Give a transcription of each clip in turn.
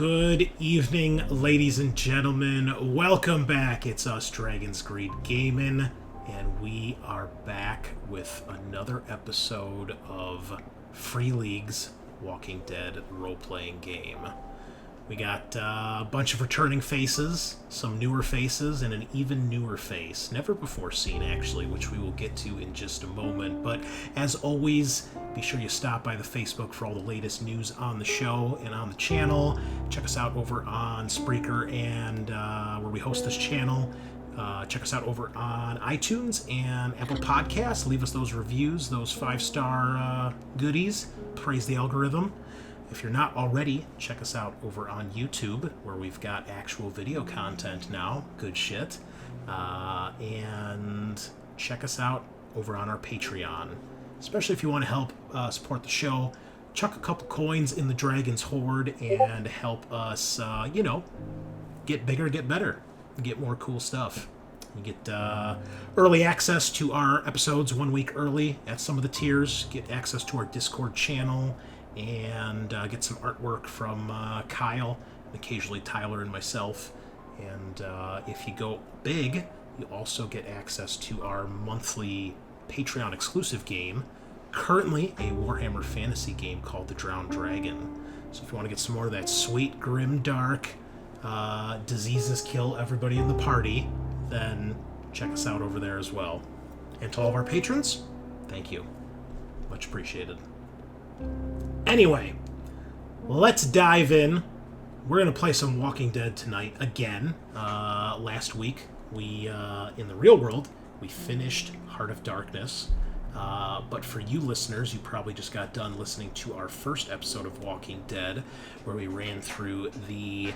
Good evening, ladies and gentlemen. Welcome back. It's us, Dragon's Greed Gaming, and we are back with another episode of Free League's Walking Dead role-playing game. We got a bunch of returning faces, some newer faces, and an even newer face. Never before seen, actually, which we will get to in just a moment. But as always, be sure you stop by the Facebook for all the latest news on the show and on the channel. Check us out over on Spreaker and where we host this channel. Check us out over on iTunes and Apple Podcasts. Leave us those reviews, those 5-star goodies. Praise the algorithm. If you're not already, check us out over on YouTube, where we've got actual video content now. Good shit. And check us out over on our Patreon. Especially if you want to help support the show. Chuck a couple coins in the Dragon's Hoard and help us, get bigger, get better, get more cool stuff. You get early access to our episodes 1 week early at some of the tiers. Get access to our Discord channel. And get some artwork from Kyle, and occasionally Tyler and myself. And if you go big, you also get access to our monthly Patreon exclusive game, currently a Warhammer Fantasy game called The Drowned Dragon. So if you want to get some more of that sweet, grim, dark, diseases kill everybody in the party, then check us out over there as well. And to all of our patrons, thank you. Much appreciated. Anyway, let's dive in. We're going to play some Walking Dead tonight again. Last week, we in the real world, we finished Heart of Darkness. But for you listeners, you probably just got done listening to our first episode of Walking Dead, where we ran through the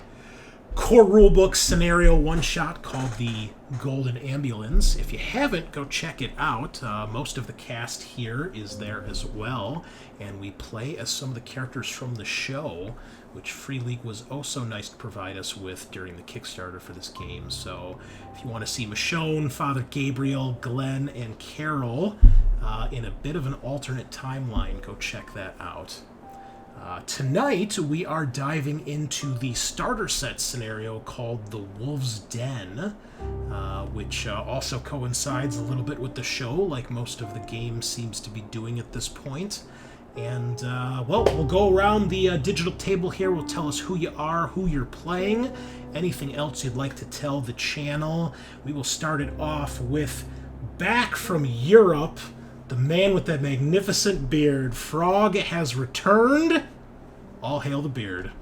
core rulebook scenario one-shot called the Golden Ambulance. If you haven't, go check it out. Most of the cast here is there as well, and we play as some of the characters from the show, which Free League was oh so nice to provide us with during the Kickstarter for this game. So if you want to see Michonne, Father Gabriel, Glenn, and Carol in a bit of an alternate timeline, go check that out. Tonight, we are diving into the starter set scenario called The Wolf's Den, which also coincides a little bit with the show, like most of the game seems to be doing at this point. And, we'll go around the digital table here. We'll tell us who you are, who you're playing, anything else you'd like to tell the channel. We will start it off with, back from Europe, the man with that magnificent beard. Frog has returned. All hail the beard.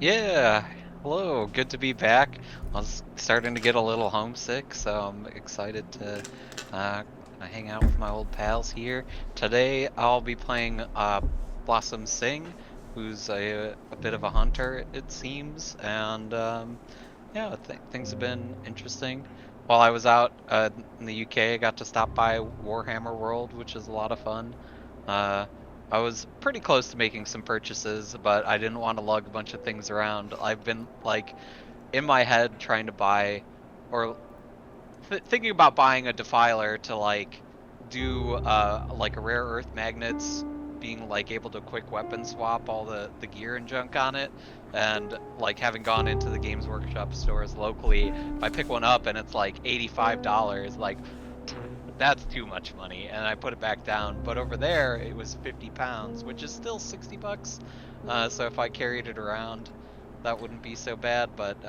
Yeah, hello, good to be back. I was starting to get a little homesick, so I'm excited to hang out with my old pals here. Today I'll be playing Blossom Singh, who's a bit of a hunter, it seems, and things have been interesting. While I was out in the UK, I got to stop by Warhammer World, which is a lot of fun. I was pretty close to making some purchases, but I didn't want to lug a bunch of things around. I've been, in my head trying to buy, or thinking about buying a defiler to, do, a rare earth magnets, being, able to quick weapon swap all the gear and junk on it. And, having gone into the Games Workshop stores locally, if I pick one up and it's, $85, that's too much money, and I put it back down. But over there, it was £50, which is still $60. So if I carried it around, that wouldn't be so bad. But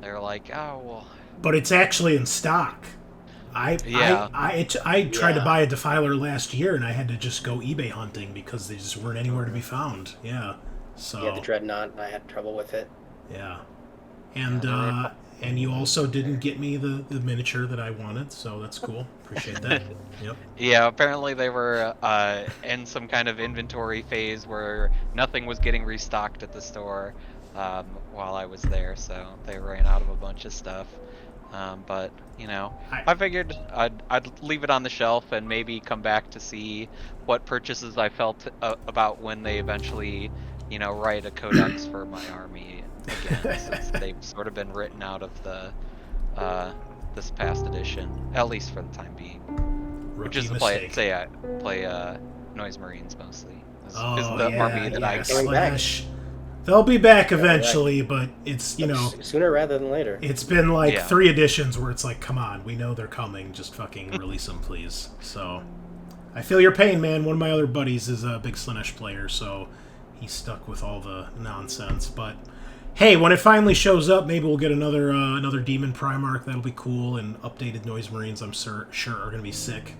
they're like, oh well. But it's actually in stock. I tried to buy a defiler last year, and I had to just go eBay hunting because they just weren't anywhere to be found. Yeah. So. Yeah, the Dreadnought. I had trouble with it. Yeah. And you also didn't get me the miniature that I wanted, so that's cool. Appreciate that. Yep. Yeah, apparently they were in some kind of inventory phase where nothing was getting restocked at the store while I was there, so they ran out of a bunch of stuff. But, I figured I'd leave it on the shelf and maybe come back to see what purchases I felt about when they eventually, write a codex for my army again, since they've sort of been written out of the this past edition, at least for the time being. Which is the play Noise Marines mostly. Is the army that I slash They'll be back eventually, but it's, you know... Sooner rather than later. It's been like Yeah. 3 editions where it's like, come on, we know they're coming, just fucking release them, please. So, I feel your pain, man. One of my other buddies is a big Slaanesh player, so he's stuck with all the nonsense. But, hey, when it finally shows up, maybe we'll get another Demon Primarch. That'll be cool, and updated Noise Marines, I'm sure are going to be sick.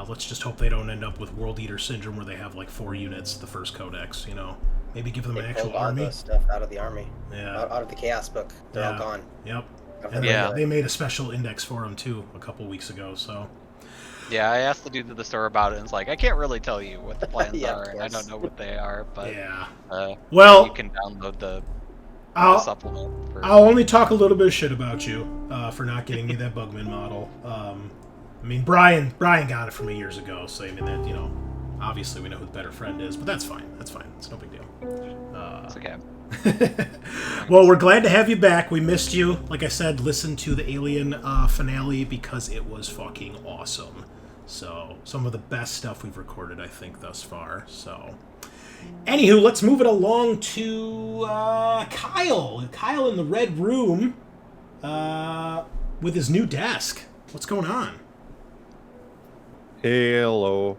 Let's just hope they don't end up with World Eater Syndrome where they have like 4 units, the first codex, you know. Maybe give them an actual pulled all army. the stuff out of the army. Yeah. Out of the Chaos book. They're all gone. Yep. Nothing And like they made a special index for them too a couple weeks ago. So Yeah, I asked the dude at the store about it, and it's like, I can't really tell you what the plans Yeah, are, of and I course. don't know what they are, but yeah. well, you can download the supplement. I'll only talk a little bit of shit about you for not getting me that Bugman model. I mean, Brian got it from me years ago, so I mean that, you know, obviously we know who the better friend is, but that's fine. That's fine. It's no big deal. It's okay. Well, we're glad to have you back. We missed you. Like I said, listen to the Alien finale because it was fucking awesome. So, some of the best stuff we've recorded, I think, thus far. So, anywho, let's move it along to Kyle. Kyle in the red room with his new desk. What's going on? Hey, hello.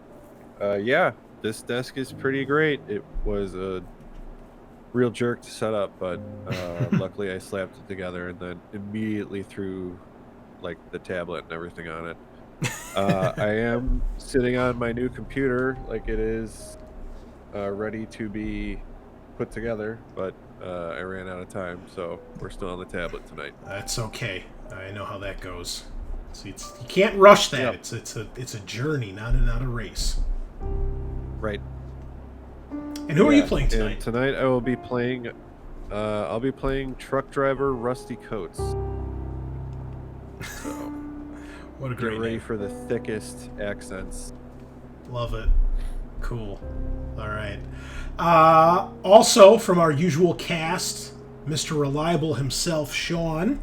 Yeah, this desk is pretty great. It was a real jerk to set up, but luckily I slapped it together and then immediately threw like the tablet and everything on it. I am sitting on my new computer like it is ready to be put together, but I ran out of time, so we're still on the tablet tonight. That's okay. I know how that goes. See, you can't rush that. Yep. It's a journey, not a race. Right. And who are you playing tonight? And tonight I will be playing. I'll be playing truck driver Rusty Coates. So What a great get ready name. for the thickest accents. Love it. Cool. All right. Also, from our usual cast, Mr. Reliable himself, Sean.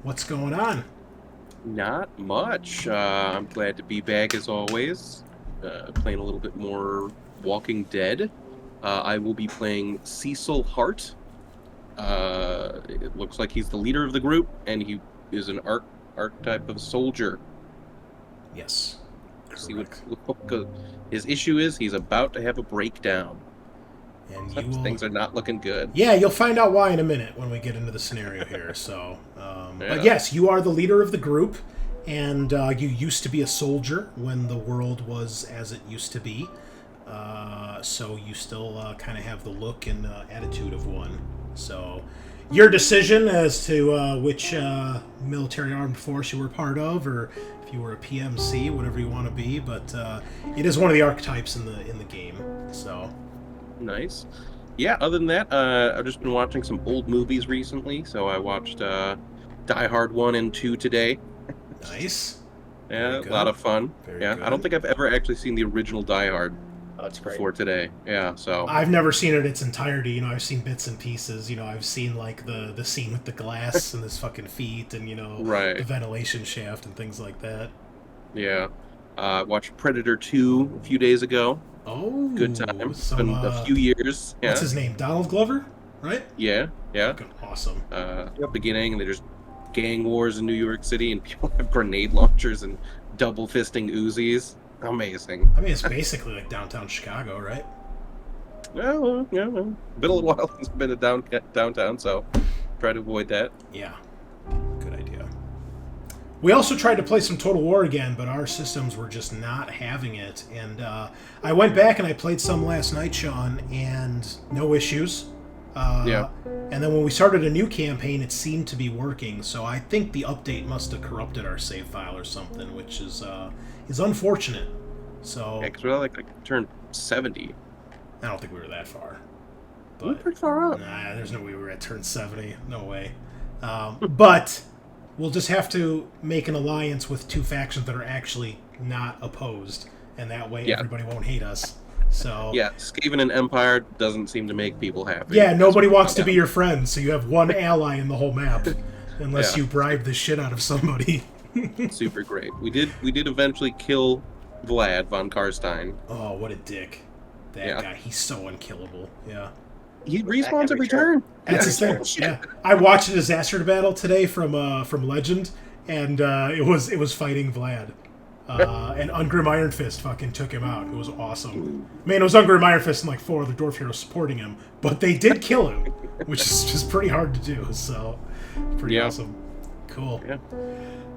What's going on? Not much. I'm glad to be back as always. Playing a little bit more Walking Dead. I will be playing Cecil Hart. It looks like he's the leader of the group, and he is an archetype of soldier. Yes. See what his issue is. He's about to have a breakdown. And So you will... Things are not looking good. Yeah, you'll find out why in a minute when we get into the scenario here. So, Yeah. But yes, you are the leader of the group, and you used to be a soldier when the world was as it used to be. So you still kind of have the look and attitude of one. So your decision as to which military armed force you were part of, or if you were a PMC, whatever you want to be. But it is one of the archetypes in the game. So Nice. Yeah, other than that, I've just been watching some old movies recently. So I watched Die Hard 1 and 2 today. nice. Yeah, Very a good. lot of fun. Very Yeah, good. I don't think I've ever actually seen the original Die Hard Oh, it's great. before today. Yeah, so I've never seen it in its entirety. You know, I've seen bits and pieces. You know, I've seen like the scene with the glass and his fucking feet, and you know, Right. the ventilation shaft and things like that. yeah. Watched Predator 2 a few days ago. Oh, Good time. It's some, been a few years. Yeah. What's his name? Donald Glover, right? Yeah, yeah. Fucking awesome. Beginning, there's gang wars in New York City, and people have grenade launchers and double fisting Uzis. Amazing. I mean, it's basically like downtown Chicago, right? Well, yeah, well, been a little while since I've been to downtown, so try to avoid that. Yeah. Good idea. We also tried to play some Total War again, but our systems were just not having it. And I went back and I played some last night, Sean, and no issues. Yeah. And then when we started a new campaign, it seemed to be working. So I think the update must have corrupted our save file or something, which is unfortunate. So Yeah, because we're like turned 70. I don't think we were that far. We're But pretty far up. nah, there's no way we were at turn 70. No way. But we'll just have to make an alliance with two factions that are actually not opposed, and that way Yeah. everybody won't hate us. So Yeah, Skaven and Empire doesn't seem to make people happy. yeah, nobody That's wants to what be we your friend, so you have one ally in the whole map, unless Yeah. you bribe the shit out of somebody. found. Super great. We did eventually kill Vlad von Karstein. Oh, what a dick. That Yeah. guy, he's so unkillable. Yeah. He respawns every turn. That's his thing. Yeah, I watched a disaster battle today from Legend, and it was fighting Vlad. And Ungrim Iron Fist fucking took him out. It was awesome. Man, it was Ungrim Iron Fist and like 4 other dwarf heroes supporting him, but they did kill him, which is just pretty hard to do. So, pretty awesome. Cool. Yeah.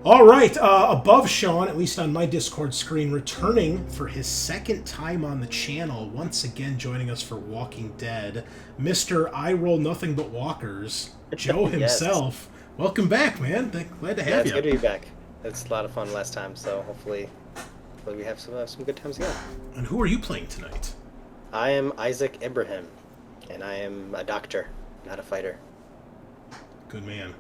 All right. Above Sean, at least on my Discord screen, returning for his second time on the channel, once again joining us for Walking Dead, Mr. I Roll Nothing But Walkers, Joe himself. Welcome back, man. Glad to have you. It's good to be back. It's a lot of fun last time, so hopefully we have some good times again. And who are you playing tonight? I am Isaac Ibrahim, and I am a doctor, not a fighter. Good man.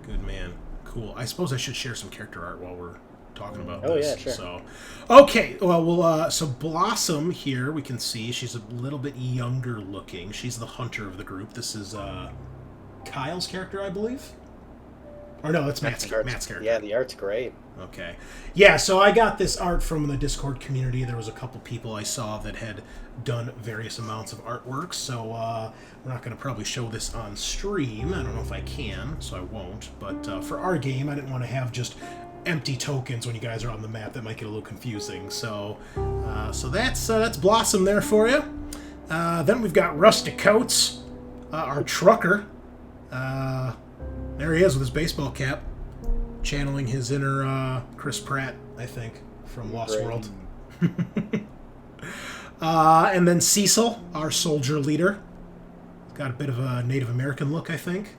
Good man. Cool. I suppose I should share some character art while we're talking about Oh, this. yeah, sure. So, okay. Well, so Blossom here, we can see she's a little bit younger looking. She's the hunter of the group. This is Kyle's character, I believe. Or no, that's Matt's character. Yeah, the art's great. Okay. Yeah, so I got this art from the Discord community. There was a couple people I saw that had done various amounts of artwork, so we're not going to probably show this on stream. I don't know if I can, so I won't. But for our game, I didn't want to have just empty tokens when you guys are on the map. That might get a little confusing. So that's Blossom there for you. Then we've got Rustic Coates, our trucker. There he is with his baseball cap, channeling his inner Chris Pratt, I think, from Lost World. And then Cecil, our soldier leader. Got a bit of a Native American look, I think.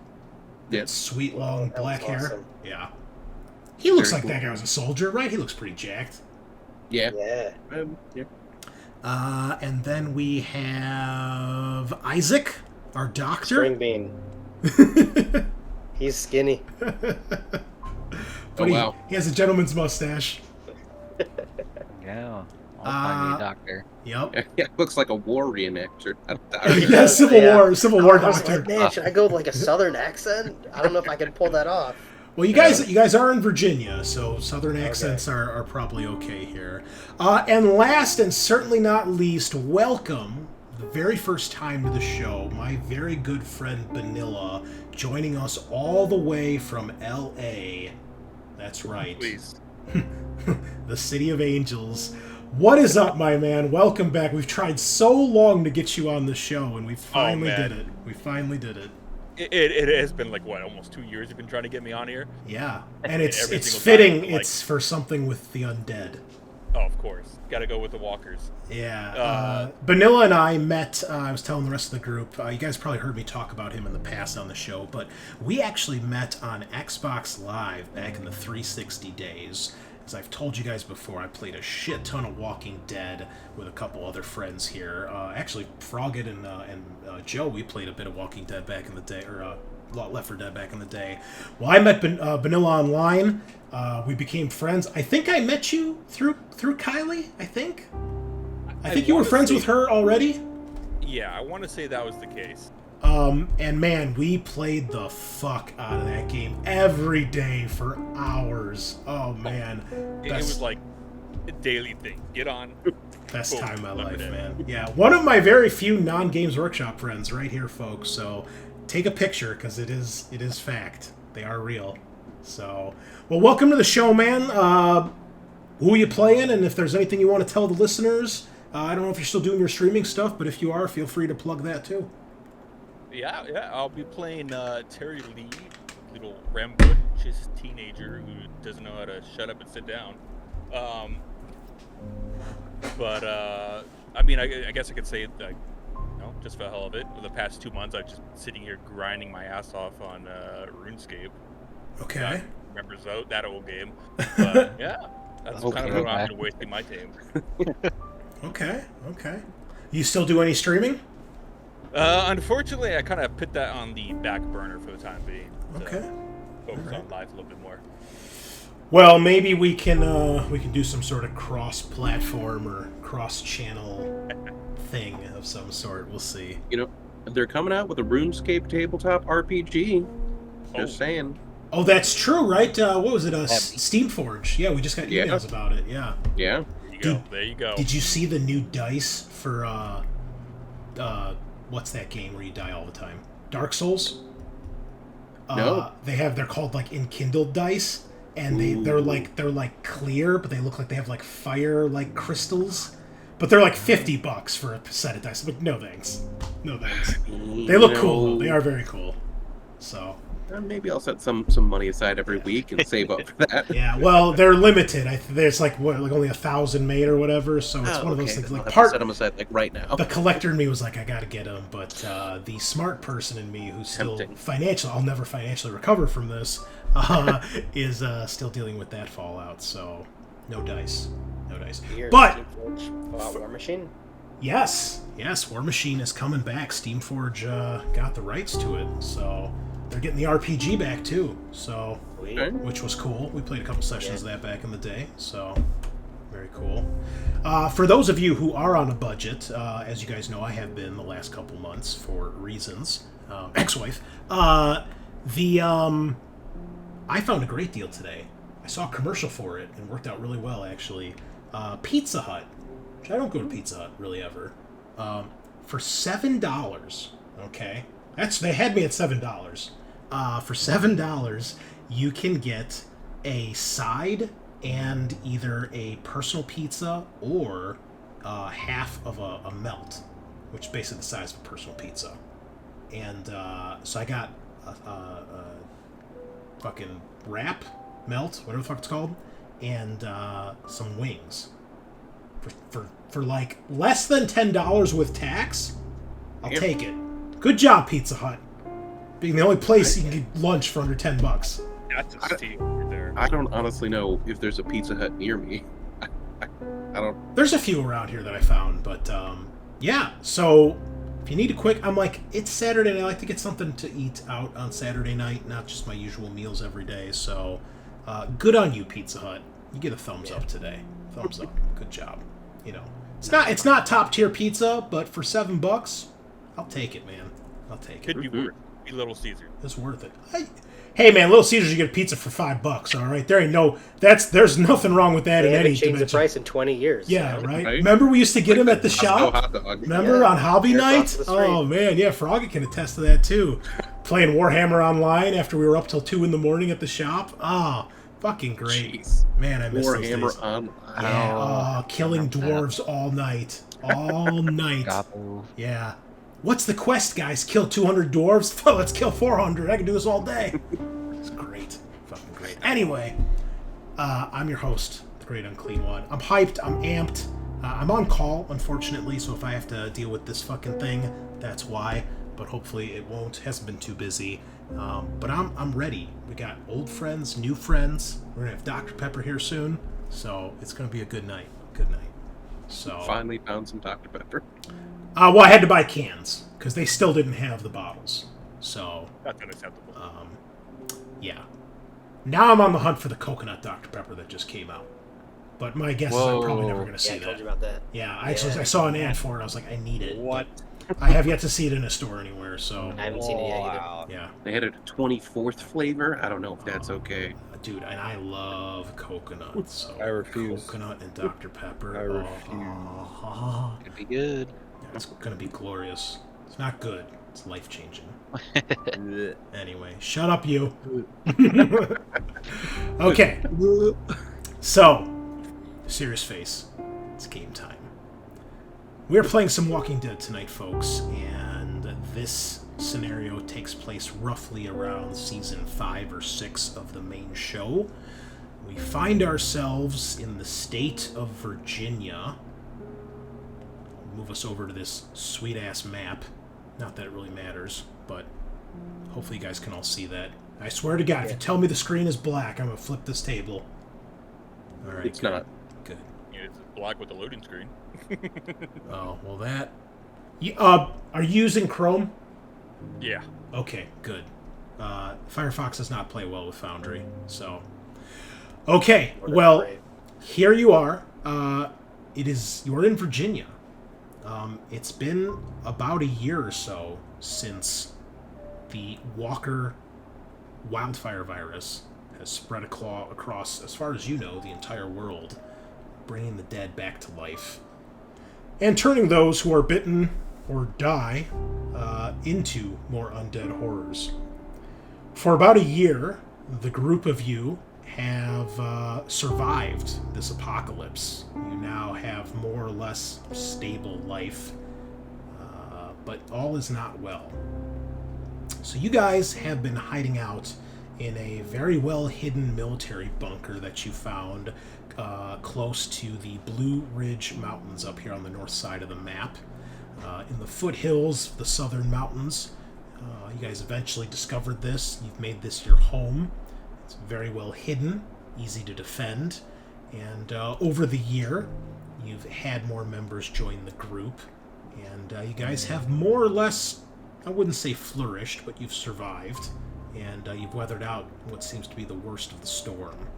Yeah. Sweet, long black hair. Awesome. Yeah. He looks Very like that guy was a soldier, right? He looks pretty jacked. Yeah. Yeah. Yeah. And then we have Isaac, our doctor. String bean. He's skinny. But wow. he has a gentleman's mustache. Yeah. I'll find Uh, a doctor. Yep. Yeah, looks like a war reenactor. Yeah, Civil War I was doctor. like, man, should I go with like a southern accent? I don't know if I can pull that off. Well, you guys are in Virginia, so southern accents are probably okay here. And last and certainly not least, welcome, the very first time to the show, my very good friend Bunnilla, joining us all the way from L.A. That's right. Please. The City of Angels. What is up, my man? Welcome back. We've tried so long to get you on the show, and we finally did it. We finally did it. It has been like, what, almost 2 years you've been trying to get me on here? Yeah, and it's Every single fitting. time, like- It's for something with the undead. Oh, of course. Gotta go with the walkers. Yeah. Bunnilla and I met, I was telling the rest of the group, you guys probably heard me talk about him in the past on the show, but we actually met on Xbox Live back in the 360 days. As I've told you guys before, I played a shit ton of Walking Dead with a couple other friends here. Actually, Froggatt and Joe, we played a bit of Walking Dead back in the day, or Left 4 Dead back in the day. Well, I met Bunnilla online. We became friends. I think I met you through Kylie, I think. I think you were friends with her already. Yeah, I want to say that was the case. And man, we played the fuck out of that game every day for hours. Oh man. It was like a daily thing. Get on. Best Boom, time of my Left 4 life, Dead. man. Yeah, one of my very few non-Games Workshop friends right here, folks. So take a picture, because it is fact. They are real. So, well, welcome to the show, man. Who are you playing? And if there's anything you want to tell the listeners, I don't know if you're still doing your streaming stuff, but if you are, feel free to plug that too. Yeah, I'll be playing Terri Lee, little rambunctious teenager who doesn't know how to shut up and sit down. I mean, I guess I could say, like, just for the hell of it, for the past 2 months, I've just been sitting here grinding my ass off on RuneScape. Okay. Remembers that old game. But yeah, that's kind of Okay. how I've been wasting my time. Okay. You still do any streaming? Unfortunately, I kind of put that on the back burner for the time being. To Okay. Focus Alright. on life a little bit more. Well, maybe we can do some sort of cross-platform or cross-channel thing of some sort. We'll see. You know, they're coming out with a RuneScape tabletop RPG. Just saying. Oh, that's true, right? What was it? Steamforge. Yeah, we just got Yeah. emails about it. Yeah. Yeah. There you go. There you go. Did you see the new dice for what's that game where you die all the time? Dark Souls? No. They're called like enkindled dice, and they're like clear, but they look like they have like fire like crystals. But they're like $50 for a set of dice. I'm like, no thanks. No thanks. They look cool though. They are very cool. So Maybe I'll set some money aside every week and save up for that. yeah, well, they're limited. There's like only 1,000 made or whatever. So it's one of those things. Then Like I'll have to set them aside like right now. the collector in me was like, I gotta get them, but the smart person in me, who's still I'll never financially recover from this, is still dealing with that fallout. So no dice. But War Machine. yes, War Machine is coming back. Steamforge got the rights to it, so they're getting the RPG back too. So, which was cool. We played a couple sessions of that back in the day. So, very cool. For those of you who are on a budget, as you guys know, I have been the last couple months for reasons. Ex-wife. I found a great deal today. I saw a commercial for it and worked out really well actually. Pizza Hut, which I don't go to Pizza Hut really ever, for $7. Okay, they had me at $7. For $7, you can get a side and either a personal pizza or half of a melt, which is basically the size of a personal pizza. And so I got a fucking wrap, melt, whatever the fuck it's called, and some wings for like less than $10 with tax. I'll take it. Good job, Pizza Hut, being the only place you can get lunch for under $10. That's a steak right there. I don't honestly know if there's a Pizza Hut near me. I don't. There's a few around here that I found, but yeah. So if you need a quick, I'm like, it's Saturday and I like to get something to eat out on Saturday night, not just my usual meals every day. So good on you, Pizza Hut. You get a thumbs up today. Thumbs up. Good job. You know, it's not top tier pizza, but for $7, I'll take it, man. I'll take it. Could be worth it. Be Little Caesar. It's worth it. Hey, man, Little Caesars, you get a pizza for $5. All right, there's nothing wrong with that They in haven't any changed dimension. the price in 20 years. Yeah, so. right. Remember we used to get them at the shop. Hot dog. Remember on Hobby They're Night? across the street. Oh man, yeah, Froggatt can attest to that too. Playing Warhammer Online after we were up till 2 a.m. at the shop. Ah, fucking great. Jeez. Man, I miss those Warhammer days. on. Yeah, killing dwarves all night. All night. Gobble. Yeah. What's the quest, guys? Kill 200 dwarves? Oh, let's kill 400. I can do this all day. It's great. Fucking great. Anyway, I'm your host, the Great Unclean One. I'm hyped. I'm amped. I'm on call, unfortunately, so if I have to deal with this fucking thing, that's why. But hopefully it won't. Hasn't been too busy. But I'm ready. We got old friends, new friends. We're going to have Dr. Pepper here soon. So it's going to be a good night. Good night. So Finally found some Dr. Pepper. well, I had to buy cans because they still didn't have the bottles. So That's unacceptable. yeah. Now I'm on the hunt for the coconut Dr. Pepper that just came out. But my guess is I'm probably never going to Yeah, see I told that. you about that. Yeah, I saw an ad for it. I was like, I need it. What? I have yet to see it in a store anywhere. So I haven't seen it yet either. Wow. yeah, They had a 24th flavor. I don't know if that's okay. dude, and I love coconut. So I refuse. Coconut and Dr. Pepper. I refuse. Could be good. It's going to be glorious. It's not good. It's life changing. Anyway, shut up, you. Okay. So, serious face. It's game time. We're playing some Walking Dead tonight, folks, and this scenario takes place roughly around season 5 or 6 of the main show. We find ourselves in the state of Virginia. Move us over to this sweet-ass map. Not that it really matters, but hopefully you guys can all see that. I swear to God, if you tell me the screen is black, I'm going to flip this table. All right, It's good. not. Good. Yeah, it's black with the loading screen. Oh, well that... are you using Chrome? Yeah. Okay, good. Firefox does not play well with Foundry, so... Okay, well, Great. here you are. You're in Virginia. It's been about a year or so since the Walker wildfire virus has spread across, as far as you know, the entire world, bringing the dead back to life. And turning those who are bitten or die into more undead horrors. For about a year, the group of you have survived this apocalypse. You now have more or less stable life, but all is not well. So you guys have been hiding out in a very well-hidden military bunker that you found close to the Blue Ridge Mountains up here on the north side of the map. In the foothills of the southern mountains, you guys eventually discovered this. You've made this your home. It's very well hidden, easy to defend, and over the year, you've had more members join the group, and you guys have more or less, I wouldn't say flourished, but you've survived, and you've weathered out what seems to be the worst of the storm.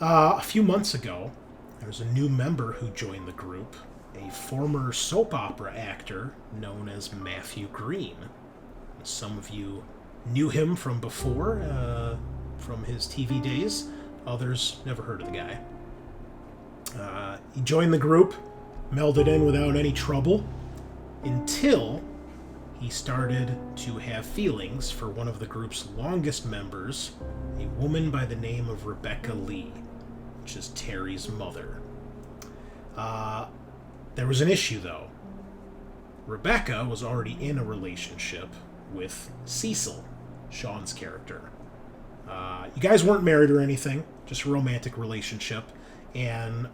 A few months ago, there's a new member who joined the group, a former soap opera actor known as Matthew Green. Some of you knew him from before, from his TV days. Others never heard of the guy. He joined the group, melded in without any trouble, until he started to have feelings for one of the group's longest members, a woman by the name of Rebecca Lee, which is Terry's mother. There was an issue, though. Rebecca was already in a relationship with Cecil, Sean's character. You guys weren't married or anything, just a romantic relationship, and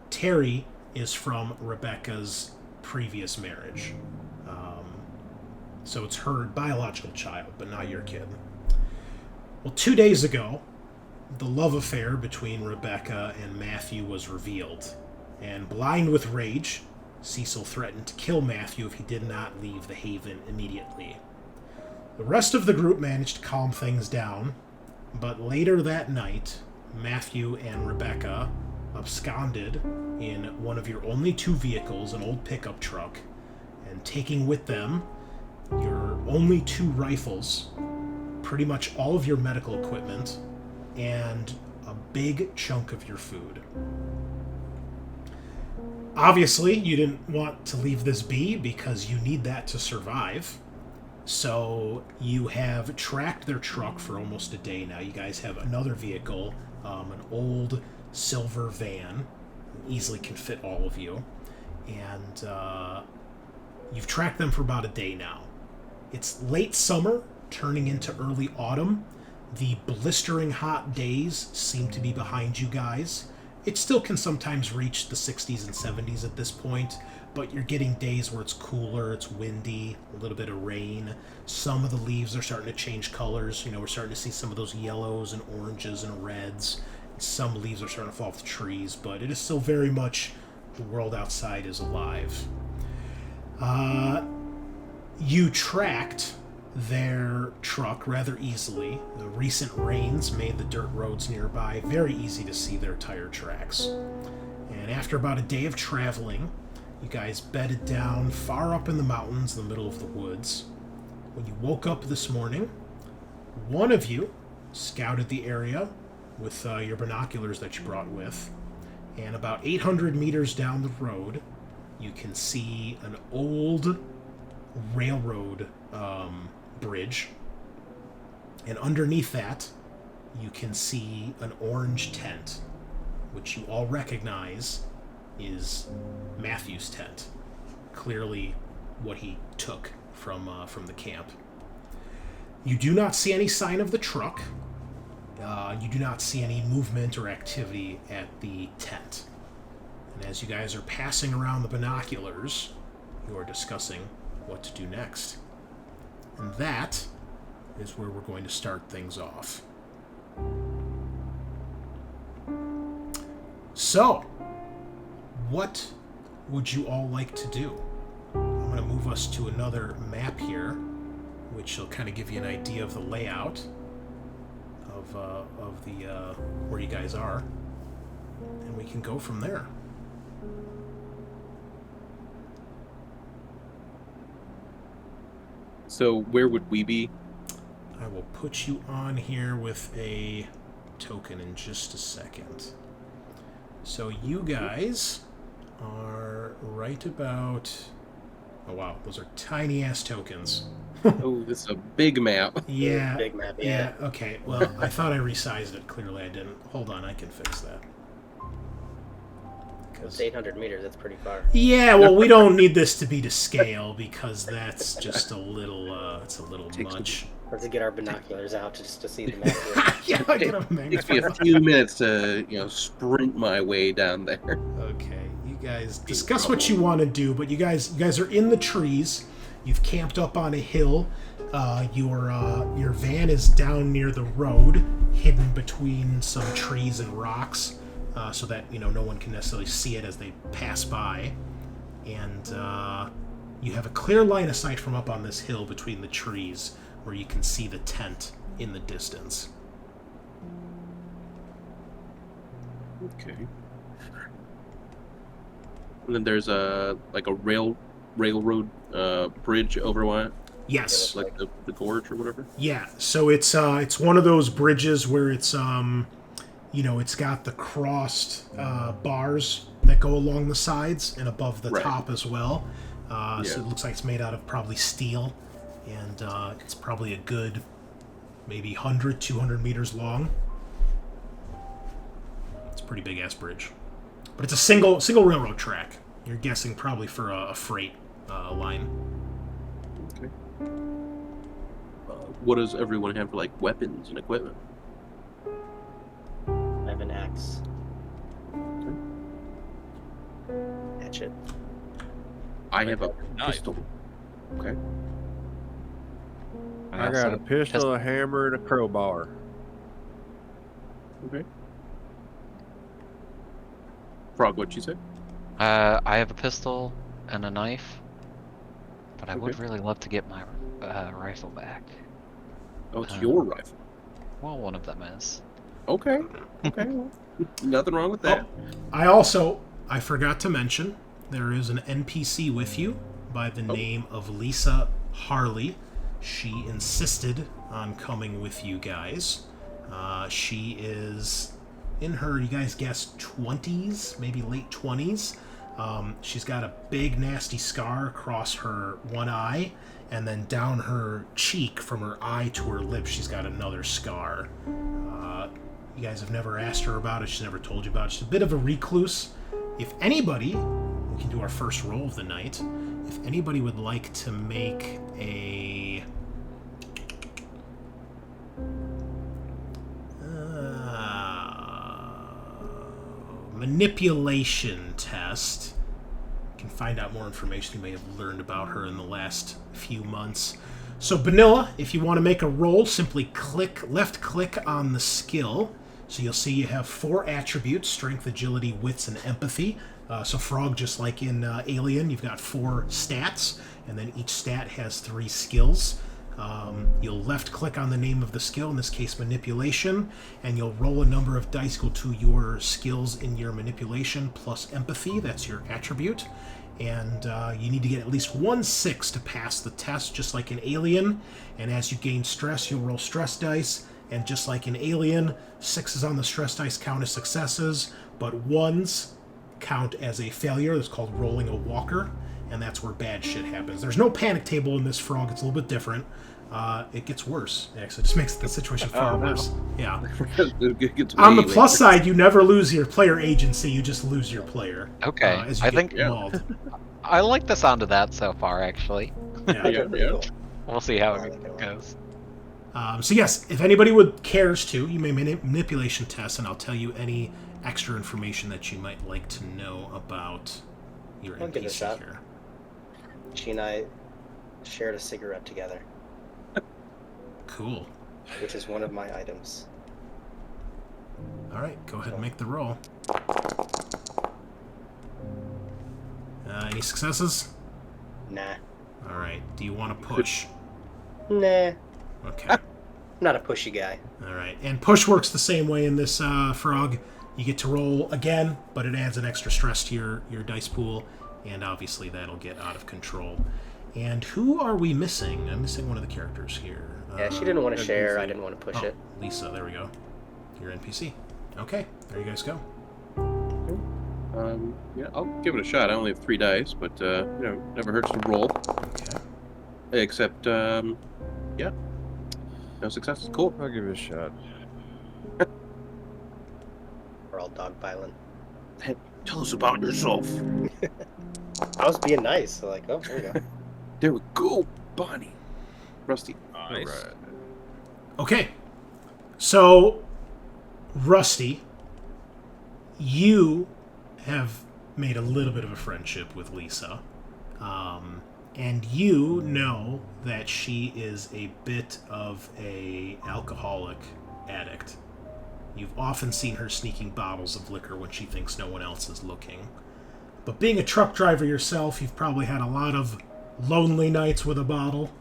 Terry is from Rebecca's previous marriage. So it's her biological child, but not your kid. Well, 2 days ago, the love affair between Rebecca and Matthew was revealed, and blind with rage, Cecil threatened to kill Matthew if he did not leave the Haven immediately. The rest of the group managed to calm things down, but later that night, Matthew and Rebecca absconded in one of your only two vehicles, an old pickup truck, and taking with them your only two rifles, pretty much all of your medical equipment, and a big chunk of your food. Obviously, you didn't want to leave this be because you need that to survive. So you have tracked their truck for almost a day now. You guys have another vehicle, an old silver van, easily can fit all of you. And you've tracked them for about a day now. It's late summer, turning into early autumn. The blistering hot days seem to be behind you guys. It still can sometimes reach the 60s and 70s at this point, but you're getting days where it's cooler, it's windy, a little bit of rain. Some of the leaves are starting to change colors. You know, we're starting to see some of those yellows and oranges and reds. Some leaves are starting to fall off the trees, but it is still very much the world outside is alive. You tracked their truck rather easily. The recent rains made the dirt roads nearby very easy to see their tire tracks. And after about a day of traveling, you guys bedded down far up in the mountains in the middle of the woods. When you woke up this morning, one of you scouted the area with your binoculars that you brought with, and about 800 meters down the road, you can see an old railroad bridge, and underneath that you can see an orange tent, which you all recognize is Matthew's tent. Clearly what he took from the camp. You do not see any sign of the truck. You do not see any movement or activity at the tent. And as you guys are passing around the binoculars, you are discussing what to do next. And that is where we're going to start things off. So, what would you all like to do? I'm going to move us to another map here, which will kind of give you an idea of the layout of the where you guys are, and we can go from there. So where would we be? I will put you on here with a token in just a second. So you guys are right about Oh wow, those are tiny ass tokens. Oh, this is a big map. Yeah. Big map, Yeah. yeah. Okay. Well, I thought I resized it. Clearly, I didn't. Hold on, I can fix that. It's 800 meters. That's pretty far. Yeah. Well, we don't need this to be to scale because that's just a little. It's a little much. Let's get our binoculars out just to see the map. Here. Yeah. I get a Takes me magnifier. a few minutes to, sprint my way down there. Okay, you guys discuss what you want to do, but you guys are in the trees. You've camped up on a hill. Your van is down near the road, hidden between some trees and rocks, so that no one can necessarily see it as they pass by. And you have a clear line of sight from up on this hill between the trees, where you can see the tent in the distance. Okay. And then there's a railroad bridge over one, Yes. like the gorge or whatever. Yeah, so it's one of those bridges where it's it's got the crossed bars that go along the sides and above the Right. top as well. Yeah. So it looks like it's made out of probably steel, and it's probably a good maybe 100, 200 meters long. It's a pretty big ass bridge, but it's a single railroad track. You're guessing probably for a freight line. Okay. What does everyone have for like weapons and equipment? I have an axe. Hatchet. I have a Knife. pistol. Okay. I got a pistol, a hammer, and a crowbar. Okay. Frog, what'd you say? I have a pistol and a knife, but I would Okay. really love to get my rifle back. Oh, it's your rifle. Well, one of them is. Okay. Okay. Well, nothing wrong with that. I forgot to mention, there is an NPC with you by the name of Lisa Harley. She insisted on coming with you guys. She is in her, you guys guess, 20s, maybe late 20s. She's got a big, nasty scar across her one eye, and then down her cheek from her eye to her lip, she's got another scar. You guys have never asked her about it. She's never told you about it. She's a bit of a recluse. If anybody, we can do our first roll of the night. If anybody would like to make a manipulation test, you can find out more information you may have learned about her in the last few months. So Bunnilla, if you want to make a roll, simply left click on the skill. So you'll see you have 4 attributes: strength, agility, wits, and empathy. So Frog, just like in Alien, you've got 4 stats, and then each stat has 3 skills. You'll left click on the name of the skill, in this case manipulation, and you'll roll a number of dice equal to your skills in your manipulation plus empathy. That's your attribute. And you need to get at least 1 6 to pass the test, just like in Alien. And as you gain stress, you'll roll stress dice. And just like in Alien, 6s on the stress dice count as successes, but 1s count as a failure. It's called rolling a walker, and that's where bad shit happens. There's no panic table in this, Frog. It's a little bit different. It gets worse, actually. It just makes the situation far worse. Yeah. On the plus side, you never lose your player agency. You just lose your player. Okay, As you I get think mauled. I like the sound of that so far. Actually, Yeah. Yeah. we'll see how it goes. So yes, if anybody cares to, you may manipulation test, and I'll tell you any extra information that you might like to know about your I'll give it a NPC shot. here. She and I shared a cigarette together, Cool. which is one of my items. All right, go ahead and make the roll. Any successes? Nah. All right. Do you want to push? Nah. Okay. I'm not a pushy guy. All right. And push works the same way in this Frog. You get to roll again, but it adds an extra stress to your dice pool, and obviously that'll get out of control. And who are we missing? I'm missing one of the characters here. Yeah, she didn't want to NPC. share. I didn't want to push Oh, it. Lisa, there we go. Your NPC. Okay, there you guys go. Yeah, I'll give it a shot. I only have 3 dice, but never hurts to roll. Okay. Except, yeah, no success. Cool. I'll give it a shot. We're all dog piling. Tell us about yourself. I was being nice. So like, oh, there we go. There we go, Bonnie. Rusty. Nice. Alright. Okay. So, Rusty, you have made a little bit of a friendship with Lisa. And you know that she is a bit of a alcoholic addict. You've often seen her sneaking bottles of liquor when she thinks no one else is looking. But being a truck driver yourself, you've probably had a lot of lonely nights with a bottle.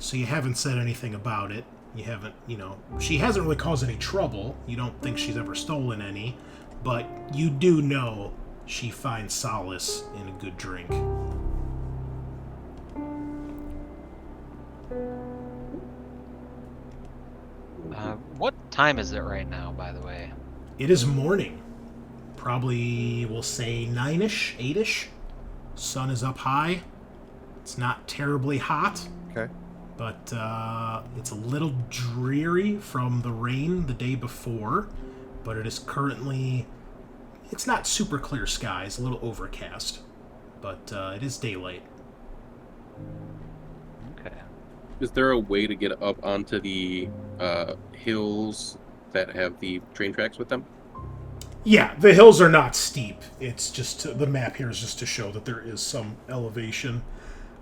So you haven't said anything about it. You haven't, she hasn't really caused any trouble. You don't think she's ever stolen any. But you do know she finds solace in a good drink. What time is it right now, by the way? It is morning. Probably, we'll say 9-ish, 8-ish. Sun is up high. It's not terribly hot, Okay. but it's a little dreary from the rain the day before. But it is currently... It's not super clear skies, a little overcast. But it is daylight. Okay. Is there a way to get up onto the hills that have the train tracks with them? Yeah, the hills are not steep. It's just the map here is just to show that there is some elevation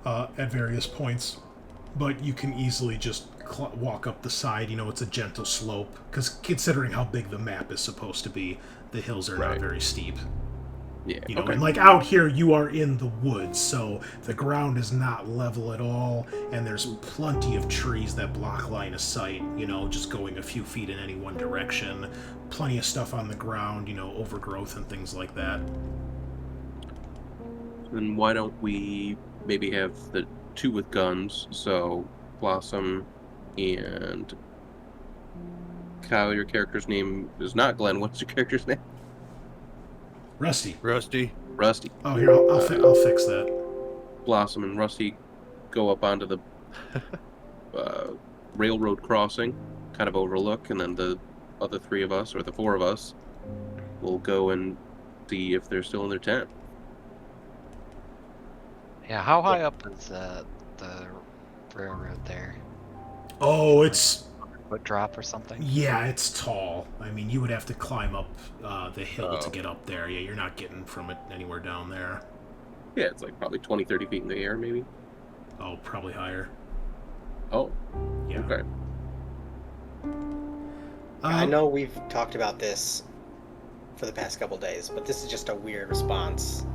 at various points, but you can easily just walk up the side. It's a gentle slope because considering how big the map is supposed to be, the hills are not Right. very steep. Yeah. And like out here, you are in the woods, so the ground is not level at all, and there's plenty of trees that block line of sight, just going a few feet in any one direction. Plenty of stuff on the ground, overgrowth and things like that. Then why don't we maybe have the 2 with guns? So Blossom and Kyle, your character's name is not Glenn. What's your character's name? Rusty. Rusty. Rusty. Oh, here, I'll fix that. Blossom and Rusty go up onto the railroad crossing, kind of overlook, and then the other 3 of us, or the 4 of us, will go and see if they're still in their tent. Yeah, how high up is the railroad there? Oh, it's... Foot drop or something? Yeah, it's tall. I mean, you would have to climb up the hill to Oh. get up there. Yeah, you're not getting from it anywhere down there. Yeah, it's like probably 20, 30 feet in the air, maybe. Oh, probably higher. Oh, Yeah. okay. I know we've talked about this for the past couple days, but this is just a weird response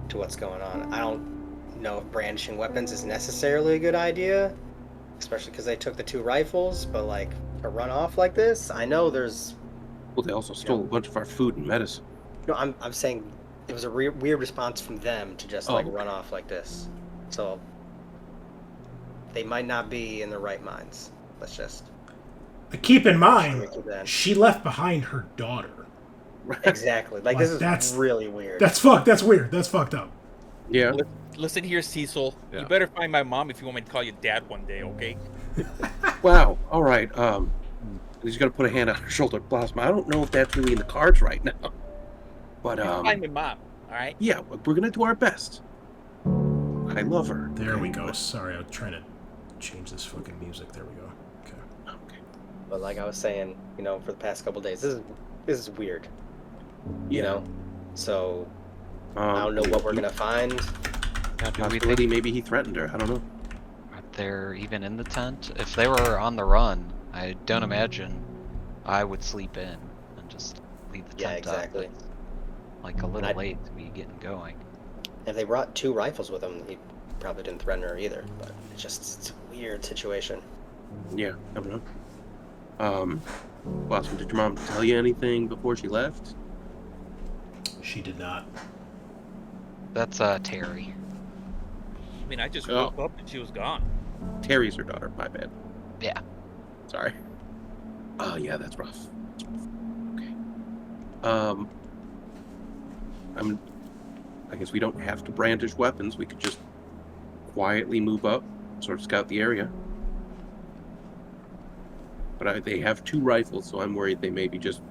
to what's going on. I don't know if brandishing weapons is necessarily a good idea, especially because they took the 2 rifles, but like to run off like this, I know there's... Well, they also stole a bunch of our food and medicine. No, I'm saying it was a weird response from them to just like Oh. run off like this. So they might not be in their right minds. Let's just... Keep in mind, Straight to them. she left behind her daughter. Exactly. Like, Like, this that's- is really weird. That's fucked. That's weird. That's fucked up. Yeah. Listen here, Cecil. Yeah. You better find my mom if you want me to call you dad one day, okay? Wow. All right. He's gonna put a hand on her shoulder. Blossom. I don't know if that's really in the cards right now. But Find my mom, all right? yeah, we're gonna do our best. I love her. There we go. Sorry, I was trying to change this fucking music. There we go. Okay. Okay. But like I was saying, for the past couple days, this is weird. You know? So I don't know what we're gonna find. Yeah, do we Possibility think maybe he threatened her. I don't know. they're even in the tent? If they were on the run, I don't imagine I would sleep in and just leave the Yeah, tent exactly. up. It's like a little I'd- late to be getting going. If they brought 2 rifles with them, he probably didn't threaten her either. But it's a weird situation. Yeah, I don't know. Blossom, did your mom tell you anything before she left? She did not. That's Terri. I mean, I just Oh. woke up and she was gone. Terry's her daughter. My bad. Yeah. Sorry. Oh yeah, that's rough. Okay. I guess we don't have to brandish weapons. We could just quietly move up, sort of scout the area. But they have 2 rifles, so I'm worried they may be just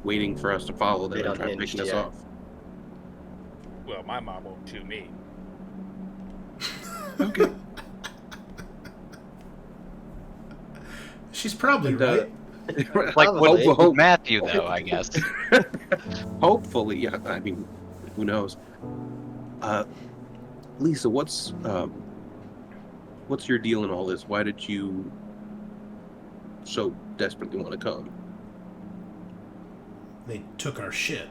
waiting for us to follow them Bit and try to unhinged, pick us yeah. off. Well, my mom won't to me. Okay. She's probably And, right. Like Probably. with Matthew, though, I guess. Hopefully, yeah. I mean, who knows? Lisa, what's your deal in all this? Why did you so desperately want to come? They took our shit,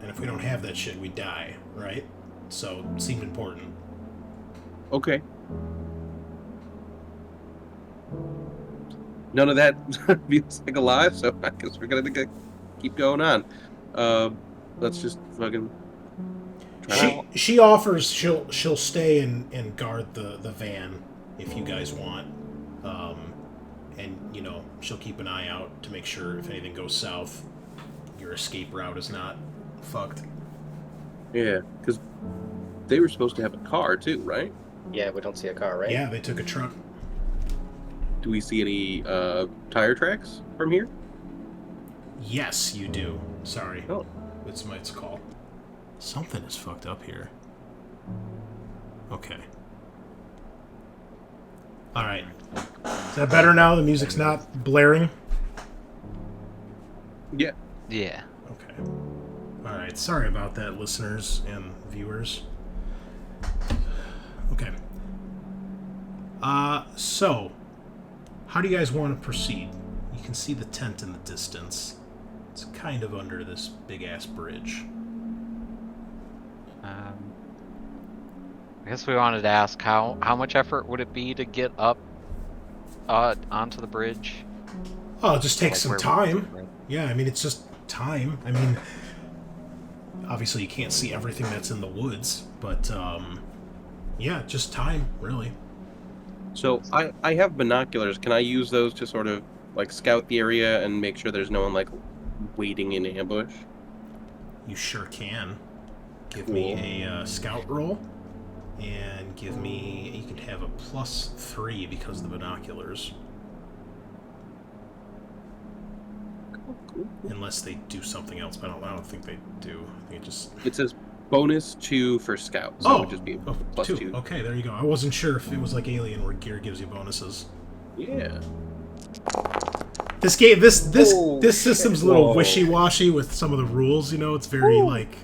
and if we don't have that shit, we die, right? So it seemed important. Okay. None of that feels like alive, so I guess we're gonna keep going on. Let's just fucking try. She offers she'll stay and guard the van if you guys want, and she'll keep an eye out to make sure if anything goes south, your escape route is not fucked. Yeah, because they were supposed to have a car too, right? Yeah, we don't see a car, right? Yeah, they took a truck. Do we see any tire tracks from here? Yes, you do. Sorry. Oh. It's my call. Something is fucked up here. Okay. Alright. Is that better now? The music's not blaring? Yeah. Yeah. Okay. Alright, sorry about that, listeners and viewers. Okay. So, how do you guys want to proceed? You can see the tent in the distance. It's kind of under this big-ass bridge. I guess we wanted to ask how much effort would it be to get up onto the bridge? Oh, it just takes some Like time. Yeah, I mean, it's just time. I mean, obviously you can't see everything that's in the woods, but, yeah, just time, really. So I have binoculars. Can I use those to sort of like scout the area and make sure there's no one like waiting in ambush? You sure can. Give me a scout roll, and give me... You can have a +3 because of the binoculars. Cool. Unless they do something else, but I don't think they do. I think it just... It says bonus 2 for scout, so it would just be +2. Okay, there you go. I wasn't sure if it was like Alien where gear gives you bonuses. Yeah. This game, this Oh, system's a little wishy-washy with some of the rules. It's very like,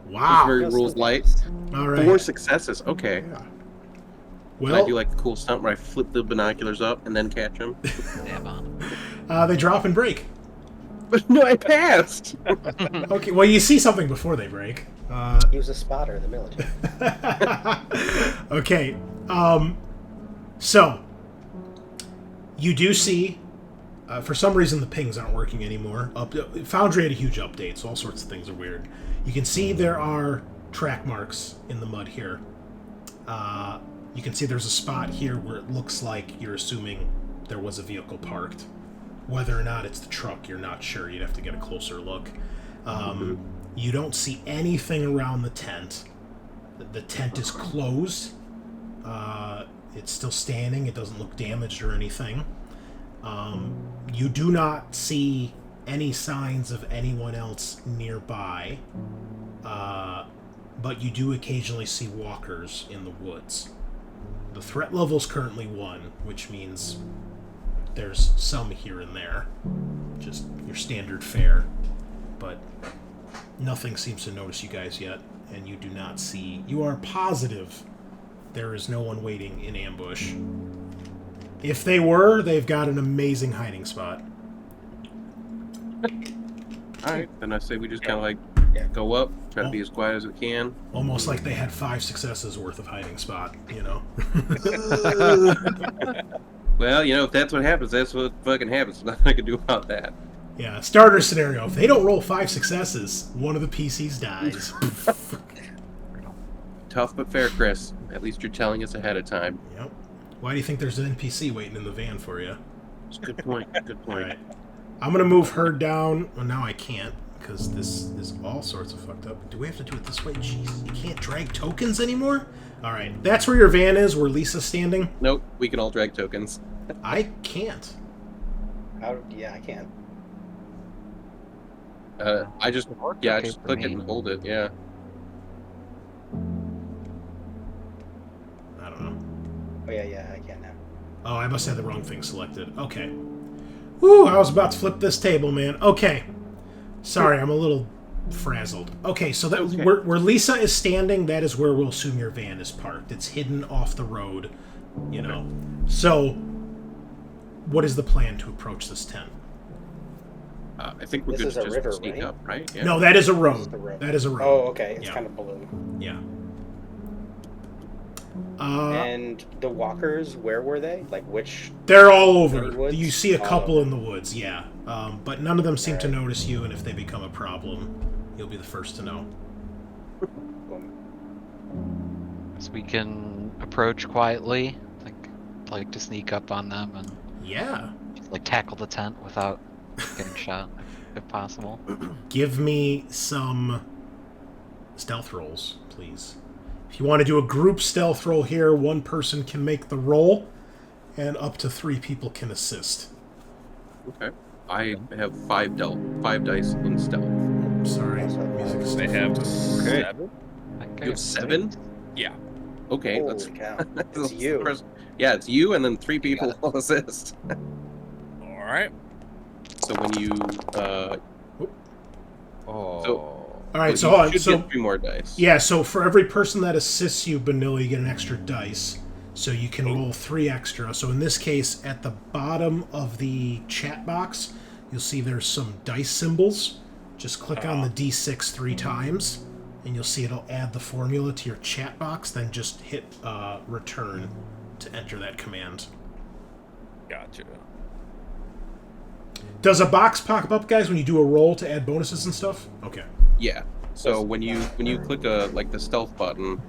wow. It's very rules light. All right. 4 successes. Okay. Yeah. Can I do like the cool stunt where I flip the binoculars up and then catch them? Damn on. They drop and break. But no, I passed. Okay, well, you see something before they break. He was a spotter in the military. Okay, so you do see, for some reason the pings aren't working anymore. Foundry had a huge update, so all sorts of things are weird. You can see there are track marks in the mud here. You can see there's a spot here where it looks like you're assuming there was a vehicle parked. Whether or not it's the truck, you're not sure. You'd have to get a closer look. You don't see anything around the tent. The tent is closed. It's still standing. It doesn't look damaged or anything. You do not see any signs of anyone else nearby. But you do occasionally see walkers in the woods. The threat level is currently 1, which means there's some here and there. Just your standard fare. But nothing seems to notice you guys yet, and you do not see... You are positive there is no one waiting in ambush. If they were, they've got an amazing hiding spot. Alright, then I say we just kind of like go up, try to be as quiet as we can. Almost like they had 5 successes worth of hiding spot, Well, if that's what happens, that's what fucking happens. Nothing I can do about that. Yeah, starter scenario. If they don't roll 5 successes, one of the PCs dies. Tough but fair, Chris. At least you're telling us ahead of time. Yep. Why do you think there's an NPC waiting in the van for you? It's a good point. Good point. Alright. I'm going to move her down. Well, now I can't because this is all sorts of fucked up. Do we have to do it this way? Jeez, you can't drag tokens anymore? All right, that's where your van is, where Lisa's standing. Nope, we can all drag tokens. I can't. Yeah, I can. I just click it and hold it. Yeah. I don't know. Oh yeah, I can now. Oh, I must have the wrong thing selected. Okay. Woo, I was about to flip this table, man. Okay. Sorry, I'm a little frazzled. Okay, so that where Lisa is standing, that is where we'll assume your van is parked. It's hidden off the road, you know. So, what is the plan to approach this tent? I think we're This good is to a just river, sneak right? up, right? Yeah. No, that is a This is road. the road. That is a road. Oh, okay. It's Yeah. kind of blue. Yeah. And the walkers, where were they? Like which? They're all over. Any woods? You see a All couple over. in the woods, yeah. But none of them seem to Alright. notice you, and if they become a problem, you'll be the first to know. So we can approach quietly, like to sneak up on them and Yeah. like tackle the tent without getting shot, if possible. Give me some stealth rolls, please. If you want to do a group stealth roll here, one person can make the roll, and up to 3 people can assist. Okay. I have 5 dice in stealth. Oh, sorry. Music is They still have fucked up. 7. You have 7? Yeah. Okay, Holy let's. cow! let's It's you. press- Yeah, it's you, and then 3 people will assist. All right. So when you Oh. All right, you so hold on. should So get 3 more dice. yeah, so for every person that assists you, Bunnilla, you get an extra dice. So you can roll 3 extra. So in this case, at the bottom of the chat box, you'll see there's some dice symbols. Just click on the D6 3 times, and you'll see it'll add the formula to your chat box. Then just hit return to enter that command. Gotcha. Does a box pop up, guys, when you do a roll to add bonuses and stuff? Okay. Yeah. So when you click the stealth button,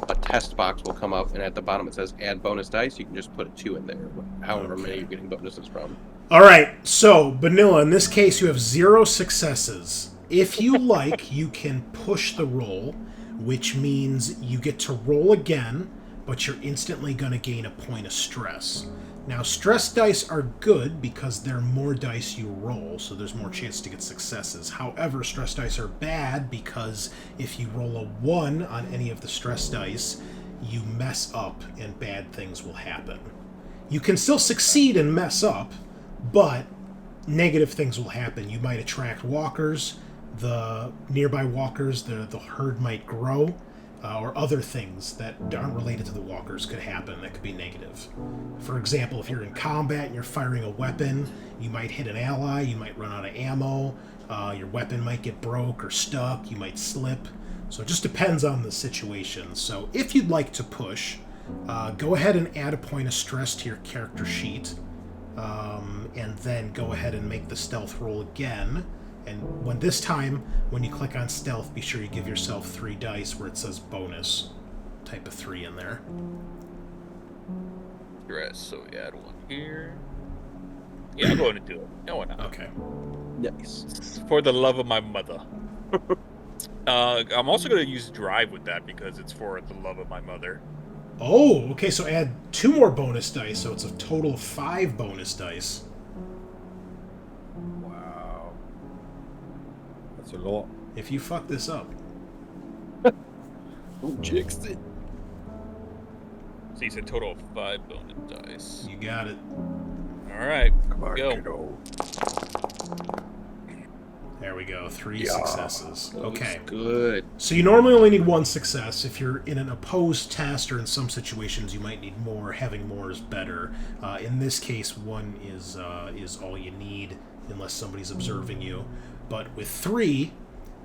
a test box will come up, and at the bottom it says add bonus dice. You can just put a 2 in there, however many you're getting bonuses from. All right, so Bunnilla, in this case, you have 0 successes. If you like, you can push the roll, which means you get to roll again, but you're instantly going to gain a point of stress. Now, stress dice are good because they're more dice you roll, so there's more chance to get successes. However, stress dice are bad because if you roll a 1 on any of the stress dice, you mess up and bad things will happen. You can still succeed and mess up, but negative things will happen. You might attract walkers, the nearby walkers, the herd might grow, or other things that aren't related to the walkers could happen that could be negative. For example, if you're in combat and you're firing a weapon, you might hit an ally, you might run out of ammo, your weapon might get broke or stuck, you might slip. So it just depends on the situation. So if you'd like to push, go ahead and add a point of stress to your character sheet, and then go ahead and make the stealth roll again. And when you click on stealth, be sure you give yourself 3 dice where it says bonus. Type a 3 in there. Dress. So we add 1 here. Yeah, I'm going to do it. No, why not? Okay. Nice. For the love of my mother. I'm also going to use drive with that because it's for the love of my mother. Oh, okay, so add 2 more bonus dice, so it's a total of 5 bonus dice. Wow. That's a lot. If you fuck this up. Ooh, jinxed it. So you said total of 5 bonus dice. You got it. All right, Come on, go. kiddo. There we go, 3 Yeah. successes. That Okay. looks good. So you normally only need 1 success. If you're in an opposed test or in some situations you might need more, having more is better. In this case, 1 is all you need unless somebody's observing you. But with 3,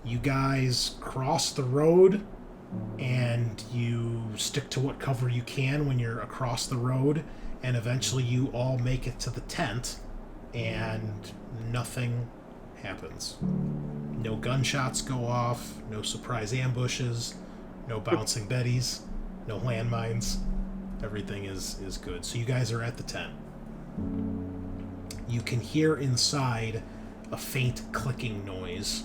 you guys cross the road and you stick to what cover you can when you're across the road, and eventually you all make it to the tent and nothing happens. No gunshots go off, no surprise ambushes, no bouncing betties, no landmines. Everything is good. So you guys are at the tent. You can hear inside a faint clicking noise.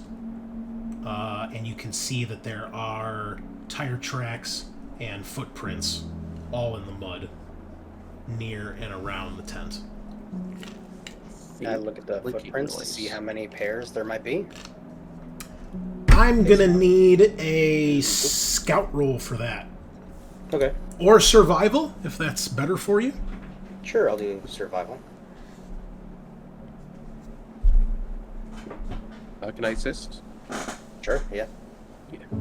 And you can see that there are tire tracks and footprints all in the mud near and around the tent. I look at the footprints to see how many pairs there might be. I'm gonna need a scout roll for that. Okay. Or survival, if that's better for you. Sure, I'll do survival. Can I assist? Sure, yeah.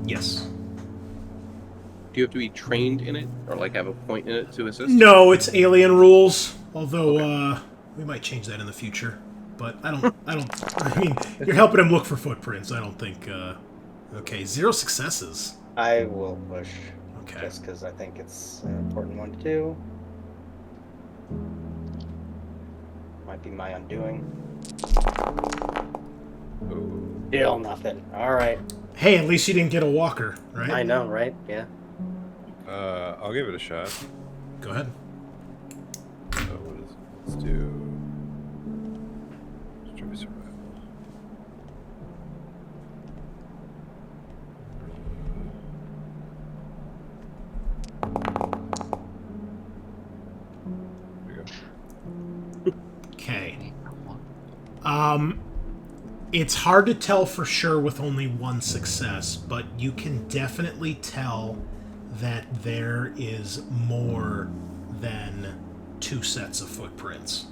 Yes. Do you have to be trained in it, or like have a point in it to assist? No, it's alien rules. Although we might change that in the future. But I don't. I mean, you're helping him look for footprints. I don't think. Okay, 0 successes. I will push. Okay. Just because I think it's an important one to do. Might be my undoing. Still nothing. All right. Hey, at least you didn't get a walker, right? I know, right? Yeah. I'll give it a shot. Go ahead. What is it? Let's do. Let's try survival. There we go. Okay. It's hard to tell for sure with only 1 success, but you can definitely tell that there is more than 2 sets of footprints.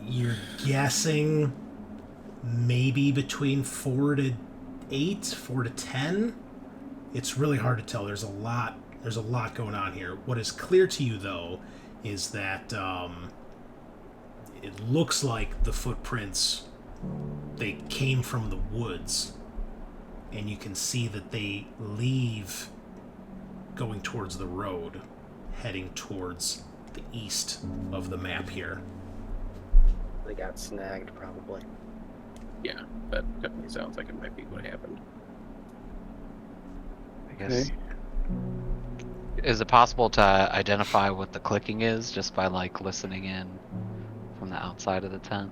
You're guessing maybe between 4 to 8, 4 to 10. It's really hard to tell. There's a lot going on here. What is clear to you, though, is that it looks like the footprints, they came from the woods, and you can see that they leave going towards the road, heading towards the east of the map here. They got snagged, probably. Yeah, that definitely sounds like it might be what happened. I guess. Is it possible to identify what the clicking is just by like listening in from the outside of the tent?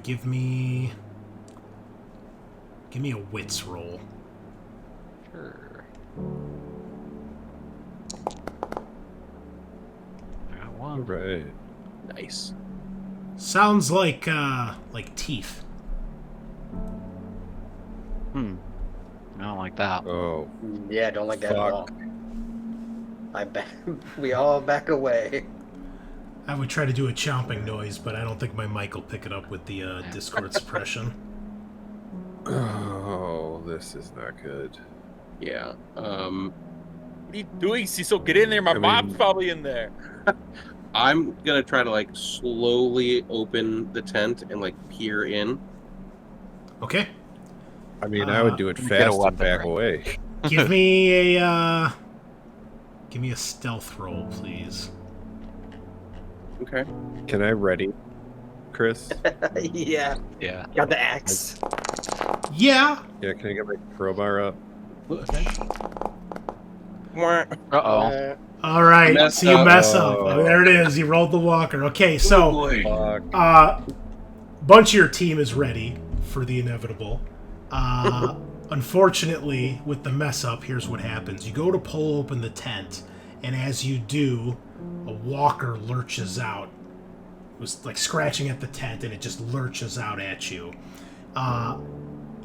Give me a wits roll. Sure. I got All 1. right. Nice. Sounds like teeth. I don't like that. Oh, Yeah, don't like that at all. fuck. We all back away. I would try to do a chomping noise, but I don't think my mic will pick it up with the Discord suppression. Oh, this is not good. Yeah. What are you doing, Cecil? Get in there. My mom's probably in there. I'm gonna try to like slowly open the tent and like peer in. Okay. I mean, I would do it get a fast and weapon, back right? away. Give me a stealth roll, please. Okay. Can I ready, Chris? Yeah. Yeah. Got the axe. Yeah. Yeah, can I get my crowbar up? Uh-oh. All right. Messed So you up. mess up. Oh. Oh, there it is. You rolled the walker. Okay, so Fuck. bunch of your team is ready for the inevitable. Unfortunately, with the mess up, here's what happens. You go to pull open the tent, and as you do, a walker lurches out. It was like scratching at the tent, and it just lurches out at you.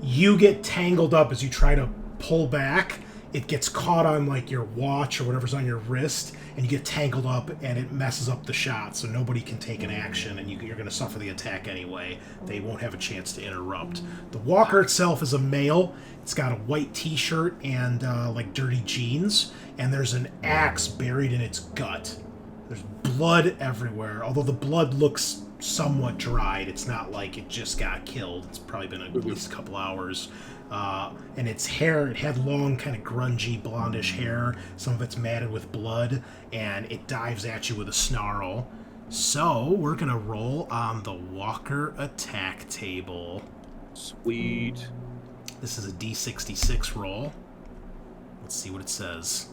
You get tangled up as you try to pull back. It gets caught on like your watch or whatever's on your wrist, and you get tangled up, and it messes up the shot, so nobody can take an action, and you're going to suffer the attack anyway. They won't have a chance to interrupt. The walker itself is a male. It's got a white t-shirt and like dirty jeans, and there's an axe buried in its gut. There's blood everywhere, although the blood looks somewhat dried. It's not like it just got killed. It's probably been at least a couple hours. And its hair, it had long, kind of grungy, blondish hair. Some of it's matted with blood, and it dives at you with a snarl. So, we're going to roll on the Walker attack table. Sweet. This is a D66 roll. Let's see what it says.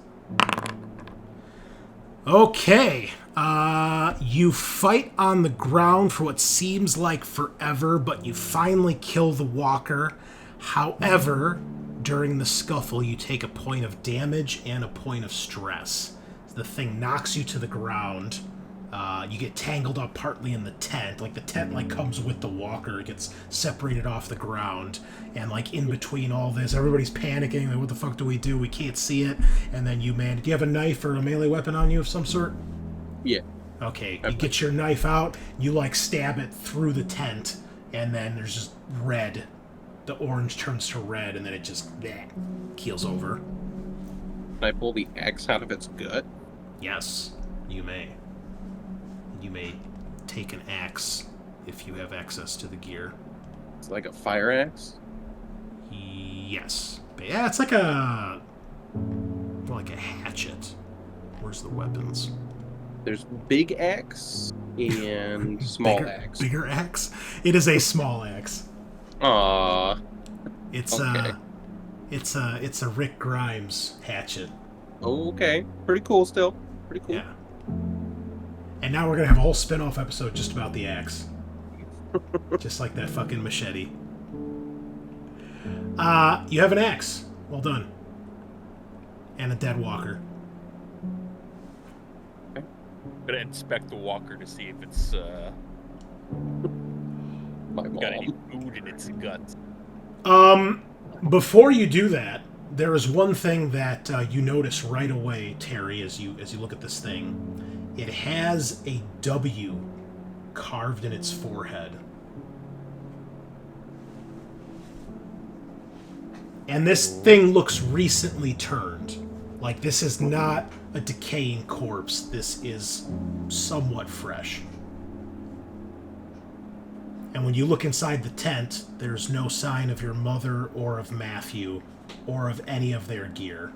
Okay. You fight on the ground for what seems like forever, but you finally kill the walker. However, during the scuffle, you take a point of damage and a point of stress. The thing knocks you to the ground. You get tangled up partly in the tent. Like, the tent, like, comes with the walker. It gets separated off the ground. And, like, in between all this, everybody's panicking. Like, what the fuck do? We can't see it. And then do you have a knife or a melee weapon on you of some sort? Yeah. Okay, you get your knife out, you, like, stab it through the tent, and then there's just red. The orange turns to red, and then it just keels over. Can I pull the axe out of its gut? Yes, you may. You may take an axe if you have access to the gear. It's like a fire axe? Yes. But yeah, it's like more like a hatchet. Where's the weapons? There's big axe and small axe. Bigger axe? It is a small axe. Aww. It's Okay. it's a Rick Grimes hatchet. Okay. Pretty cool still. Pretty cool. Yeah. And now we're gonna have a whole spin-off episode just about the axe. Just like that fucking machete. You have an axe. Well done. And a dead walker. I'm gonna inspect the walker to see if it's My got any mom. food in its guts. Before you do that, there is one thing that you notice right away, Terry, as you look at this thing. It has a W carved in its forehead. And this thing looks recently turned. Like, this is not a decaying corpse. This is somewhat fresh. And when you look inside the tent, there's no sign of your mother or of Matthew or of any of their gear.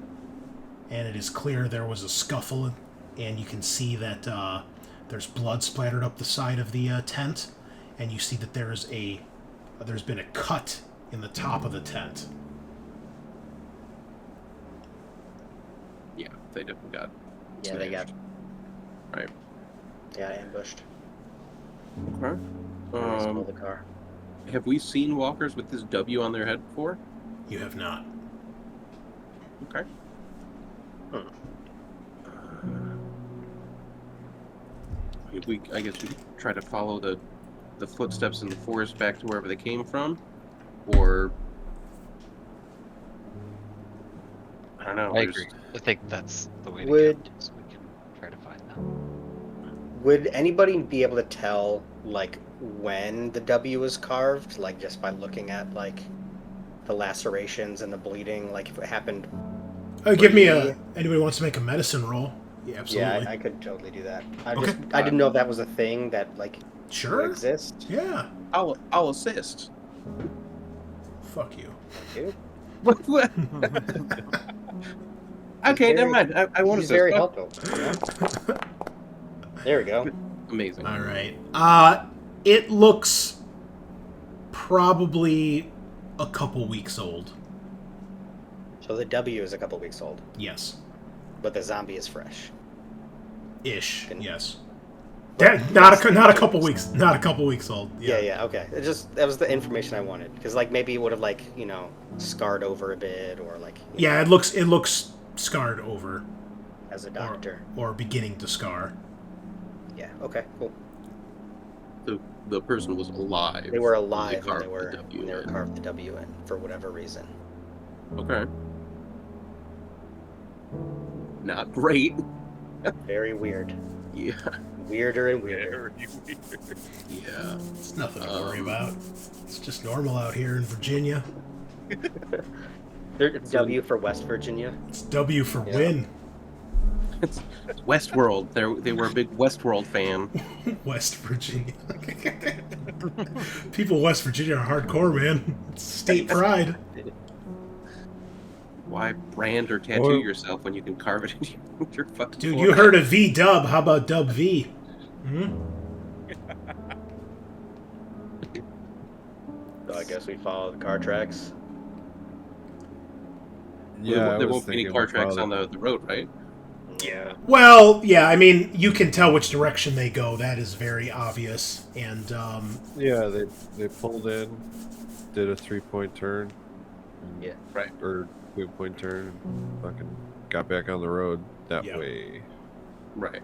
And it is clear there was a scuffle, and you can see that there's blood splattered up the side of the tent, and you see that there's been a cut in the top of the tent. Yeah, they definitely got. Yeah, they got Right. ambushed. Okay. They stole the car. Have we seen walkers with this W on their head before? You have not. Okay. I guess we could try to follow the footsteps in the forest back to wherever they came from, or I don't know. I there's- agree. I think that's the way to Would- go, so we can try to find them. Would anybody be able to tell, like, when the W was carved? Like, just by looking at, like, the lacerations and the bleeding? Like, if it happened... Give me anybody wants to make a medicine roll? Yeah, absolutely. Yeah, I could totally do that. Okay. I didn't know if that was a thing that, like, Sure. would exist. Yeah. I'll assist. Fuck you. Dude, What? Okay, never mind. I want to he's assist. very Oh, helpful. You know? There we go. Amazing. All right. It looks probably a couple weeks old. So the W is a couple weeks old, Yes. but the zombie is fresh. Ish. Can- Yes. Not a couple weeks. Not a couple weeks old. Yeah, okay. That was the information I wanted, because, like, maybe it would have, like, you know, scarred over a bit, or, like, you Yeah. know, It looks scarred over, as a doctor. or beginning to scar. Yeah. Okay. Cool. The person was alive. They were when alive when carved they were the W in. carved the W in for whatever reason. Okay. Not great. Very weird. Yeah. Weirder and weirder. Very weird. Yeah. It's nothing to worry about. It's just normal out here in Virginia. There's W for West Virginia. It's W for Yeah. win. It's Westworld. They were a big Westworld fan. West Virginia. People in West Virginia are hardcore, man. It's state pride. Why brand or tattoo Or- yourself when you can carve it into your fucking Dude, forehead? you heard of V-Dub. How about Dub V? Hmm? So I guess we follow the car tracks. Yeah, I there was won't be any thinking car we'll tracks follow on the road, right? Yeah. Well, yeah, I mean, you can tell which direction they go. That is very obvious. And, Yeah, they pulled in, did a 3-point turn. Yeah. Right. Or 2-point turn, and fucking got back on the road that Yep. way. Right.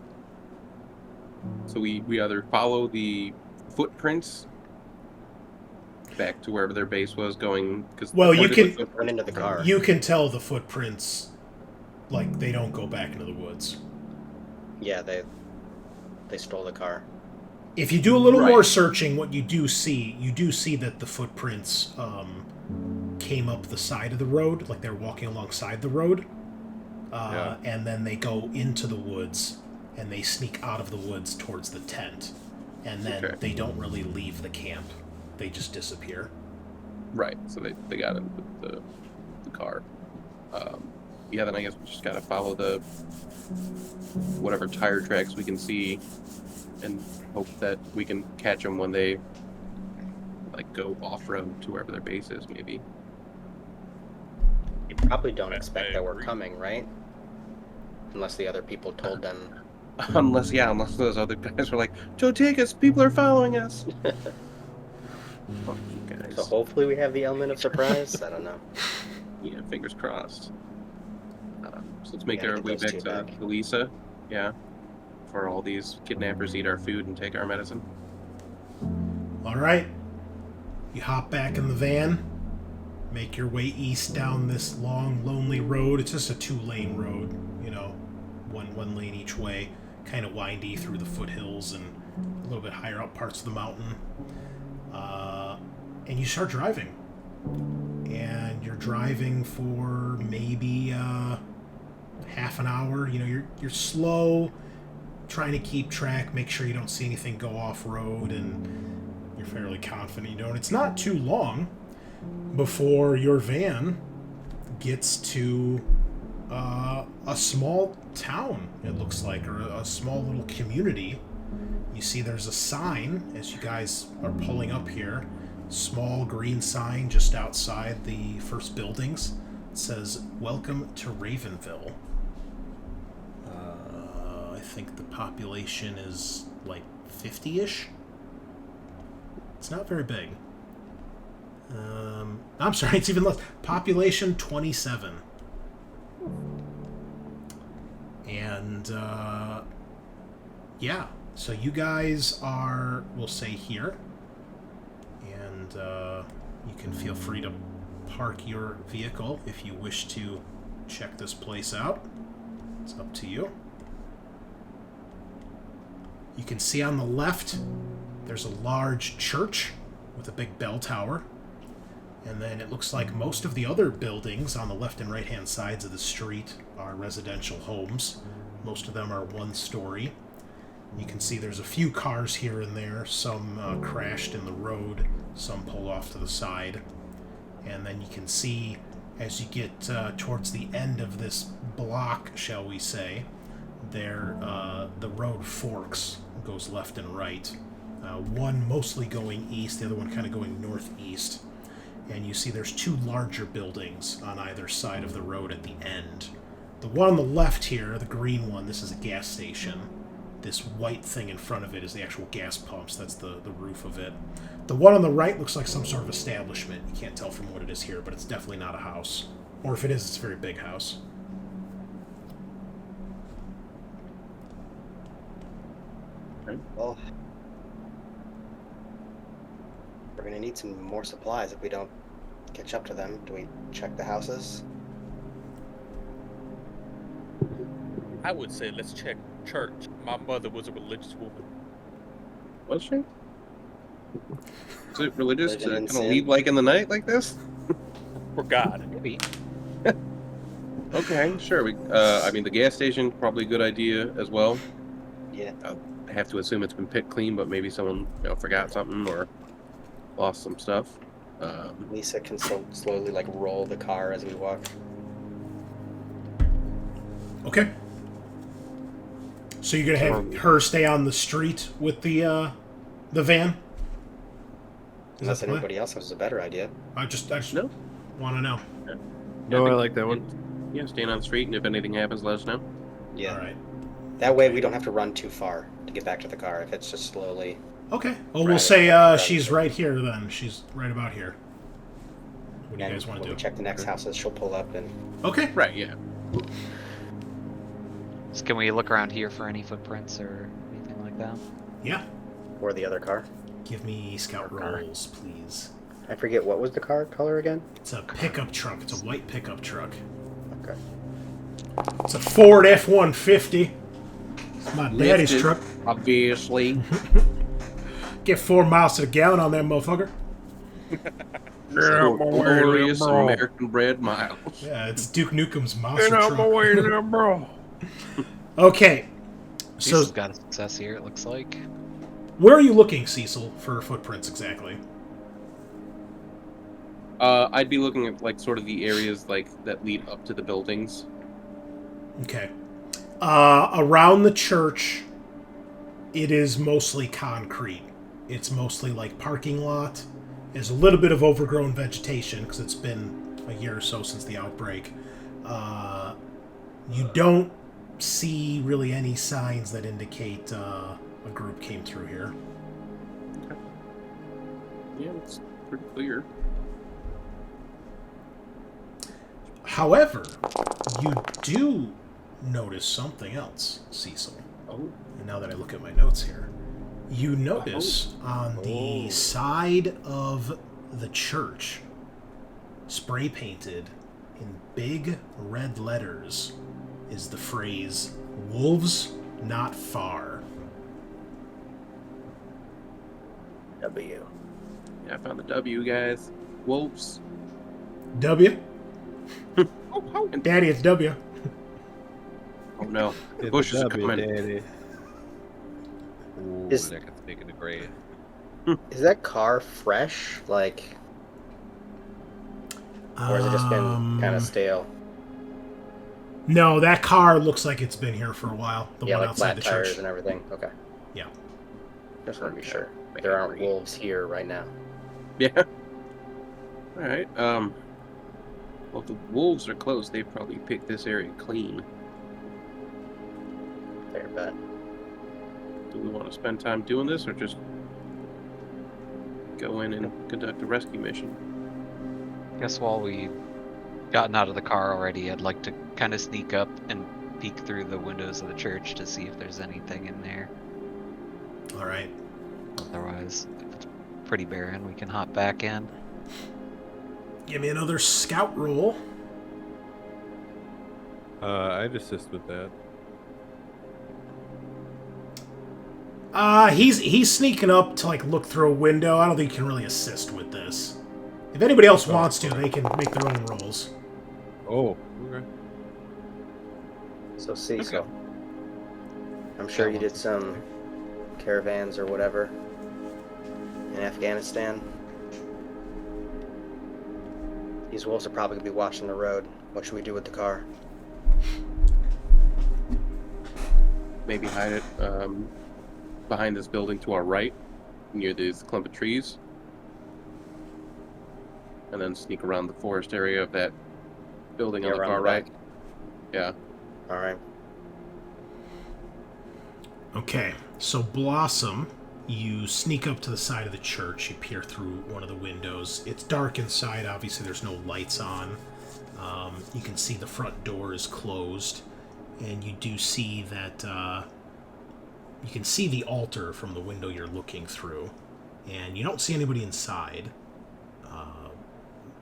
So we either follow the footprints back to wherever their base was going. Cause Well, you can Run into the car. you can tell the footprints, like, they don't go back into the woods. Yeah, they stole the car. If you do a little Right. more searching, what you do see that the footprints came up the side of the road, like they're walking alongside the road, and then they go into the woods, and they sneak out of the woods towards the tent, and then Okay. they don't really leave the camp. They just disappear. Right. So they got in with the car. Yeah. Then I guess we just gotta follow the whatever tire tracks we can see, and hope that we can catch them when they like go off road to wherever their base is. Maybe. You probably don't I expect that we're agree. coming, right? Unless the other people told them. Unless those other guys were like, "Joe, take us! People are following us." Fuck you guys. So hopefully we have the element of surprise. I don't know. Yeah, fingers crossed. So let's make Yeah, our get way those back two to back. Elisa. Yeah. Before all these kidnappers eat our food and take our medicine. All right. You hop back in the van, make your way east down this long, lonely road. It's just a 2-lane road, one lane each way, kind of windy through the foothills and a little bit higher up parts of the mountain. And you start driving. And you're driving for maybe half an hour. You're slow, trying to keep track, make sure you don't see anything go off road, and you're fairly confident you don't. It's not too long before your van gets to a small town, it looks like, or a small little community. You see there's a sign as you guys are pulling up here. Small green sign just outside the first buildings. It says, "Welcome to Ravenville." I think the population is like 50-ish. It's not very big. I'm sorry, it's even less. Population 27. And, yeah. So you guys are, we'll say, here. And you can feel free to park your vehicle if you wish to check this place out. It's up to you. You can see on the left, there's a large church with a big bell tower. And then it looks like most of the other buildings on the left and right-hand sides of the street are residential homes. Most of them are 1-story. You can see there's a few cars here and there. Some crashed in the road. Some pulled off to the side. And then you can see, as you get towards the end of this block, shall we say, there the road forks, goes left and right. One mostly going east, the other one kind of going northeast. And you see there's 2 larger buildings on either side of the road at the end. The one on the left here, the green one, this is a gas station. This white thing in front of it is the actual gas pumps. That's the roof of it. The one on the right looks like some sort of establishment. You can't tell from what it is here, but it's definitely not a house. Or if it is, it's a very big house. Well, we're gonna need some more supplies if we don't catch up to them. Do we check the houses? I would say let's check church. My mother was a religious woman. Was she? Is it religious Religion to and kind of sin. leave like in the night like this? For God. Maybe. Okay, sure. I mean, the gas station probably a good idea as well. Yeah. I have to assume it's been picked clean, but maybe someone forgot something or lost some stuff. Lisa can slowly roll the car as we walk. Okay. So you're gonna have her stay on the street with the van? Is Unless that the plan? anybody else has a better idea. I just No. want to know. No, I think- like that one. Yeah, staying on the street, and if anything happens, let us know. Yeah. All right. That way we don't have to run too far to get back to the car if it's just slowly. Okay. Well, we'll Driving, say driving. she's right here then. She's right about here. What do you And guys want when to we do? check the next houses, she'll pull up and. Okay. Right, yeah. So can we look around here for any footprints or anything like that? Yeah. Or the other car. Give me scout Car. rolls, please. I forget, what was the car color again? It's a pickup truck. It's a white pickup truck. Okay. It's a Ford F-150. It's my daddy's Lifted, truck. Obviously. Get 4 miles to the gallon on that motherfucker. Glorious American bred miles. Yeah, it's Duke Nukem's monster truck. bro. Okay. So, Cecil's got a success here, it looks like. where are you looking, Cecil, for footprints exactly? I'd be looking at like sort of the areas like that lead up to the buildings. Okay. Around the church, it is mostly concrete. It's mostly like parking lot. There's a little bit of overgrown vegetation because it's been a year or so since the outbreak. You don't see really any signs that indicate a group came through here. Yeah, it's pretty clear. However, you do notice something else, Cecil. Oh, And now that I look at my notes here, you notice on the side of the church, spray painted in big red letters, is the phrase, "Wolves not far." W. yeah, I found the W, guys. Wolves. W? Oh, Daddy, it's W. oh no, the It's bushes are W, coming. Daddy. Ooh, Is- that gets taken to gray. Is that car fresh? Like, or has it just been kind of stale? No, that car looks like it's been here for a while. The Yeah, one like outside flat the tires church. and everything. Okay. Yeah. Just want to be Okay. sure. May There aren't agree. wolves here right now. Yeah. All right. Well, if the wolves are close, they probably picked this area clean. Fair bet. Do we want to spend time doing this, or just go in and conduct a rescue mission? Guess while we've gotten out of the car already, I'd like to kind of sneak up and peek through the windows of the church to see if there's anything in there. All right. Otherwise, if it's pretty barren, we can hop back in. Give me another scout roll. I'd assist with that. He's sneaking up to like look through a window. I don't think he can really assist with this. If anybody else wants to, they can make their own rolls. Oh, okay. So Cecil, Okay. I'm sure you did some caravans or whatever in Afghanistan. These wolves are probably gonna be watching the road. What should we do with the car? Maybe hide it behind this building to our right, near this clump of trees, and then sneak around the forest area of that building on the around far the right. back. Yeah. All right. Okay, so Blossom, you sneak up to the side of the church. You peer through one of the windows. It's dark inside. Obviously, there's no lights on. You can see the front door is closed, and you do see that you can see the altar from the window you're looking through, and you don't see anybody inside.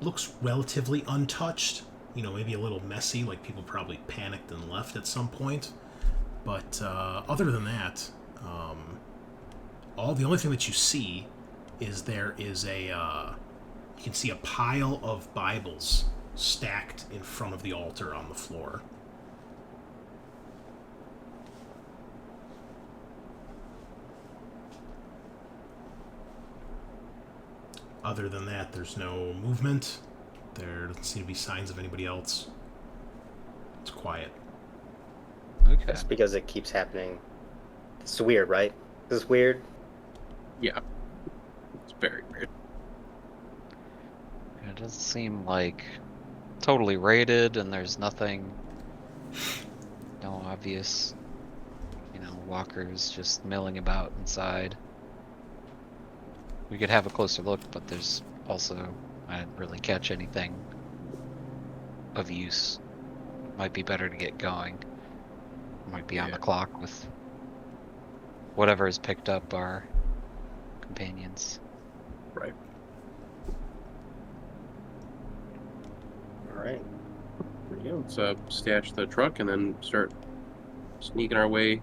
Looks relatively untouched. You know, maybe a little messy, like people probably panicked and left at some point. But other than that, the only thing that you see is there is you can see a pile of Bibles stacked in front of the altar on the floor. Other than that, there's no movement. There doesn't seem to be signs of anybody else. It's quiet. Okay. That's because it keeps happening. It's weird, right? This is weird. Yeah. It's very weird. It doesn't seem like totally raided, and there's nothing, no obvious, walkers just milling about inside. We could have a closer look, but there's also, I didn't really catch anything of use. Might be better to get going. Might be on the clock with whatever has picked up our companions. Right. All right. Yeah, let's stash the truck and then start sneaking our way.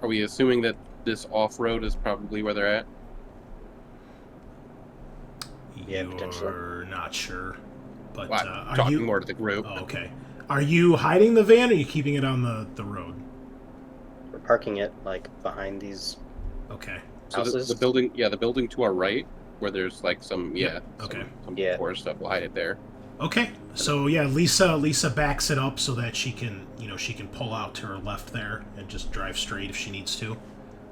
Are we assuming that this off-road is probably where they're at? Yeah, potentially. You're not sure, but Well, are I'm talking you? more to the group. Oh, okay. Are you hiding the van, or are you keeping it on the road? We're parking it like behind these Okay. So houses. the building, the building to our right, where there's like some, Okay. some Yeah. forest stuff. We'll hide it there. Okay. So yeah, Lisa backs it up so that she can pull out to her left there and just drive straight if she needs to.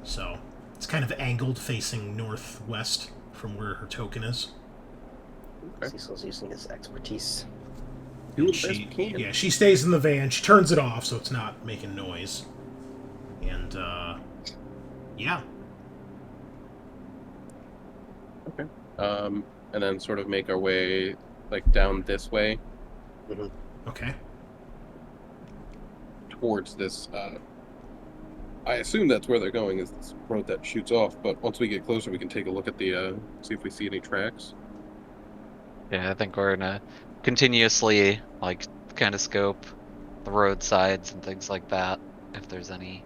So it's kind of angled facing northwest from where her token is. Okay. Cecil's using his expertise. Do the She, best we can. yeah, she stays in the van. She turns it off so it's not making noise. And yeah. Okay. And then sort of make our way like down this way Okay. towards this. I assume that's where they're going, is this road that shoots off. But once we get closer, we can take a look at the see if we see any tracks. Yeah, I think we're gonna continuously kind of scope the roadsides and things like that if there's any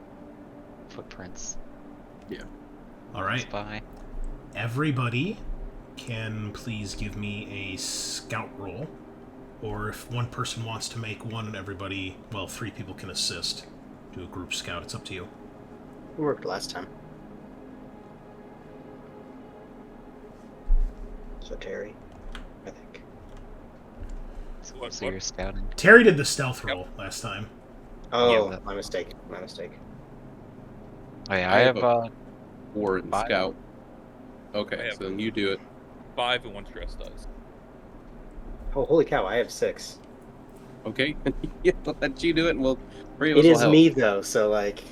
footprints. All right. Spy. Everybody can please give me a scout roll. Or if one person wants to make one, and everybody, well, 3 people can assist. Do a group scout. It's up to you. It worked last time. So Terry, I think. So you're scouting. Terry did the stealth roll last time. Oh, Yeah. my mistake. My mistake. Oh yeah, I I have have Or in 5. scout. Okay, I so then you do it. 5 and 1 stress dice. Oh, holy cow! I have 6. Okay, yeah, I'll let you do it, and we'll. Three of us It will is help. me though, so like,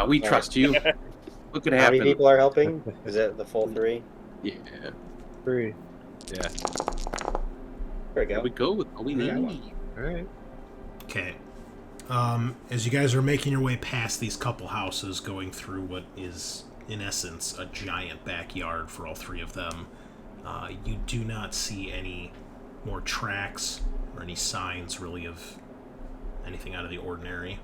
We trust you. What could how happen? many people are helping? Is it the full 3? Yeah. 3. Yeah. There we There go. we go with all we Yeah. need. All right. Okay. As you guys are making your way past these couple houses, going through what is, in essence, a giant backyard for all 3 of them, you do not see any more tracks or any signs, really, of anything out of the ordinary.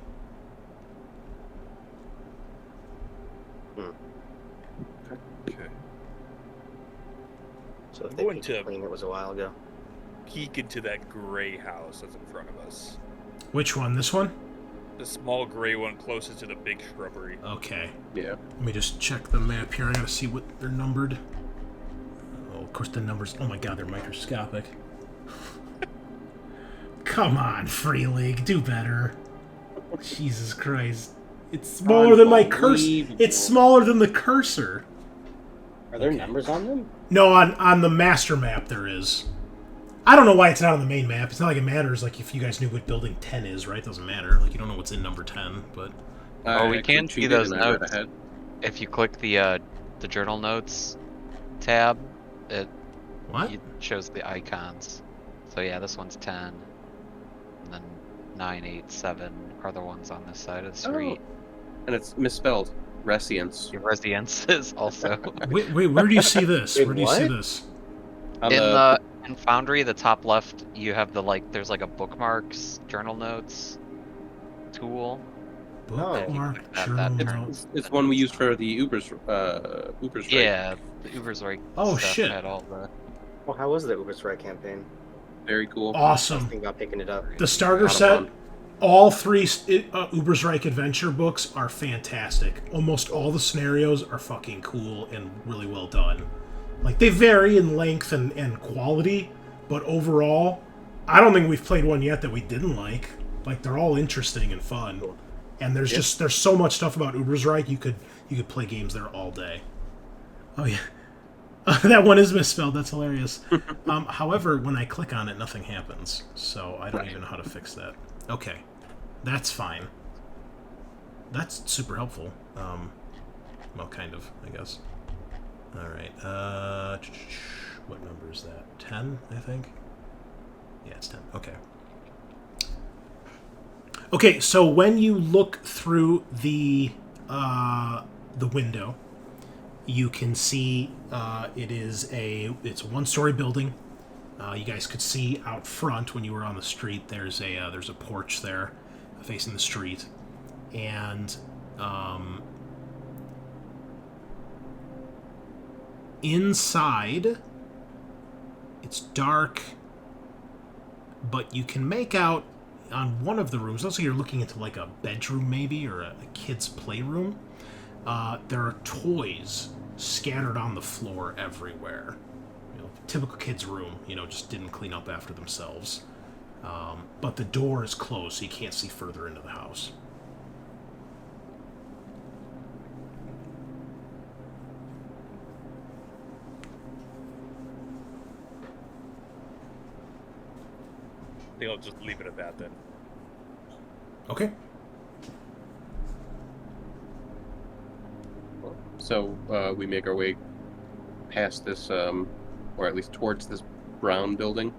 Okay. So if I'm they going peeked to- clean, it was a while ago. Peek into that gray house that's in front of us. Which one? This one? The small gray one closest to the big shrubbery. Okay. Yeah. Let me just check the map here. I gotta see what they're numbered. Oh, of course the numbers... Oh my god, they're microscopic. Come on, Free League. Do better. Jesus Christ. It's smaller than my cursor. Unbelievable. It's smaller than the cursor. Are there Okay. numbers on them? No, on the master map there is. I don't know why it's not on the main map. It's not like it matters. Like, if you guys knew what building 10 is, right? It doesn't matter. Like, you don't know what's in number 10, but... Oh, we I can see cheated those and I read notes. ahead. If you click the journal notes tab, it What? shows the icons. So yeah, this one's 10, and then 9, 8, 7 are the ones on this side of the street. And it's misspelled. Rescience. Your residence is also Wait, where do you see this? Wait, Where do you see what? this? On in Foundry, the top left. You have there's like a bookmarks, journal notes tool. Bookmark, That- journal that- notes. it's one we used for the Uber's right? Yeah, the Uber's right. Oh, stuff shit. Had all the Well, how was the Uber's Right campaign? Very cool. I was Awesome. thinking about picking it up. The starter Lot of set, fun. all 3 Uber's Reich adventure books are fantastic. Almost all the scenarios are fucking cool and really well done. Like, they vary in length and quality, but overall, I don't think we've played one yet that we didn't like. Like, they're all interesting and fun. And there's there's so much stuff about Uber's Reich, you could play games there all day. Oh yeah. That one is misspelled. That's hilarious. However, when I click on it, nothing happens. So I don't even know how to fix that. Okay. That's fine. That's super helpful. Well, kind of, I guess. All right. What number is that? 10, I think. Yeah, it's 10. Okay. Okay, so when you look through the window, you can see it's a one-story building. You guys could see out front when you were on the street. There's a porch there, facing the street, and inside it's dark, but you can make out on one of the rooms. Also, you're looking into like a bedroom maybe, or a kid's playroom. There are toys scattered on the floor everywhere. Typical kid's room, just didn't clean up after themselves. But the door is closed, so you can't see further into the house. I think I'll just leave it at that then. Okay. So we make our way past this, or at least towards this brown building.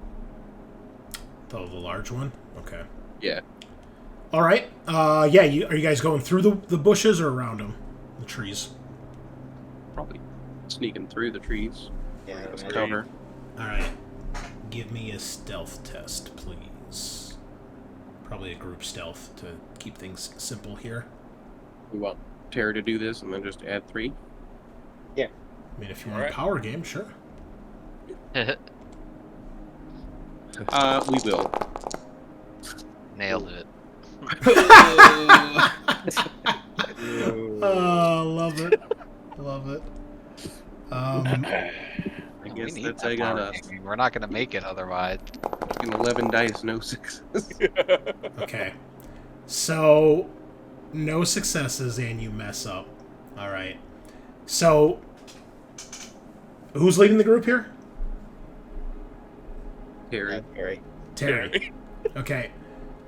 The large one? Okay. Yeah. All right. Are you guys going through the bushes or around them? The trees? Probably sneaking through the trees. Yeah, Let's man. cover. All right. Give me a stealth test, please. Probably a group stealth to keep things simple here. We want Terri to do this and then just add 3. I mean, if you want Alright. a power game, sure. We will. Nailed it. Oh, love it. Love it. I We guess need that's that I got power us. game. We're not gonna make it otherwise. An 11 dice, no 6s. Okay. So, no successes and you mess up. All right. So, who's leading the group here? Terri. Harry. Terri. Okay.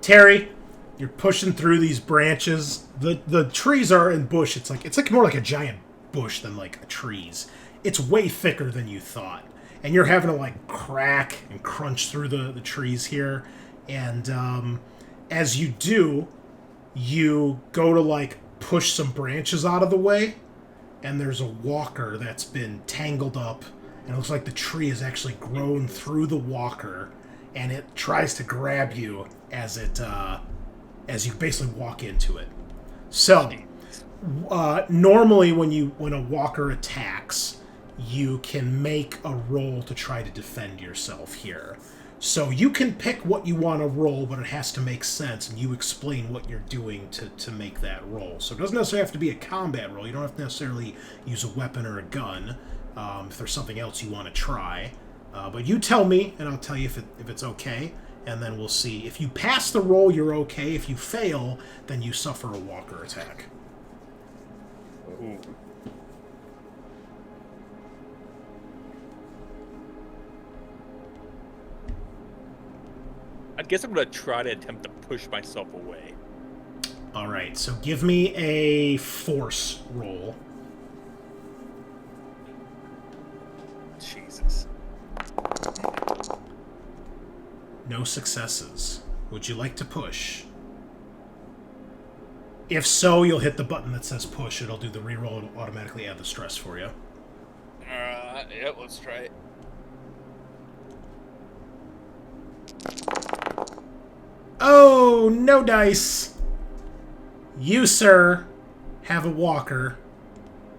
Terri, you're pushing through these branches. The trees are in bush. It's like more like a giant bush than like trees. It's way thicker than you thought. And you're having to like crack and crunch through the trees here. And as you do, you go to like push some branches out of the way, and there's a walker that's been tangled up, and it looks like the tree has actually grown through the walker, and it tries to grab you as you basically walk into it. So, normally when a walker attacks, you can make a roll to try to defend yourself here. So you can pick what you want to roll, but it has to make sense, and you explain what you're doing to make that roll. So it doesn't necessarily have to be a combat roll. You don't have to necessarily use a weapon or a gun if there's something else you want to try. But you tell me, and I'll tell you if it's okay, and then we'll see. If you pass the roll, you're okay. If you fail, then you suffer a walker attack. Ooh. I guess I'm gonna try to attempt to push myself away. All right, so give me a force roll. Jesus. No successes. Would you like to push? If so, you'll hit the button that says push. It'll do the reroll. It'll automatically add the stress for you. Yeah, let's try it. Oh, no dice. You, sir, have a walker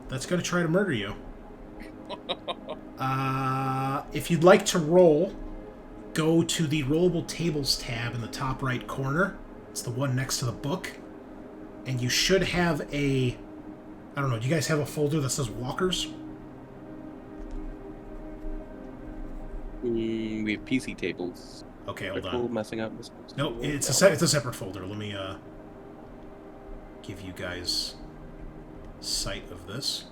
that's going to try to murder you. If you'd like to roll, go to the rollable tables tab in the top right corner. It's the one next to the book. And you should have a... I don't know, do you guys have a folder that says walkers? We have PC tables. Okay, hold Are cool on. messing up this. No, it's a separate folder. Let me give you guys sight of this.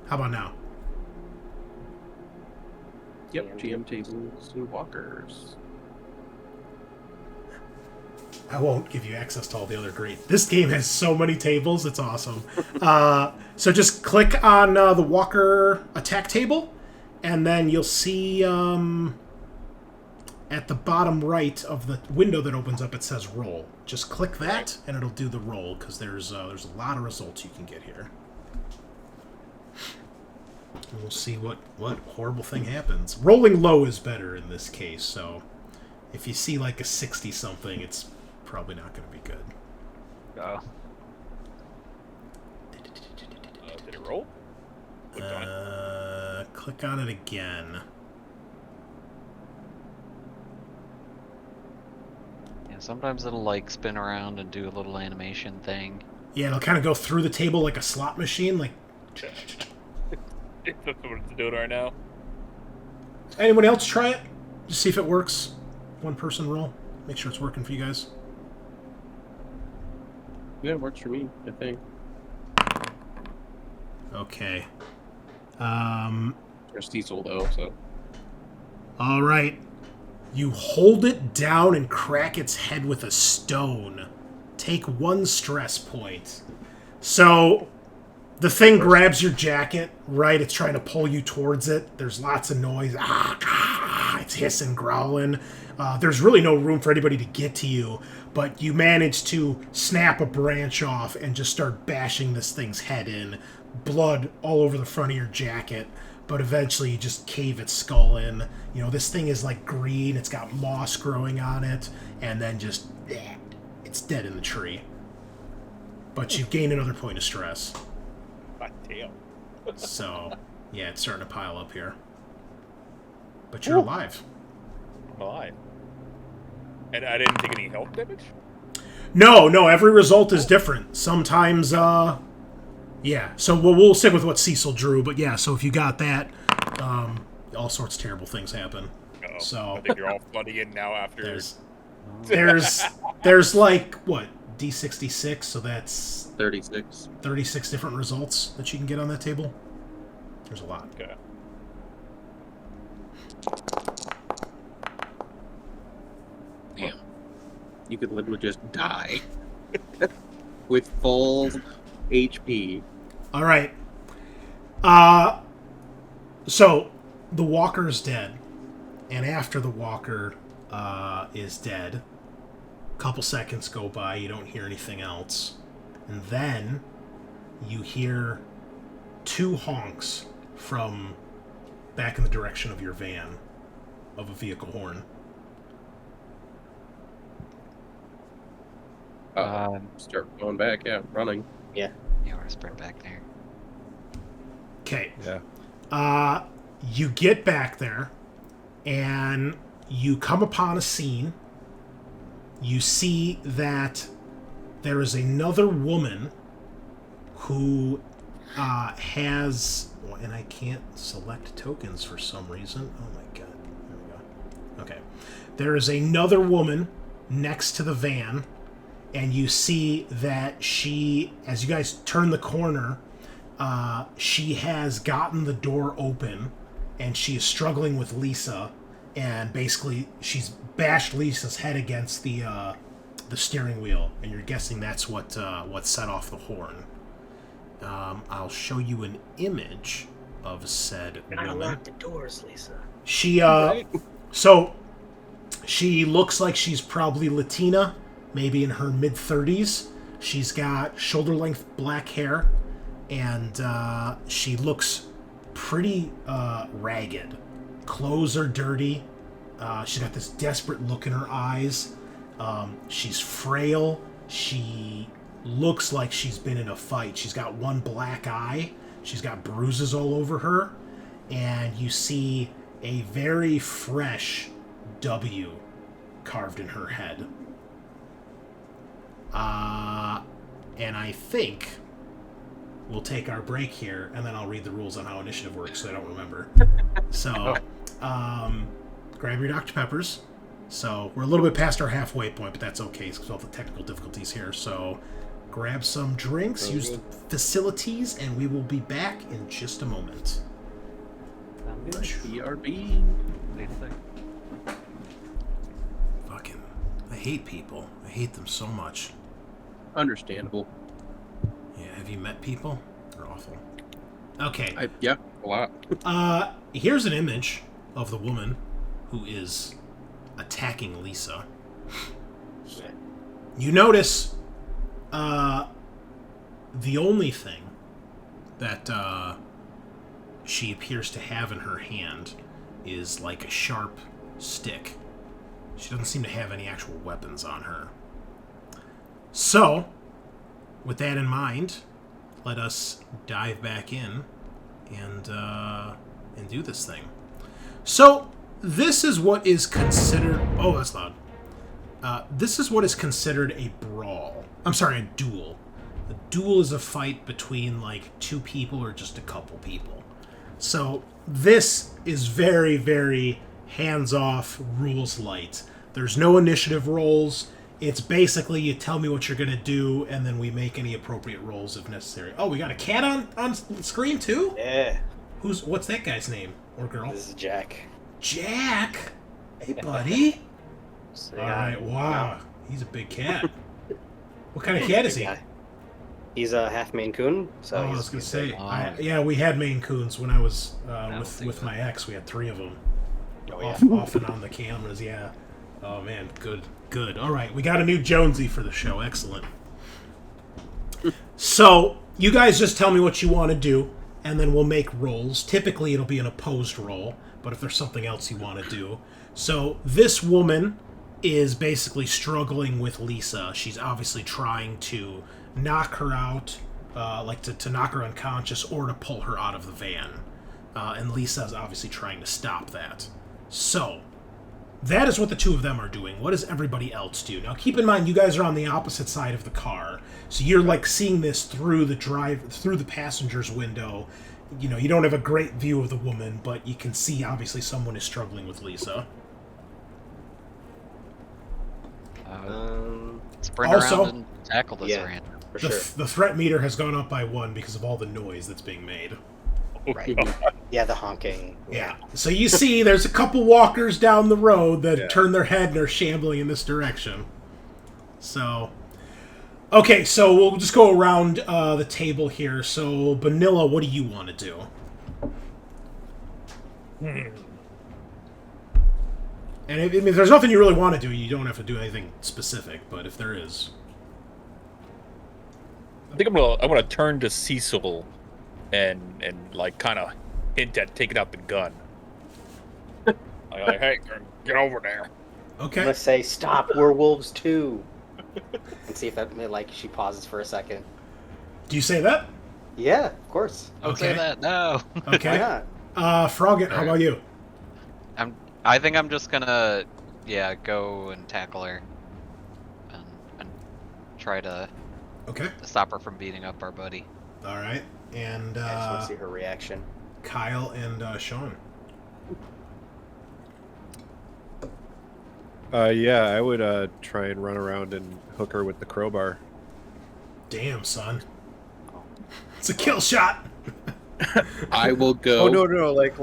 How about now? Yep, GM tables and walkers. I won't give you access to all the other great. This game has so many tables, it's awesome. So just click on the Walker attack table, and then you'll see at the bottom right of the window that opens up, it says roll. Just click that, and it'll do the roll, because there's a lot of results you can get here. And we'll see what horrible thing happens. Rolling low is better in this case, so if you see like a 60-something, it's probably not going to be good. Oh. Did it roll? Clicked on it. Click on it again. Yeah, sometimes it'll like spin around and do a little animation thing. Yeah, it'll kind of go through the table like a slot machine. Like, That's what it's doing right now. anyone else try it? Just see if it works. One person roll. Make sure it's working for you guys. Yeah, it works for me, I think. Okay. There's Cecil, though, so... All right. You hold it down and crack its head with a stone. Take 1 stress point. So, the thing grabs your jacket, right? It's trying to pull you towards it. There's lots of noise. It's hissing, growling. There's really no room for anybody to get to you, but you manage to snap a branch off and just start bashing this thing's head in. Blood all over the front of your jacket, but eventually you just cave its skull in. You know, this thing is like green, it's got moss growing on it, and then just, it's dead in the tree. But you gain another point of stress. God damn. So, yeah, it's starting to pile up here. But you're alive. I'm alive. And I didn't take any health damage? No, every result is different. Sometimes, yeah. So we'll stick with what Cecil drew, but yeah, so if you got that, all sorts of terrible things happen. Uh-oh. So I think you're all flooding in now after... there's like, what, D66, so that's 36. 36 different results that you can get on that table. There's a lot. Okay. Damn. You could literally just die. With full HP. All right. So the walker's dead, and after the walker is dead, a couple seconds go by. You don't hear anything else, and then you hear 2 honks from back in the direction of your van, of a vehicle horn. Start going back, yeah, running. Yeah, we're sprint back there. Okay. Yeah. You get back there, and you come upon a scene. You see that there is another woman who has... And I can't select tokens for some reason. Oh my god. There we go. Okay. There is another woman next to the van, and you see that she, as you guys turn the corner, she has gotten the door open, and she is struggling with Lisa, and basically she's bashed Lisa's head against the steering wheel, and you're guessing that's what set off the horn. I'll show you an image of said woman. Unlock the doors, Lisa. She so she looks like she's probably Latina, maybe in her mid-30s. She's got shoulder-length black hair, and she looks pretty ragged. Clothes are dirty. She's got this desperate look in her eyes. She's frail. She looks like she's been in a fight. She's got one black eye. She's got bruises all over her. And you see a very fresh W carved in her head. And I think we'll take our break here, and then I'll read the rules on how initiative works, so I don't remember. So, grab your Dr. Peppers. So, we're a little bit past our halfway point, but that's okay, because of all the technical difficulties here. So, grab some drinks, use the facilities, and we will be back in just a moment. BRB. Fucking, I hate people. I hate them so much. Understandable. Yeah, have you met people? They're awful. Okay. Yeah, a lot. Here's an image of the woman who is attacking Lisa. You notice the only thing that she appears to have in her hand is like a sharp stick. She doesn't seem to have any actual weapons on her. So, with that in mind, let us dive back in and do this thing. So, this is what is considered... Oh, that's loud. This is what is considered a brawl. I'm sorry, a duel. A duel is a fight between, like, two people or just a couple people. So, this is very, very hands-off, rules light. There's no initiative rolls. It's basically you tell me what you're going to do, and then we make any appropriate rolls if necessary. Oh, we got a cat on screen, too? Yeah. What's that guy's name? Or girl? This is Jack. Jack? Hey, buddy. So, All right, wow. He's a big cat. What kind of cat is he? Guy. He's a half Maine Coon. So I was going to say, Oh. yeah, we had Maine Coons when I was think with so. my ex. We had 3 of them. Oh, yeah. Off and on the cameras, yeah. Oh, man, good. All right, we got a new Jonesy for the show. Excellent. So, you guys just tell me what you want to do, and then we'll make rolls. Typically, it'll be an opposed roll, but if there's something else you want to do. So, this woman is basically struggling with Lisa. She's obviously trying to knock her out, to knock her unconscious or to pull her out of the van. And Lisa's obviously trying to stop that. So, that is what the two of them are doing. What does everybody else do? Now, keep in mind, you guys are on the opposite side of the car. So you're, like, seeing this through the passenger's window. You know, you don't have a great view of the woman, but you can see, obviously, someone is struggling with Lisa. Sprint Also- around and tackle this Yeah. random. For The, sure. the threat meter has gone up by 1 because of all the noise that's being made. Right. Yeah, the honking. Yeah. So you see there's a couple walkers down the road that Yeah. turn their head and are shambling in this direction. So, okay, so we'll just go around the table here. So, Bunnilla, what do you want to do? And if there's nothing you really want to do, you don't have to do anything specific. But if there is, I think I'm gonna turn to Cecil and like kind of hint at taking out the gun. like, hey, get over there. I'm okay, gonna say, stop, we're wolves too. And see if that, like, she pauses for a second. do you say that? Yeah, of course. Don't say Okay. that. No. Why Okay. not? Froggatt, how about you? I think I'm just gonna, go and tackle her, and try to Okay. stop her from beating up our buddy. All right. And I just want to see her reaction. Kyle and Sean. Yeah, I would try and run around and hook her with the crowbar. Damn, son. It's a kill shot. I will go. Oh no, like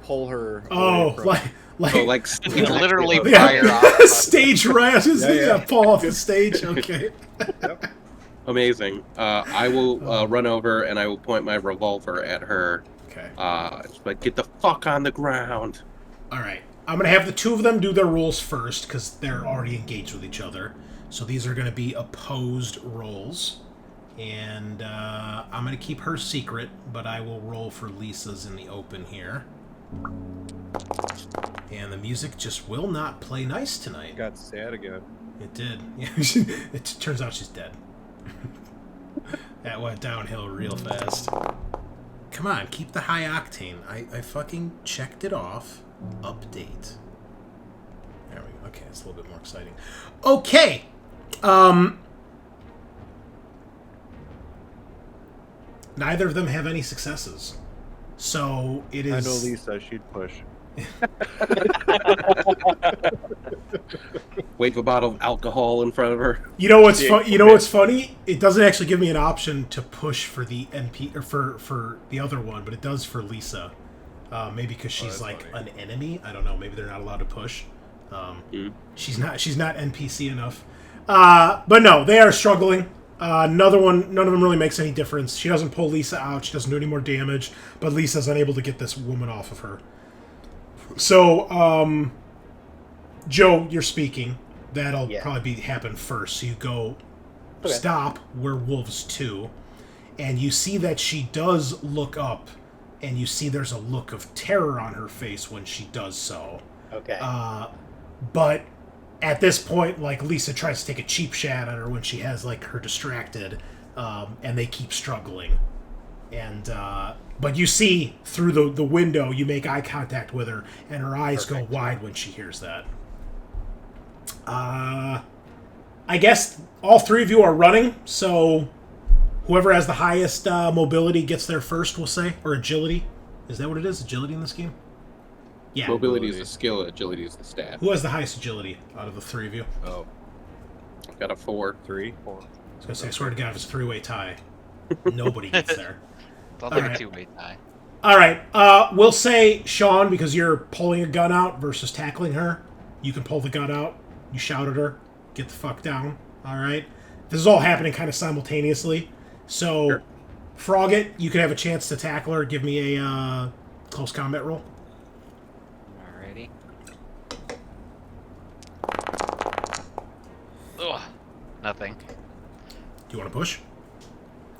pull her. Oh, away from- like So, like, We literally yeah. fire off. stage right. Yeah. Fall off the stage. Okay. Amazing. I will run over and I will point my revolver at her. Okay. It's like, get the fuck on the ground. All right. I'm gonna have the two of them do their rolls first because they're already engaged with each other. So these are gonna be opposed rolls, and I'm gonna keep her secret, but I will roll for Lisa's in the open here. And the music just will not play nice tonight. Got sad again. It did. Yeah, it turns out she's dead. That went downhill real fast. Come on, keep the high octane. I fucking checked it off. Update. There we go. Okay, it's a little bit more exciting. Okay. Neither of them have any successes. So it is. I know Lisa, she'd push. Wave a bottle of alcohol in front of her. You know what's Yeah, You know what's funny? It doesn't actually give me an option to push for the NP or for the other one, but it does for Lisa. Maybe because she's that's like funny. an enemy. I don't know. Maybe they're not allowed to push. She's not NPC enough. But no, they are struggling. None of them really makes any difference. She doesn't pull Lisa out. She doesn't do any more damage. But Lisa's unable to get this woman off of her. So, Joe, you're speaking. That'll probably happen first. So you go stop Werewolves 2. And you see that she does look up. And you see there's a look of terror on her face when she does so. Okay. But at this point, like, Lisa tries to take a cheap shot at her when she has, like, her distracted, and they keep struggling. And, but you see through the window, you make eye contact with her, and her eyes go wide when she hears that. I guess all three of you are running, so whoever has the highest mobility gets there first, we'll say, or agility. Is that what it is? Agility in this game? Yeah. Mobility is a skill, agility is the stat. Who has the highest agility out of the three of you? Oh, I've got a 4. 3. I was gonna say, I swear to God, if it's a three-way tie, nobody gets there. It's like Alright. a two-way tie. All right, we'll say Sean, because you're pulling a gun out versus tackling her. You can pull the gun out. You shout at her, "Get the fuck down!" All right. This is all happening kind of simultaneously. So, Sure. Froggatt, you can have a chance to tackle her. Give me a close combat roll. Alrighty. Ugh, nothing. Do you want to push?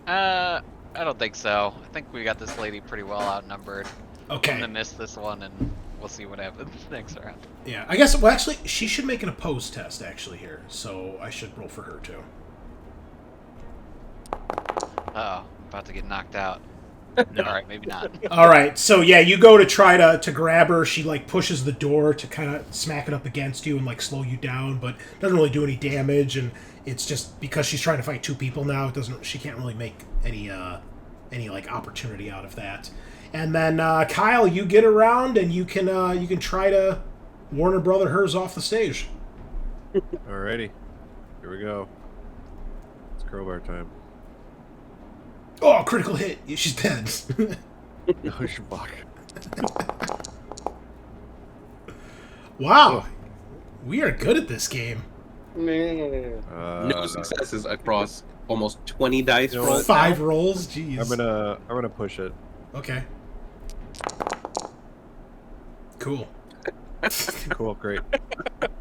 I don't think so. I think we got this lady pretty well outnumbered. I'm Okay. gonna miss this one, and we'll see what happens next round. Yeah, I guess. Well, actually, she should make an opposed test actually here, so I should roll for her too. Uh-oh, about to get knocked out. No. Alright, maybe not. All right, so yeah, you go to try to grab her. She like pushes the door to kind of smack it up against you and like slow you down, but doesn't really do any damage. And it's just because she's trying to fight two people now. It doesn't. She can't really make any like opportunity out of that. And then Kyle, you get around and you can try to warn her brother hers off the stage. Alrighty. Here we go. It's crowbar time. Oh, critical hit! She's dead. Oh, fuck. Wow, we are good at this game. No successes across almost 20 dice You know what? rolls. 5 rolls. Jeez. I'm gonna push it. Okay. Cool. Cool, great.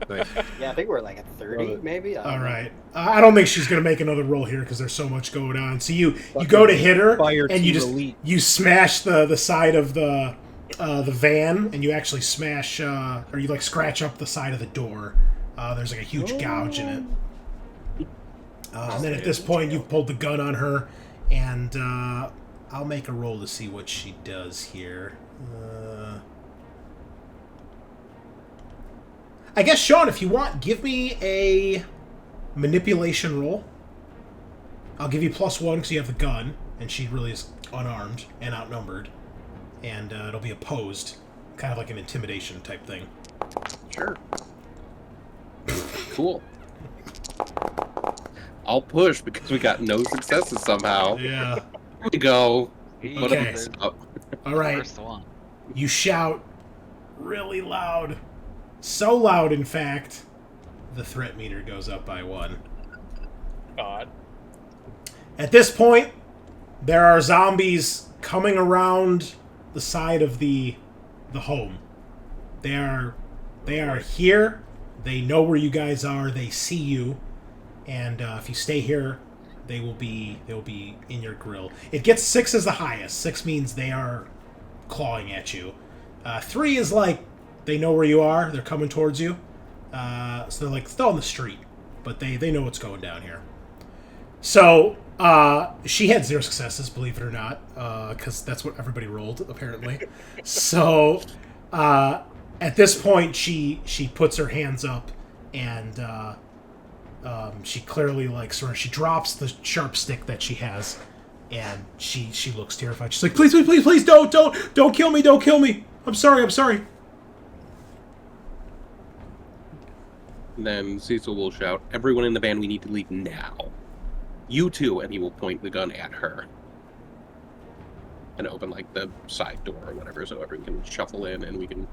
Nice. Yeah, I think we're like at 30, maybe. I don't All know. right. I don't think she's gonna make another roll here because there's so much going on. So you go to hit her Fire and you team just elite. you smash the side of the van and you actually smash or you like scratch up the side of the door. There's like a huge gouge in it. And then at this point you've pulled the gun on her, and I'll make a roll to see what she does here. I guess, Sean, if you want, give me a manipulation roll. I'll give you +1 because you have the gun, and she really is unarmed and outnumbered. And it'll be opposed, kind of like an intimidation type thing. Sure. Cool. I'll push because we got no successes somehow. Yeah. Here we go. He What Okay. is up? All right. First one. You shout really loud. So loud, in fact, the threat meter goes up by 1. God. At this point, there are zombies coming around the side of the home. They are here. They know where you guys are. They see you, and if you stay here, they will be in your grill. It gets 6 as the highest. 6 means they are clawing at you. 3 is like they know where you are. They're coming towards you. So they're like still on the street, but they know what's going down here. So she had 0 successes, believe it or not, because that's what everybody rolled apparently. So at this point, she puts her hands up, and she clearly like sort of she drops the sharp stick that she has, and she looks terrified. She's like, please, please, please, please, don't kill me, don't kill me. I'm sorry. Then Cecil will shout, "Everyone in the van, we need to leave now. You too," and he will point the gun at her. And open like the side door or whatever so everyone can shuffle in and we can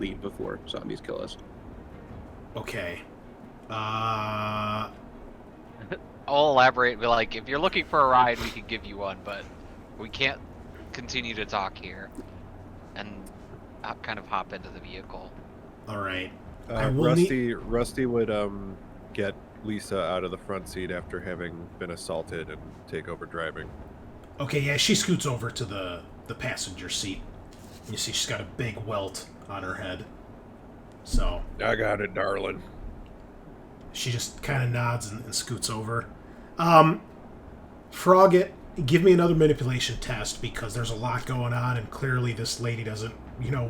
leave before zombies kill us. Okay. I'll elaborate. Be like, if you're looking for a ride, we can give you one, but we can't continue to talk here. And I'll kind of hop into the vehicle. All right. I will need- Rusty would get Lisa out of the front seat after having been assaulted and take over driving. Okay, yeah, she scoots over to the passenger seat. You see she's got a big welt on her head. So I got it, darling. she just kind of nods and scoots over. Froggatt, give me another manipulation test because there's a lot going on and clearly this lady doesn't,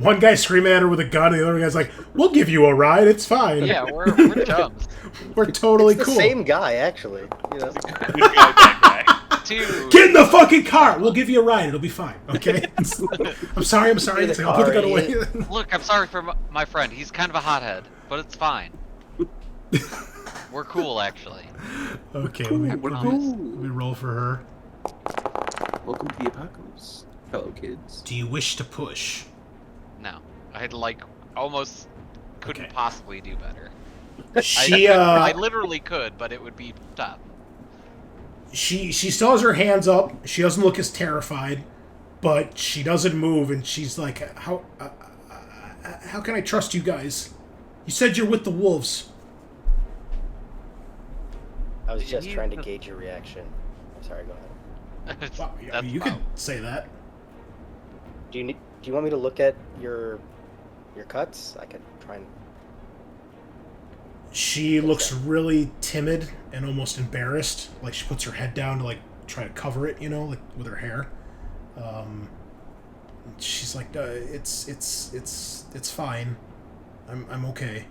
one guy's screaming at her with a gun and the other guy's like, we'll give you a ride, it's fine. Yeah, we're chums. We're totally It's the cool. same guy, actually. Good guy, bad guy. Dude. Get in the fucking car! We'll give you a ride, it'll be fine, okay? I'm sorry. In It's the like, I'll put the gun car, away. Look, I'm sorry for my friend. He's kind of a hothead, but it's fine. We're cool, actually. Okay, We're let cool. me roll for her. Welcome to the apocalypse, fellow kids. Do you wish to push? No, I'd almost couldn't Okay. possibly do better. She I literally could, but it would be tough. she still has her hands up. She doesn't look as terrified, but she doesn't move, and she's like, "How can I trust you guys? You said you're with the wolves." I was just trying to gauge your reaction. I'm sorry, go ahead. Well, That's you fine. could say that. Do you want me to look at your cuts? I could try and... She looks really timid and almost embarrassed. Like she puts her head down to try to cover it, like with her hair. She's like, it's fine. I'm okay.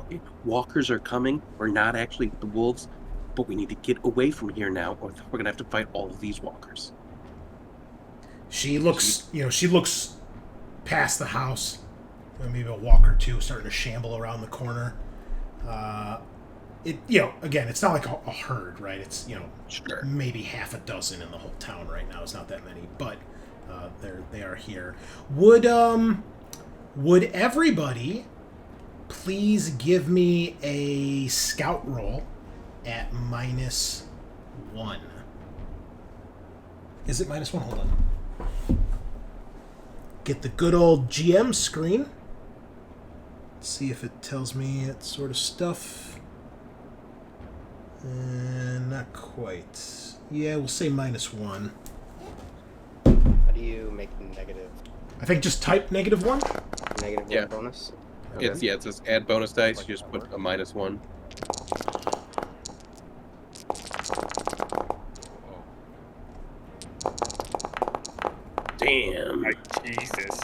Okay, walkers are coming. We're not actually the wolves, but we need to get away from here now, or we're gonna have to fight all of these walkers. She looks, she looks past the house. Maybe a walk or two starting to shamble around the corner. Again, it's not like a herd, right? It's, Sure. maybe half a dozen in the whole town right now. It's not that many, but they are here. Would everybody please give me a scout roll at -1? Is it -1? Hold on. Get the good old GM screen. See if it tells me that sort of stuff. Not quite. Yeah, we'll say -1. How do you make negative I think just type -1. Yeah. one bonus? It says add bonus dice. You just put a -1. Damn. Jesus.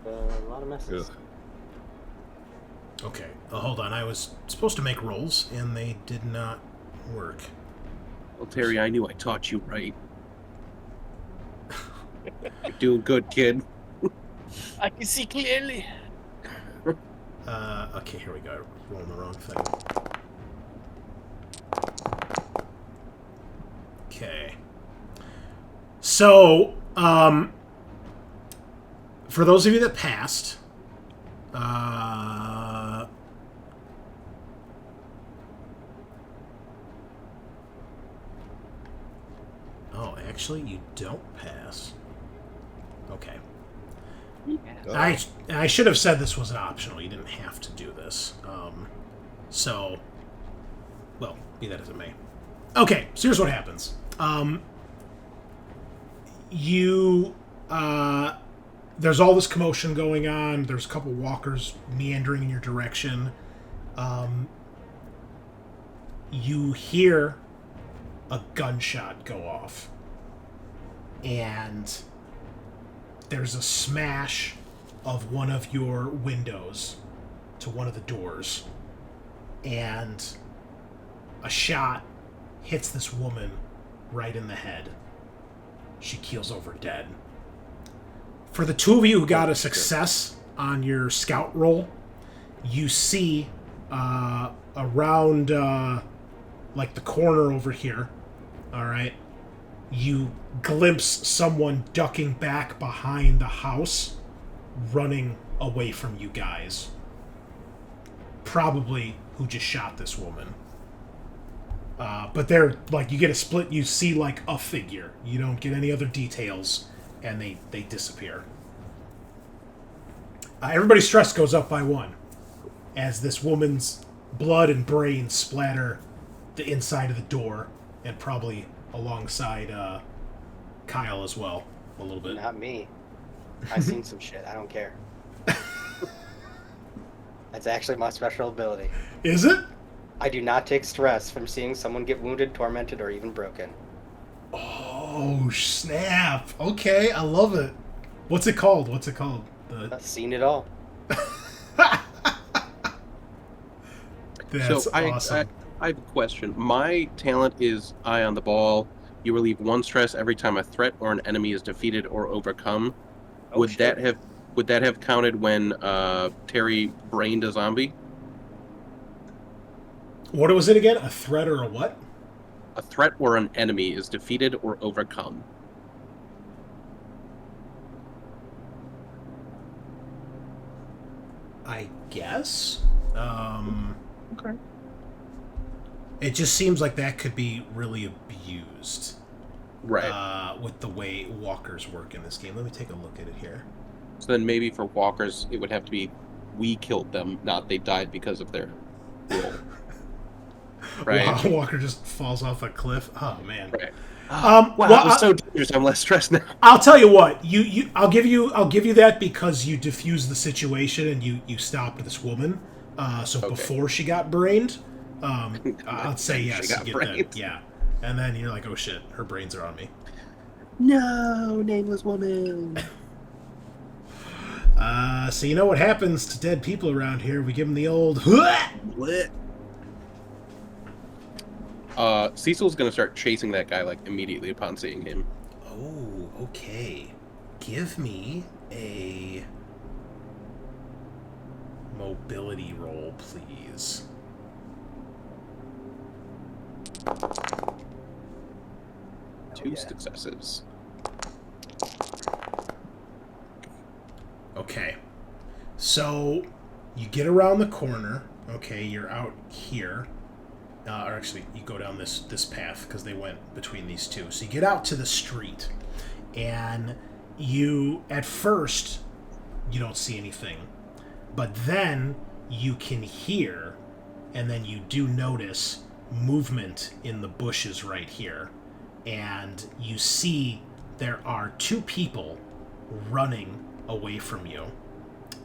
A lot of messes. Ugh. Okay. Hold on. I was supposed to make rolls, and they did not work. Well, Terry, I knew I taught you right. You're doing good, kid. I can see clearly. Okay, here we go. Rolling the wrong thing. Okay. So, for those of you that passed, oh, actually, you don't pass. Okay. I should have said this was an optional. You didn't have to do this. So, well, be that as it may. Okay, so here's what happens. There's all this commotion going on. There's a couple walkers meandering in your direction. You hear a gunshot go off. And there's a smash of one of your windows to one of the doors. And a shot hits this woman right in the head. She keels over dead. For the two of you who got a success on your scout roll, you see around the corner over here, all right, you glimpse someone ducking back behind the house, running away from you guys. Probably who just shot this woman. But they're, like, you get a split, you see, like, a figure. You don't get any other details, and they disappear. Everybody's stress goes up by 1 as this woman's blood and brains splatter the inside of the door, and probably alongside Kyle as well, a little bit. Not me. I've seen some shit. I don't care. That's actually my special ability. Is it? I do not take stress from seeing someone get wounded, tormented, or even broken. Oh, snap. Okay, I love it. What's it called? I've seen it all. That's so awesome. I have a question. My talent is Eye on the Ball. You relieve 1 stress every time a threat or an enemy is defeated or overcome. Oh, would shit. that have counted when Terry brained a zombie? What was it again? A threat or a what? A threat or an enemy is defeated or overcome. I guess. Okay. It just seems like that could be really abused. Right. With the way walkers work in this game. Let me take a look at it here. So then maybe for walkers, it would have to be we killed them, not they died because of their role. Right. Walker just falls off a cliff. Oh man. Right. Wow, Wow, that was so dangerous. I'm less stressed now. I'll tell you what. I'll give you that because you diffused the situation and you stopped this woman. So Okay. before she got brained, I'd say yes. She got you get brained. that. Yeah. And then you're like, oh shit, her brains are on me. No, nameless woman. So you know what happens to dead people around here? We give them the old. What? Cecil's gonna start chasing that guy like immediately upon seeing him. Oh, okay. Give me a mobility roll, please. Two successes. Okay. So you get around the corner. Okay, you're out here. Or actually, you go down this path because they went between these two. So you get out to the street, and at first, you don't see anything. But then you can hear, and then you do notice movement in the bushes right here. And you see there are 2 people running away from you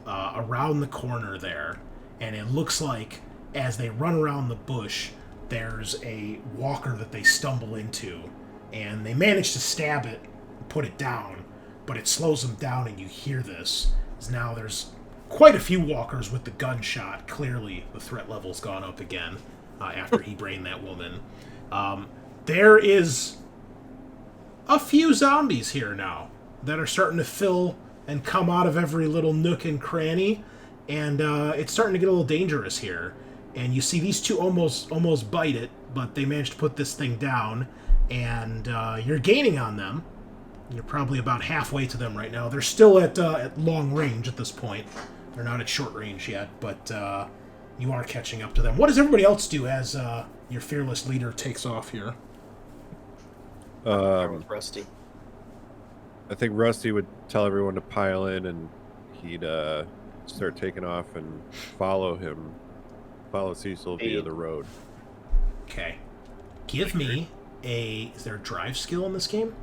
around the corner there. And it looks like as they run around the bush, there's a walker that they stumble into, and they manage to stab it, put it down, but it slows them down, and you hear this. Now there's quite a few walkers with the gunshot. Clearly, the threat level's gone up again after he brained that woman. There is a few zombies here now that are starting to fill and come out of every little nook and cranny, and it's starting to get a little dangerous here. And you see these 2 almost bite it, but they managed to put this thing down, and you're gaining on them. You're probably about halfway to them right now. They're still at long range at this point. They're not at short range yet, but you are catching up to them. What does everybody else do as your fearless leader takes off here? With Rusty. I think Rusty would tell everyone to pile in, and he'd start taking off and follow Cecil via the road. Okay. Give me is there a drive skill in this game?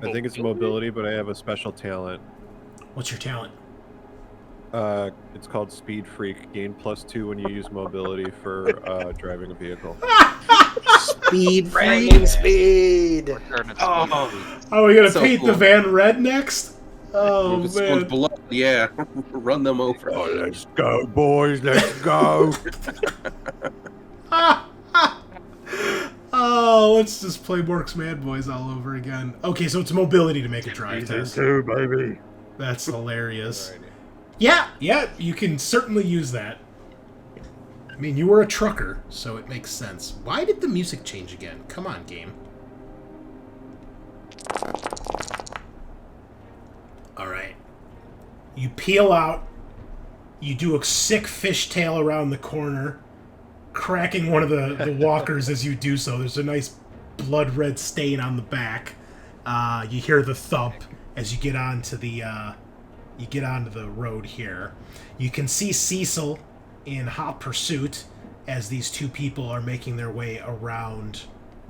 I think it's mobility, but I have a special talent. What's your talent? It's called Speed Freak. Gain +2 when you use mobility for driving a vehicle. Speed Branding speed! Oh, Are we gonna So paint cool. the van red next? Oh this one's man. below. Yeah, run them over. Oh, let's go, boys. Let's go. Oh, let's just play Works Mad Boys all over again. Okay, so it's mobility to make a drive test. too, baby. That's hilarious. Yeah, you can certainly use that. I mean, you were a trucker, so it makes sense. Why did the music change again? Come on, game. Alright. You peel out. You do a sick fishtail around the corner, cracking one of the walkers as you do so. There's a nice blood red stain on the back. You hear the thump as you get onto the road here. You can see Cecil in hot pursuit as these two people are making their way around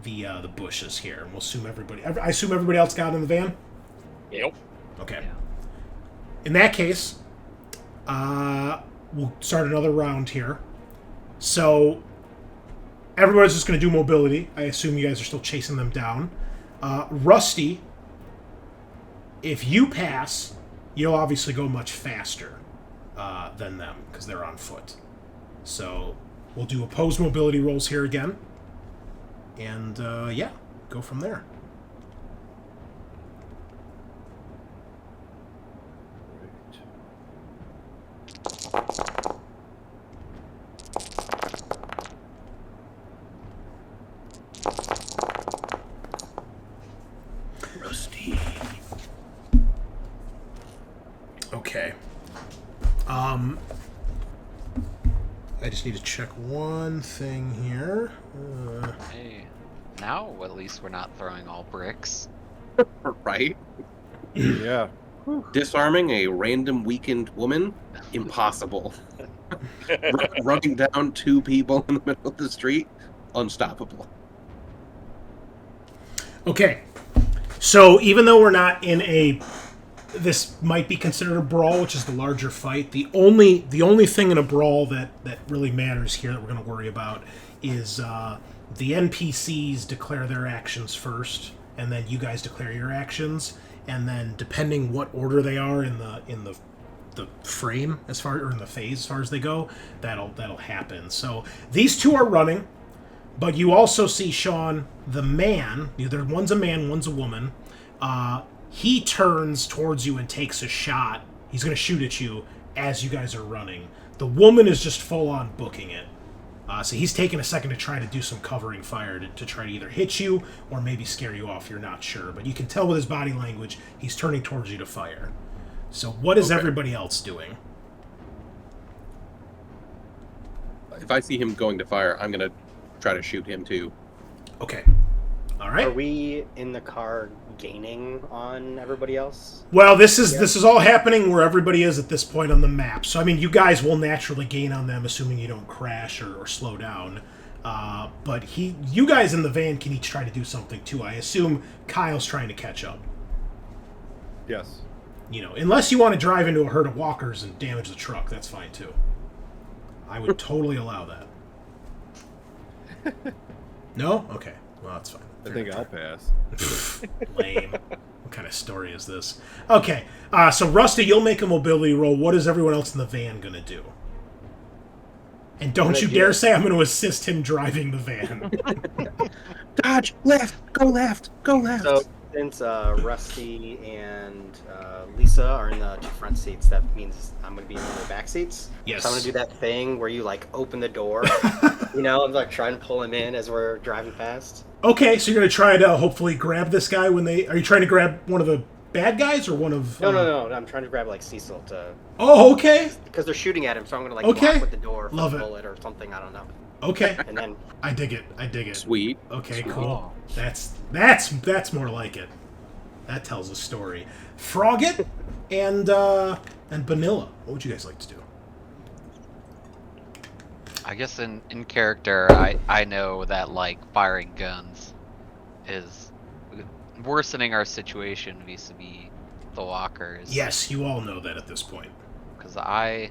the bushes here. And we'll assume I assume everybody else got in the van? Yep. Okay. In that case, we'll start another round here. So, everybody's just going to do mobility. I assume you guys are still chasing them down. Rusty, if you pass, you'll obviously go much faster than them, because they're on foot. So, we'll do opposed mobility rolls here again. And, yeah, go from there. Rusty. Okay. I just need to check one thing here. Hey, now at least we're not throwing all bricks. Right? Yeah. Disarming a random weakened woman? Impossible. Running down two people in the middle of the street? Unstoppable. Okay. So even though we're not in this might be considered a brawl, which is the larger fight. The only thing in a brawl that really matters here that we're going to worry about is the NPCs declare their actions first, and then you guys declare your actions, and then depending what order they are in the frame or in the phase as far as they go, that'll happen. So these two are running, but you also see Sean, the man. One's a man, one's a woman. He turns towards you and takes a shot. He's going to shoot at you as you guys are running. The woman is just full-on booking it. So he's taking a second to try to do some covering fire to try to either hit you or maybe scare you off. You're not sure. But you can tell with his body language, he's turning towards you to fire. So what is everybody else doing? If I see him going to fire, I'm going to try to shoot him too. Okay. All right. Are we in the car gaining on everybody else? Well, this is all happening where everybody is at this point on the map. So, I mean, you guys will naturally gain on them, assuming you don't crash or slow down. But you guys in the van can each try to do something, too. I assume Kyle's trying to catch up. Yes. Unless you want to drive into a herd of walkers and damage the truck, that's fine, too. I would totally allow that. No? Okay. Well, that's fine. I think I'll pass. Lame. What kind of story is this? Okay, so Rusty, you'll make a mobility roll. What is everyone else in the van going to do? And don't you dare say I'm going to assist him driving the van. Dodge! Left! Go left! Go left! So since Rusty and Lisa are in the two front seats, that means I'm going to be in the back seats. Yes. So I'm going to do that thing where you open the door, and trying to pull him in as we're driving past. Okay, so you're going to try to hopefully grab this guy when they... Are you trying to grab one of the bad guys or one of... No. I'm trying to grab Cecil to... Oh, okay. Because they're shooting at him, so I'm going to Okay. block with the door for Love a it. bullet or something, I don't know. Okay. And then... I dig it. Sweet. Okay, Sweet. cool. That's more like it. That tells a story. Froggatt and Bunnilla. What would you guys like to do? I guess in character, I know that firing guns is worsening our situation vis-a-vis the walkers. Yes, you all know that at this point. Because I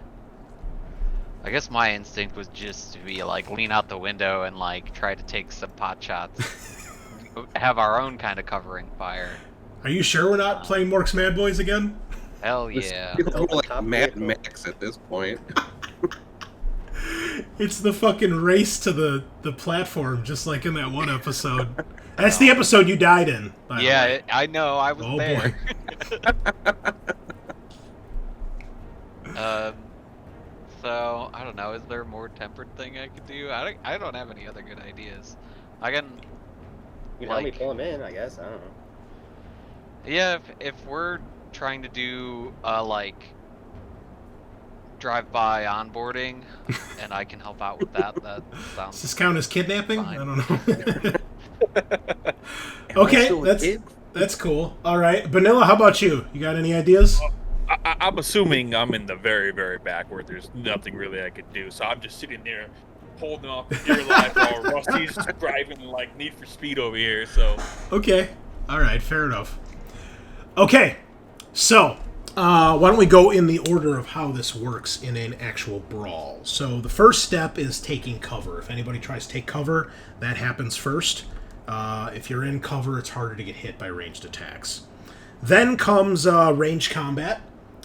guess my instinct was just to be lean out the window and try to take some pot shots, have our own kind of covering fire. Are you sure we're not playing Mork's Mad Boys again? Hell yeah! It's more like Top Mad vehicle. Max at this point. It's the fucking race to the platform, just like in that one episode. That's the episode you died in. By the way. I know. I was Oh there. boy. So I don't know. Is there a more tempered thing I could do? I don't have any other good ideas. I can. You can help me pull him in, I guess. I don't know. Yeah, if we're trying to do drive by onboarding, and I can help out with that. That Does sounds this count as kidnapping? Fine. I don't know. Am I Okay, still a that's kid? that's cool. All right, Bunnilla, how about you? You got any ideas? I'm assuming I'm in the very, very back where there's nothing really I could do. So I'm just sitting there holding off the dear life while Rusty's driving like Need for Speed over here. So Okay. All right, fair enough. Okay, so why don't we go in the order of how this works in an actual brawl? So the first step is taking cover. If anybody tries to take cover, that happens first. If you're in cover, it's harder to get hit by ranged attacks. Then comes ranged combat.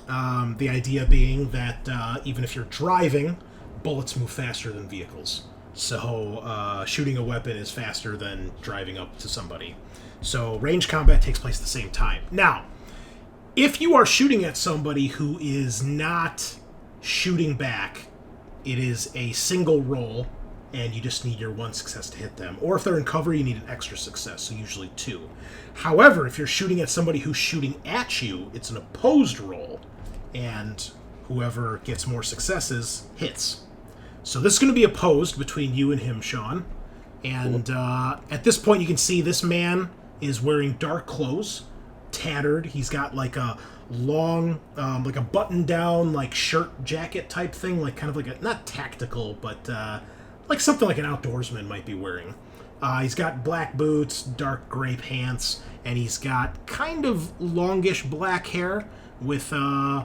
The idea being that even if you're driving, bullets move faster than vehicles. So shooting a weapon is faster than driving up to somebody. So ranged combat takes place at the same time. Now, if you are shooting at somebody who is not shooting back, it is a single roll, and you just need your 1 success to hit them. Or if they're in cover, you need an extra success, so usually 2. However, if you're shooting at somebody who's shooting at you, it's an opposed roll, and whoever gets more successes hits. So this is going to be opposed between you and him, Sean. And at this point, you can see this man is wearing dark clothes, tattered. He's got like a long, like a button-down, like shirt jacket type thing, like kind of like a, not tactical, but like something like an outdoorsman might be wearing. He's got black boots, dark gray pants, and he's got kind of longish black hair with a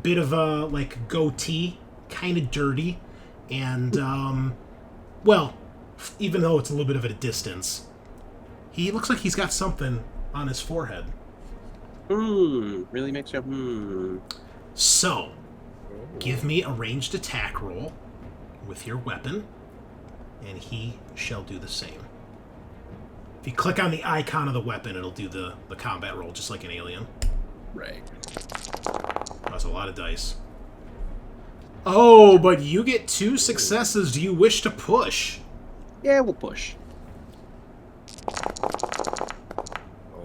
bit of a like goatee, kind of dirty, and well, even though it's a little bit of at a distance, he looks like he's got something on his forehead. Really makes you So, give me a ranged attack roll with your weapon, and he shall do the same. If you click on the icon of the weapon, it'll do the combat roll, just like an alien. Right. That's a lot of dice. Oh, but you get 2 successes. Do you wish to push? Yeah, we'll push.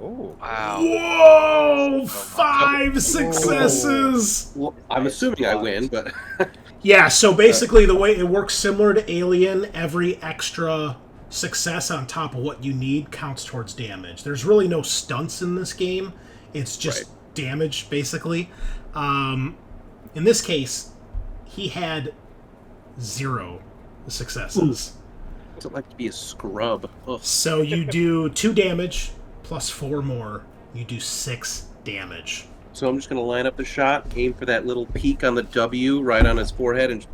Oh. wow. Whoa! 5 successes! Well, I'm assuming I win, but Yeah, so basically the way it works similar to Alien, every extra success on top of what you need counts towards damage. There's really no stunts in this game. It's just damage, basically. In this case, he had 0 successes. what's it like to be a scrub? Ugh. So you do 2 damage plus 4 more. You do 6 damage. So I'm just gonna line up the shot, aim for that little peak on the W right on his forehead, and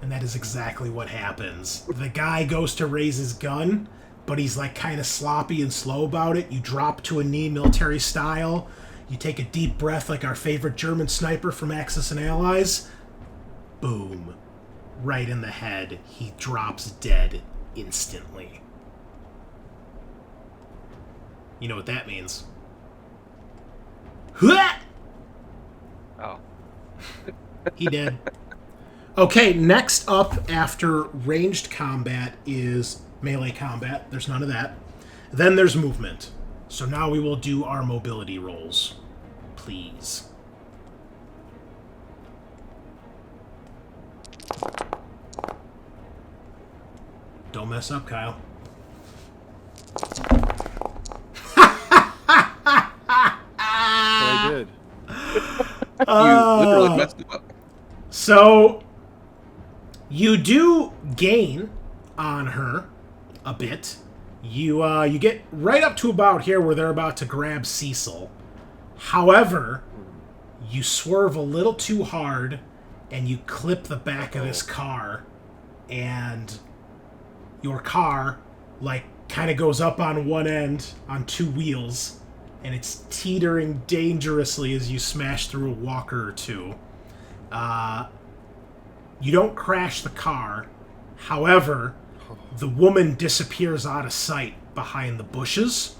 And that is exactly what happens. The guy goes to raise his gun, but he's like kind of sloppy and slow about it. You drop to a knee military style. You take a deep breath like our favorite German sniper from Axis and Allies. Boom. Right in the head. He drops dead instantly. You know what that means? Hua! Oh. He dead. Okay, next up after ranged combat is melee combat. There's none of that. Then there's movement. So now we will do our mobility rolls. Please. Don't mess up, Kyle. I did. you literally messed it up. So, you do gain on her a bit. You get right up to about here where they're about to grab Cecil. However, you swerve a little too hard and you clip the back of this car, and your car like kind of goes up on one end on 2 wheels, and it's teetering dangerously as you smash through a walker or 2. You don't crash the car. However, the woman disappears out of sight behind the bushes,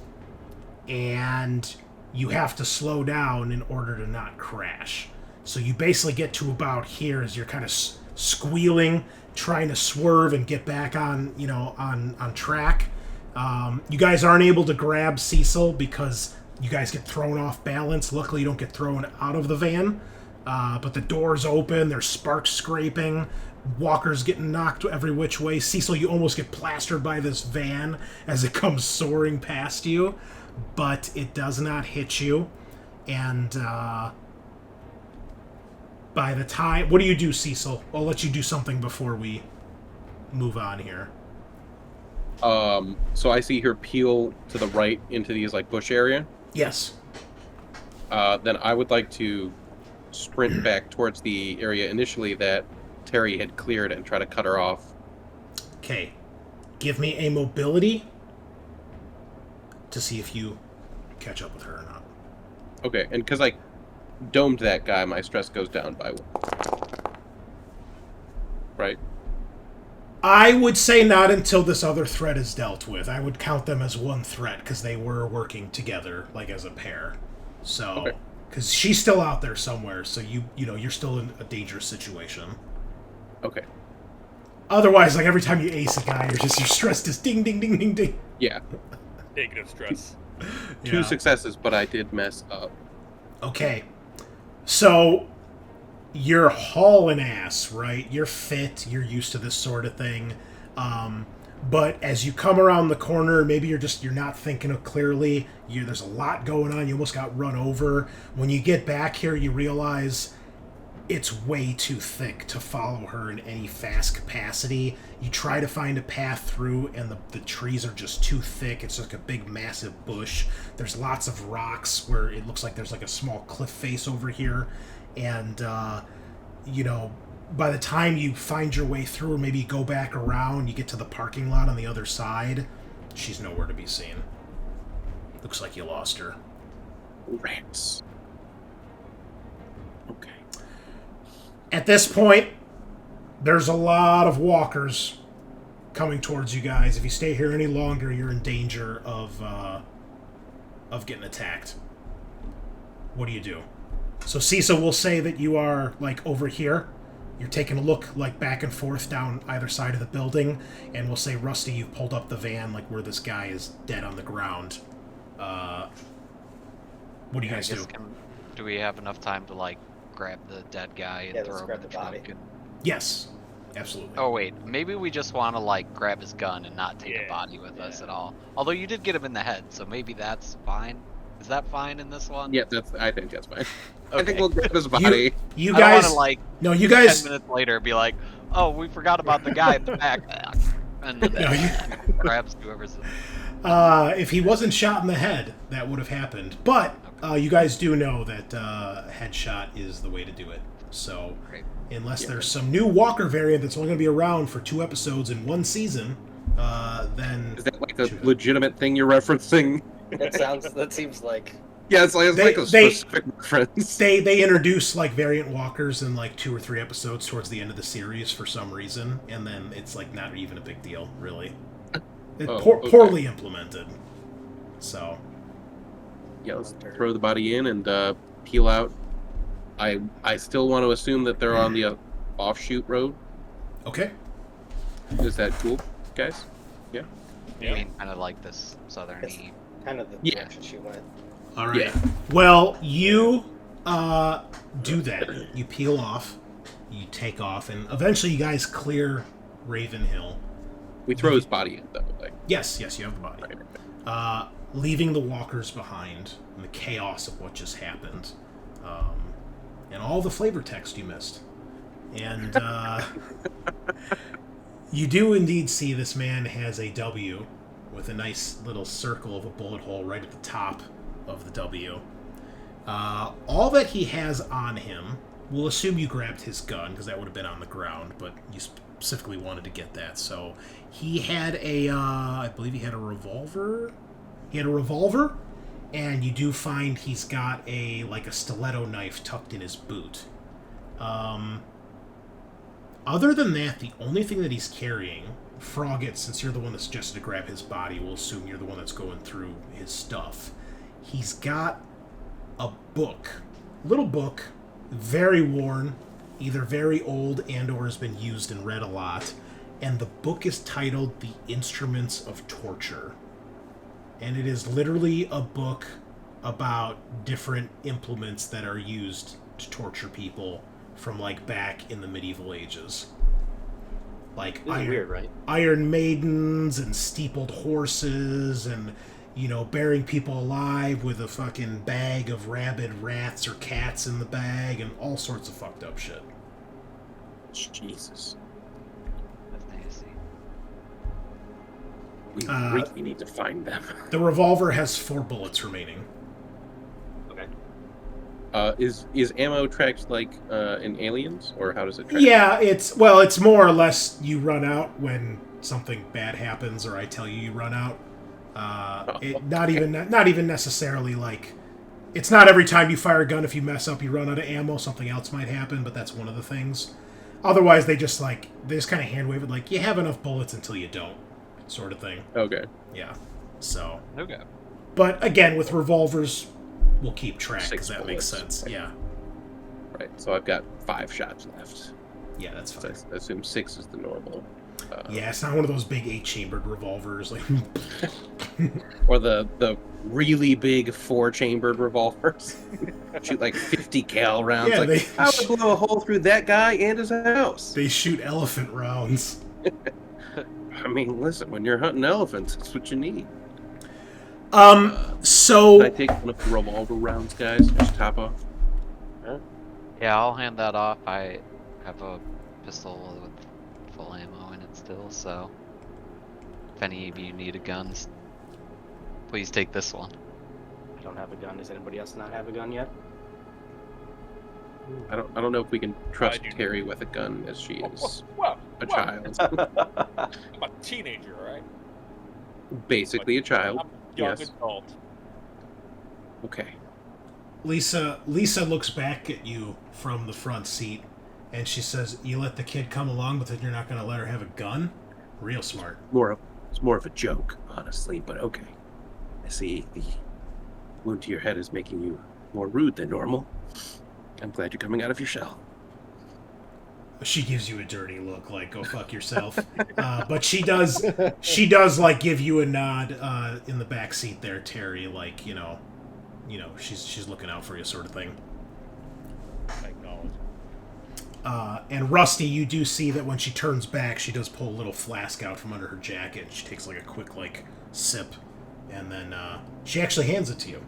and you have to slow down in order to not crash. So you basically get to about here as you're kind of squealing, trying to swerve and get back on, on track. You guys aren't able to grab Cecil because you guys get thrown off balance. Luckily, you don't get thrown out of the van. But the door's open, there's sparks scraping, walkers getting knocked every which way. Cecil, you almost get plastered by this van as it comes soaring past you, but it does not hit you. And by the time... What do you do, Cecil? I'll let you do something before we move on here. So I see her peel to the right into these like bush area. Yes. Then I would like to sprint back towards the area initially that Terri had cleared and try to cut her off. Okay. Give me a mobility to see if you catch up with her or not. Okay, and because I domed that guy, my stress goes down by 1. Right? I would say not until this other threat is dealt with. I would count them as one threat because they were working together, like as a pair. So, because she's still out there somewhere, so you know you're still in a dangerous situation. Okay. Otherwise, like every time you ace a guy, your stress just ding, ding, ding, ding, ding. Yeah. Negative stress. 2 successes, but I did mess up. Okay. So, you're hauling ass, right? You're fit, you're used to this sort of thing. But as you come around the corner, maybe you're not thinking of clearly. There's a lot going on. You almost got run over. When you get back here, you realize it's way too thick to follow her in any fast capacity. You try to find a path through, and the trees are just too thick. It's like a big, massive bush. There's lots of rocks where it looks like there's like a small cliff face over here. And, by the time you find your way through, or maybe you go back around, you get to the parking lot on the other side, she's nowhere to be seen. Looks like you lost her. Rats. Okay. At this point, there's a lot of walkers coming towards you guys. If you stay here any longer, you're in danger of getting attacked. What do you do? So Cecil will say that you are, like, over here. You're taking a look, like, back and forth down either side of the building. And we'll say, Rusty, you've pulled up the van, like, where this guy is dead on the ground. What do you guys do? Do we have enough time to, like, grab the dead guy and throw him in the trunk? Yes, absolutely. Oh, wait. Maybe we just want to, like, grab his gun and not take a body with us at all. Although you did get him in the head, so maybe that's fine. Is that fine in this one? Yeah, I think that's fine. Okay. I think we'll grab his body. You I don't guys... want to, like, No, you guys... 10 minutes later be like, oh, we forgot about the guy in the back. And then grabs whoever's... If he wasn't shot in the head, that would have happened. But you guys do know that headshot is the way to do it. So, unless there's some new Walker variant that's only going to be around for 2 episodes in 1 season, then... Is that like a legitimate thing you're referencing? That seems like... Yeah, it's like a specific reference. They introduce, like, variant walkers in, like, 2 or 3 episodes towards the end of the series for some reason, and then it's, like, not even a big deal, really. Poorly implemented. So... Yeah, let's throw the body in and peel out. I still want to assume that they're on the offshoot road. Okay. Is that cool, guys? Yeah? I mean, kind of like this southern-y... Kind of the direction she went. All right. Yeah. Well, you do that. You peel off, you take off, and eventually you guys clear Raven Hill. We throw his body in, though. Like. Yes, you have the body. Right. Leaving the walkers behind and the chaos of what just happened. And all the flavor text you missed. And you do indeed see this man has a W with a nice little circle of a bullet hole right at the top of the W. All that he has on him, we'll assume you grabbed his gun, because that would have been on the ground, but you specifically wanted to get that. So he had I believe he had a revolver. He had a revolver, and you do find he's got a stiletto knife tucked in his boot. Other than that, the only thing that he's carrying... Froggatt, since you're the one that suggested to grab his body, we'll assume you're the one that's going through his stuff. He's got a book. Little book, very worn, either very old and or has been used and read a lot. And the book is titled The Instruments of Torture. And it is literally a book about different implements that are used to torture people from, like, back in the medieval ages. Like, This is weird, right? Iron maidens and steepled horses and, you know, burying people alive with a fucking bag of rabid rats or cats in the bag and all sorts of fucked up shit. Jesus. That's nasty. We really need to find them. The revolver has 4 bullets remaining. Okay. Is ammo tracked like in Aliens, or how does it track? Yeah, it's more or less you run out when something bad happens, or I tell you run out. Not even necessarily like, it's not every time you fire a gun, if you mess up you run out of ammo, something else might happen, but that's one of the things. Otherwise they just kind of hand wave it like, you have enough bullets until you don't, sort of thing. Okay. Yeah. So. Okay. But again, with revolvers, we'll keep track 6 because that makes bullets. sense. Yeah. Right. So I've got 5 shots left. Yeah, that's So fine. I assume 6 is the normal. Yeah, it's not one of those big 8-chambered revolvers. Like, Or the really big 4-chambered revolvers. Shoot like 50 cal rounds. Yeah, like, how would blow a hole through that guy and his house? they shoot elephant rounds. I mean, listen, when you're hunting elephants, that's what you need. So Can I take one of the revolver rounds, guys? Just top off. Yeah, I'll hand that off. I have a pistol with full ammo in it still, so if any of you need a gun, please take this one. I don't have a gun. Does anybody else not have a gun yet? I don't know if we can trust do. Terri with a gun, as she is Well, a child. I'm a teenager, right? Basically a child. I'm a young Yes. adult. Okay. Lisa looks back at you from the front seat, and she says, "You let the kid come along, but then you're not going to let her have a gun? Real smart." It's more of a joke, honestly, but okay. I see the wound to your head is making you more rude than normal. I'm glad you're coming out of your shell. She gives you a dirty look, like "Go fuck yourself," but she does like give you a nod in the back seat there, Terry. Like you know, she's looking out for you, sort of thing. I acknowledge. And Rusty, you do see that when she turns back, she does pull a little flask out from under her jacket. She takes like a quick sip, and then she actually hands it to you.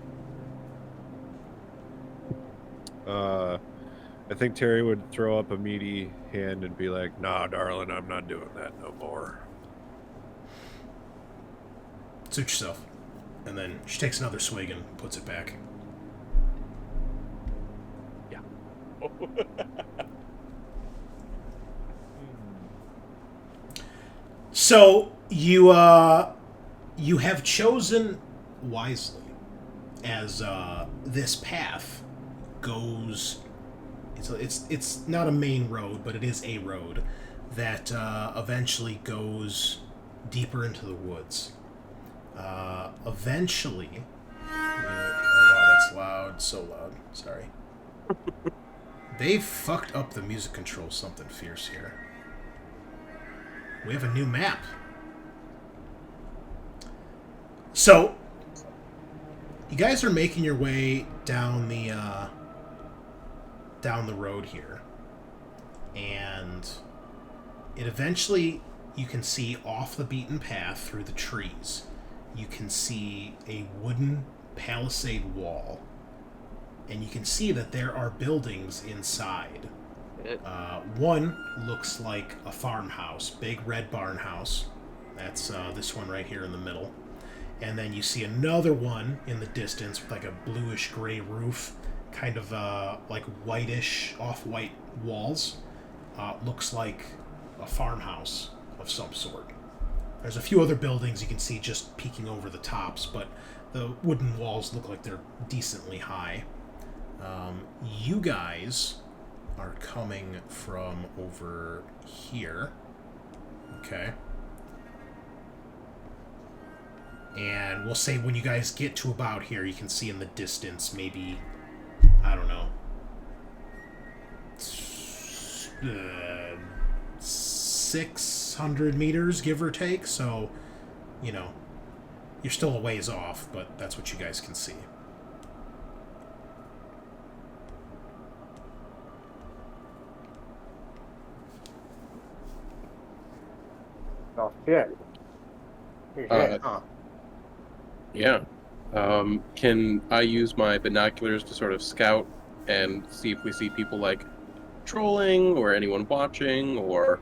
I think Terry would throw up a meaty hand and be like, "Nah, darling, I'm not doing that no more." Suit yourself. And then she takes another swig and puts it back. So you have chosen wisely, as this path goes. It's not a main road, but it is a road that eventually goes deeper into the woods. Eventually, oh wow, that's loud, so loud. Sorry. They've fucked up the music control something fierce here. We have a new map. So, you guys are making your way down the road here, and it eventually, you can see off the beaten path through the trees, you can see a wooden palisade wall, and you can see that there are buildings inside. One looks like a farmhouse, big red barn house. That's this one right here in the middle. And then you see another one in the distance with like a bluish gray roof, kind of like whitish, off-white walls. Looks like a farmhouse of some sort. There's a few other buildings you can see just peeking over the tops, but the wooden walls look like they're decently high. You guys are coming from over here. Okay. And we'll say when you guys get to about here, you can see in the distance, maybe, I don't know, 600 meters, give or take. So, you know, you're still a ways off, but that's what you guys can see. Oh, shit. You're dead, huh? Yeah. Can I use my binoculars to sort of scout and see if we see people like trolling or anyone watching, or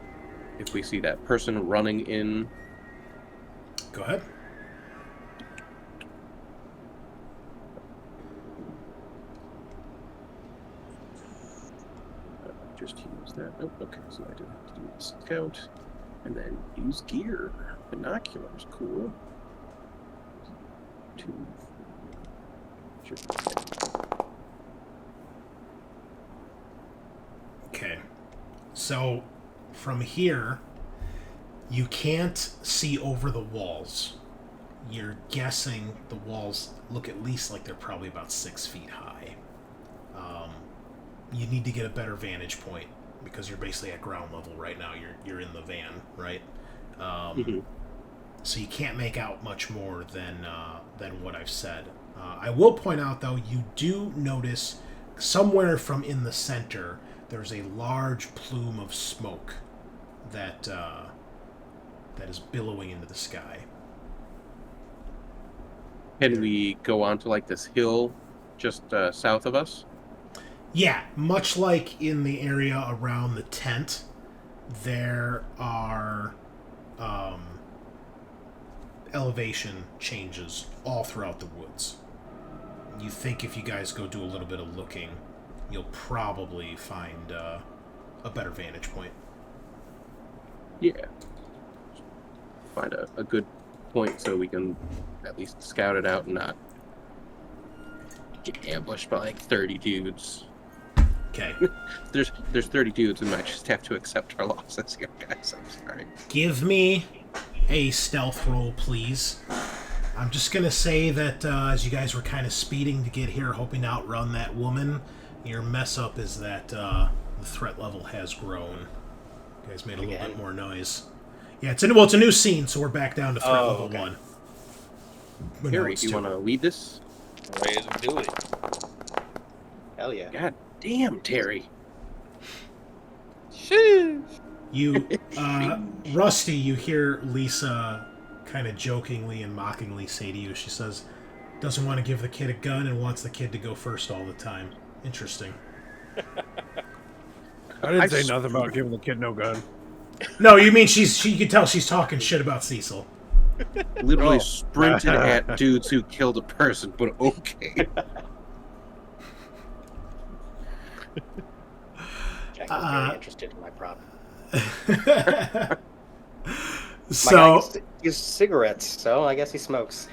if we see that person running in? Go ahead. Just use that. Oh, okay, so I do have to do the scout and then use gear. Binoculars, cool. 2, 4. Okay. So, from here, you can't see over the walls. You're guessing the walls look at least like they're probably about 6 feet high. You need to get a better vantage point because you're basically at ground level right now. You're in the van, right? So you can't make out much more than what I've said. I will point out, though, you do notice somewhere from in the center there's a large plume of smoke that is billowing into the sky. Can we go onto like this hill just south of us? Yeah, much like in the area around the tent, there are elevation changes all throughout the woods. You think if you guys go do a little bit of looking, you'll probably find a better vantage point. Yeah. Find a good point so we can at least scout it out and not get ambushed by like 30 dudes. Okay. There's 30 dudes and might just have to accept our losses here, guys. I'm sorry. Give me a stealth roll, please. I'm just going to say that as you guys were kind of speeding to get here, hoping to outrun that woman, your mess up is that the threat level has grown. You guys made a little bit more noise. Yeah, it's a new scene, so we're back down to threat level 1. But no, Harry, it's do you 2. want to lead this? Ready to do it. Hell yeah. God damn, Terry. You, Rusty, you hear Lisa kind of jokingly and mockingly say to you, she says, doesn't want to give the kid a gun and wants the kid to go first all the time. Interesting. I didn't say nothing about giving the kid no gun. No, you mean you can tell she's talking shit about Cecil. Literally Oh. sprinted at dudes who killed a person, but okay. Jack was very interested in my prop. So, My guy uses cigarettes, so I guess he smokes.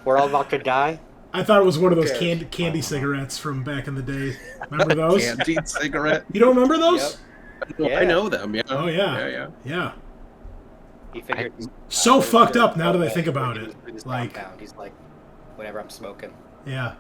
We're all about to die. I thought it was one of those Okay. candy cigarettes from back in the day. Remember those? Candied cigarette. You don't remember those? Yep. I know them, yeah. Oh, yeah. Yeah. He figured. So fucked up now that I think about it. His Like- compound. He's like, whenever I'm smoking. Yeah.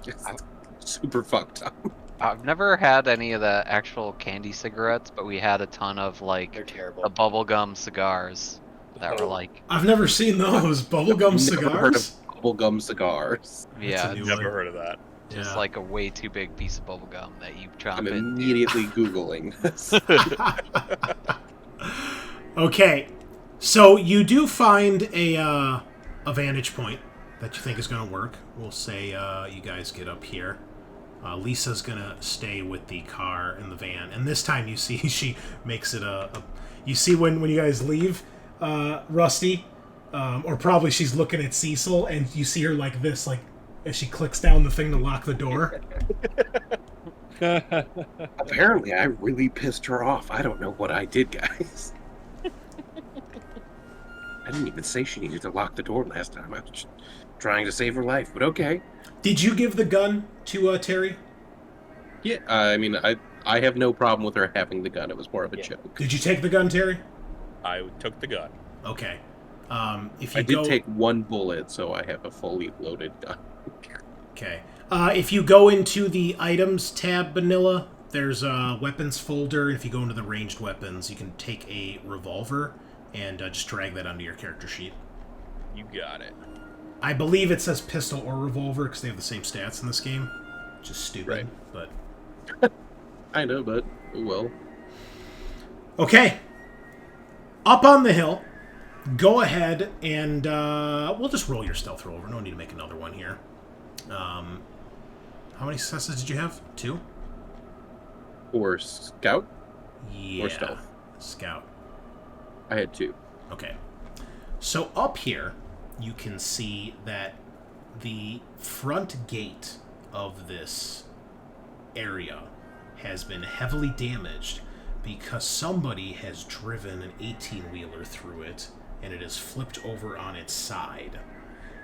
Super fucked up. I've never had any of the actual candy cigarettes, but we had a ton of like They're terrible. the bubblegum cigars that were like, I've never seen those. Bubblegum Never heard of cigars? bubblegum cigars. yeah, a new it's Never one. heard of that. just Yeah. like a way too big piece of bubblegum that you chomp I'm into. immediately Googling this. Okay. So you do find a vantage point that you think is going to work. We'll say you guys get up here. Lisa's going to stay with the car and the van. And this time you see she makes it you see when you guys leave, Rusty, or probably she's looking at Cecil, and you see her like this, like as she clicks down the thing to lock the door. Apparently, I really pissed her off. I don't know what I did, guys. I didn't even say she needed to lock the door last time. I was just trying to save her life, but okay. Did you give the gun to Terri? Yeah, I mean, I have no problem with her having the gun. It was more of a joke. Did you take the gun, Terri? I took the gun. Okay. If you I did go... take one bullet, so I have a fully loaded gun. Okay. If you go into the items tab, Bunnilla, there's a weapons folder. If you go into the ranged weapons, you can take a revolver and just drag that onto your character sheet. You got it. I believe it says pistol or revolver because they have the same stats in this game. Just stupid, Right. but... I know, but oh well. Okay. Up on the hill, go ahead and we'll just roll your stealth roll over. No need to make another one here. How many successes did you have? 2? Or scout? Yeah. Or stealth? Scout. I had 2. Okay. So up here, you can see that the front gate of this area has been heavily damaged because somebody has driven an 18-wheeler through it, and it has flipped over on its side.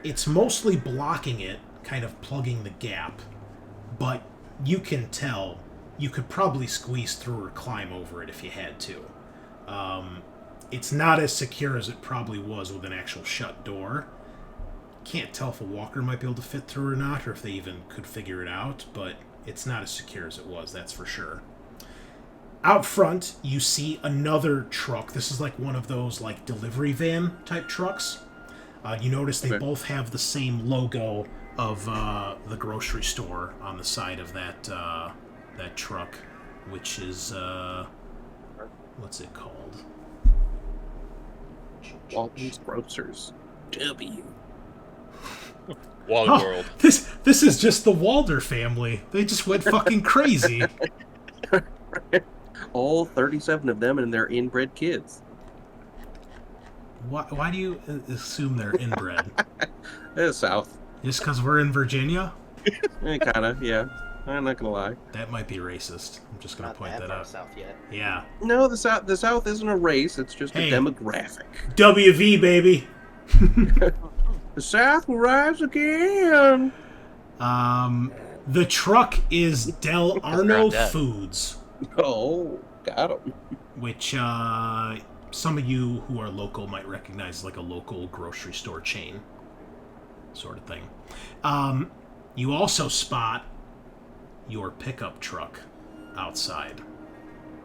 It's mostly blocking it, kind of plugging the gap, but you can tell you could probably squeeze through or climb over it if you had to. It's not as secure as it probably was with an actual shut door. Can't tell if a walker might be able to fit through or not, or if they even could figure it out, but it's not as secure as it was, that's for sure. Out front, you see another truck. This is like one of those like delivery van type trucks. You notice they both have the same logo of the grocery store on the side of that that truck, which is what's it called? Walton's Grocers. W. Wally World. This is just the Walder family. They just went fucking crazy. All 37 of them and their inbred kids. Why do you assume they're inbred? South. Just because we're in Virginia? Kind of, yeah. I'm not gonna lie. That might be racist. I'm just gonna point that out. South yet. Yeah. No, the South isn't a race. It's just Hey. a demographic. WV, baby. The South will rise again. The truck is Del Arno Froggatt. Foods, Oh, got him. which some of you who are local might recognize as like a local grocery store chain sort of thing. You also spot your pickup truck outside,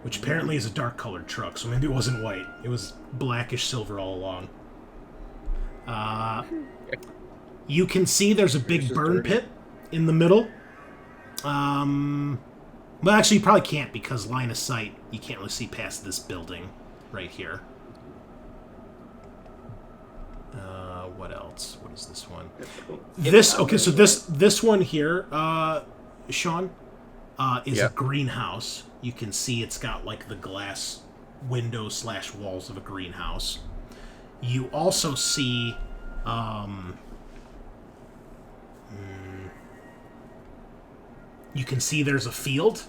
which apparently is a dark colored truck, so maybe it wasn't white. It was blackish silver all along. You can see there's a big Yours is burn dirty. pit in the middle. Well, actually, you probably can't because line of sight, you can't really see past this building right here. What else? What is this one? So this one here, Sean, is Yeah. a greenhouse. You can see it's got like the glass windows / walls of a greenhouse. You also see you can see there's a field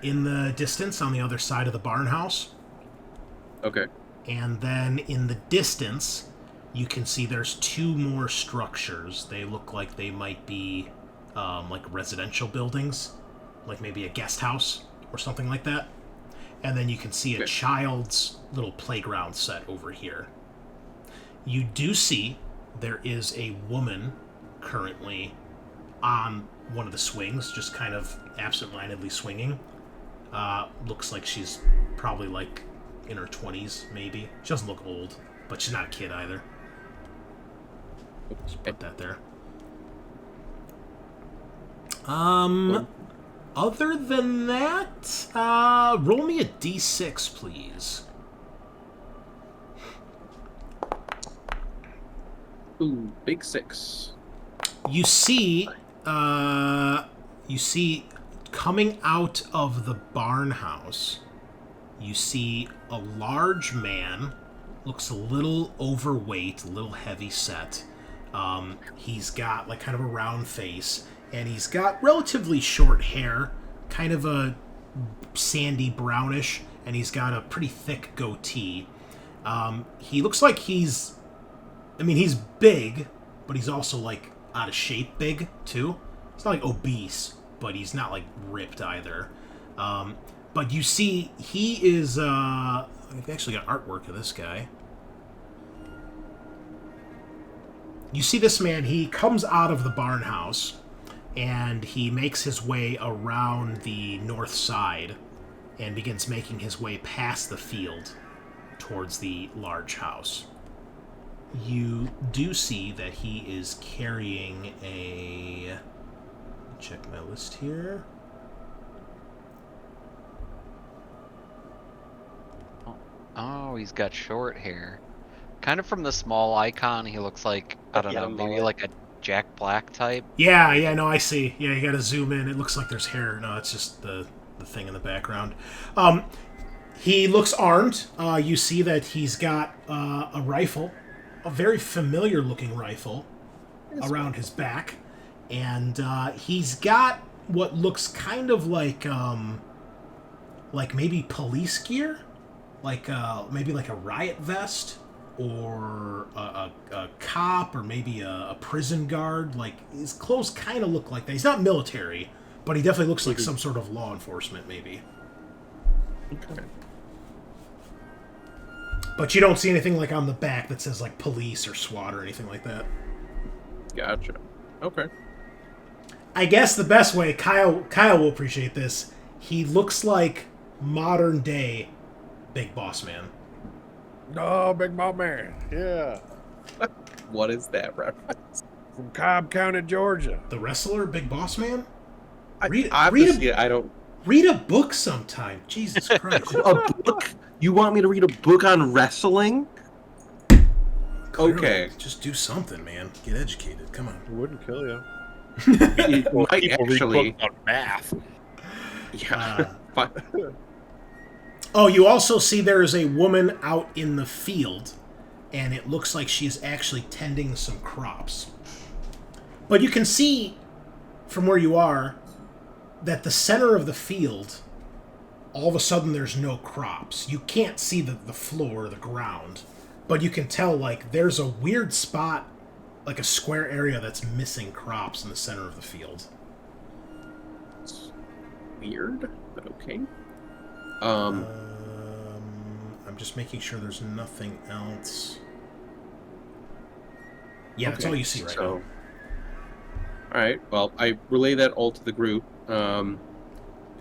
in the distance on the other side of the barn house. Okay. And then in the distance, you can see there's 2 more structures. They look like they might be like residential buildings, like maybe a guest house or something like that. And then you can see a child's little playground set over here. You do see there is a woman currently on one of the swings, just kind of absent-mindedly swinging. Looks like she's probably like in her 20s, maybe. She doesn't look old, but she's not a kid either. Just put that there. Other than that, roll me a d6, please. Ooh, big 6. You see coming out of the barn house, you see a large man, looks a little overweight, a little heavy set. He's got like kind of a round face, and he's got relatively short hair, kind of a sandy brownish, and he's got a pretty thick goatee. He looks like he's big, but he's also like out of shape big too. He's not like obese, but he's not like ripped either. But you see, he is. I've actually got artwork of this guy. You see this man. He comes out of the barn house, and he makes his way around the north side, and begins making his way past the field towards the large house. You do see that he is carrying a... Check my list here. Oh, he's got short hair. Kind of from the small icon, he looks like, I don't Yeah, know, maybe mullet. like a Jack Black type. Yeah, no, I see. Yeah, you gotta zoom in. It looks like there's hair. No, it's just the thing in the background. He looks armed. You see that he's got a rifle, a very familiar looking rifle, around his back. And he's got what looks kind of like maybe police gear, like maybe like a riot vest, or a cop, or maybe a prison guard. Like, his clothes kind of look like that. He's not military, but he definitely looks like some sort of law enforcement, maybe. Okay. But you don't see anything like on the back that says like police or SWAT or anything like that. Gotcha. Okay. I guess the best way, Kyle will appreciate this. He looks like modern day Big Boss Man. No, Big Mom Man. Yeah. What is that reference? From Cobb County, Georgia. The wrestler, Big Boss Man? I don't. Read a book sometime. Jesus Christ. A book? You want me to read a book on wrestling? Clearly, Okay. just do something, man. Get educated. Come on. It wouldn't kill you. It might People read actually. books on math. Yeah. Fine. Oh, you also see there is a woman out in the field, and it looks like she's actually tending some crops. But you can see from where you are that the center of the field, all of a sudden there's no crops. You can't see the floor or the ground, but you can tell like there's a weird spot, like a square area that's missing crops in the center of the field. Weird, but okay. I'm just making sure there's nothing else. Yeah, that's all you see right now. All right. Well, I relay that all to the group. You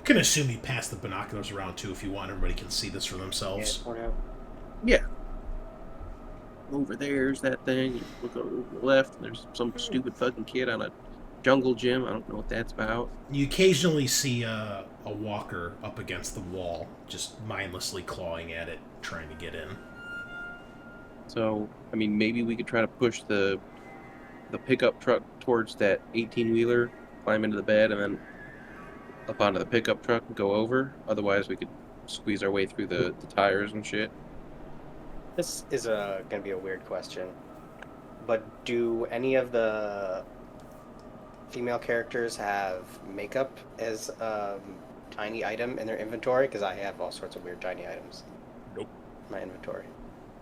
can assume you pass the binoculars around too if you want. Everybody can see this for themselves. Yeah. Over there's that thing. You look over to the left, and there's some stupid fucking kid on a jungle gym. I don't know what that's about. You occasionally see a walker up against the wall, just mindlessly clawing at it, trying to get in. So, I mean, maybe we could try to push the pickup truck towards that 18-wheeler, climb into the bed, and then up onto the pickup truck and go over. Otherwise, we could squeeze our way through the tires and shit. This is going to be a weird question, but do any of the female characters have makeup as a tiny item in their inventory? Because I have all sorts of weird tiny items. Nope. In my inventory.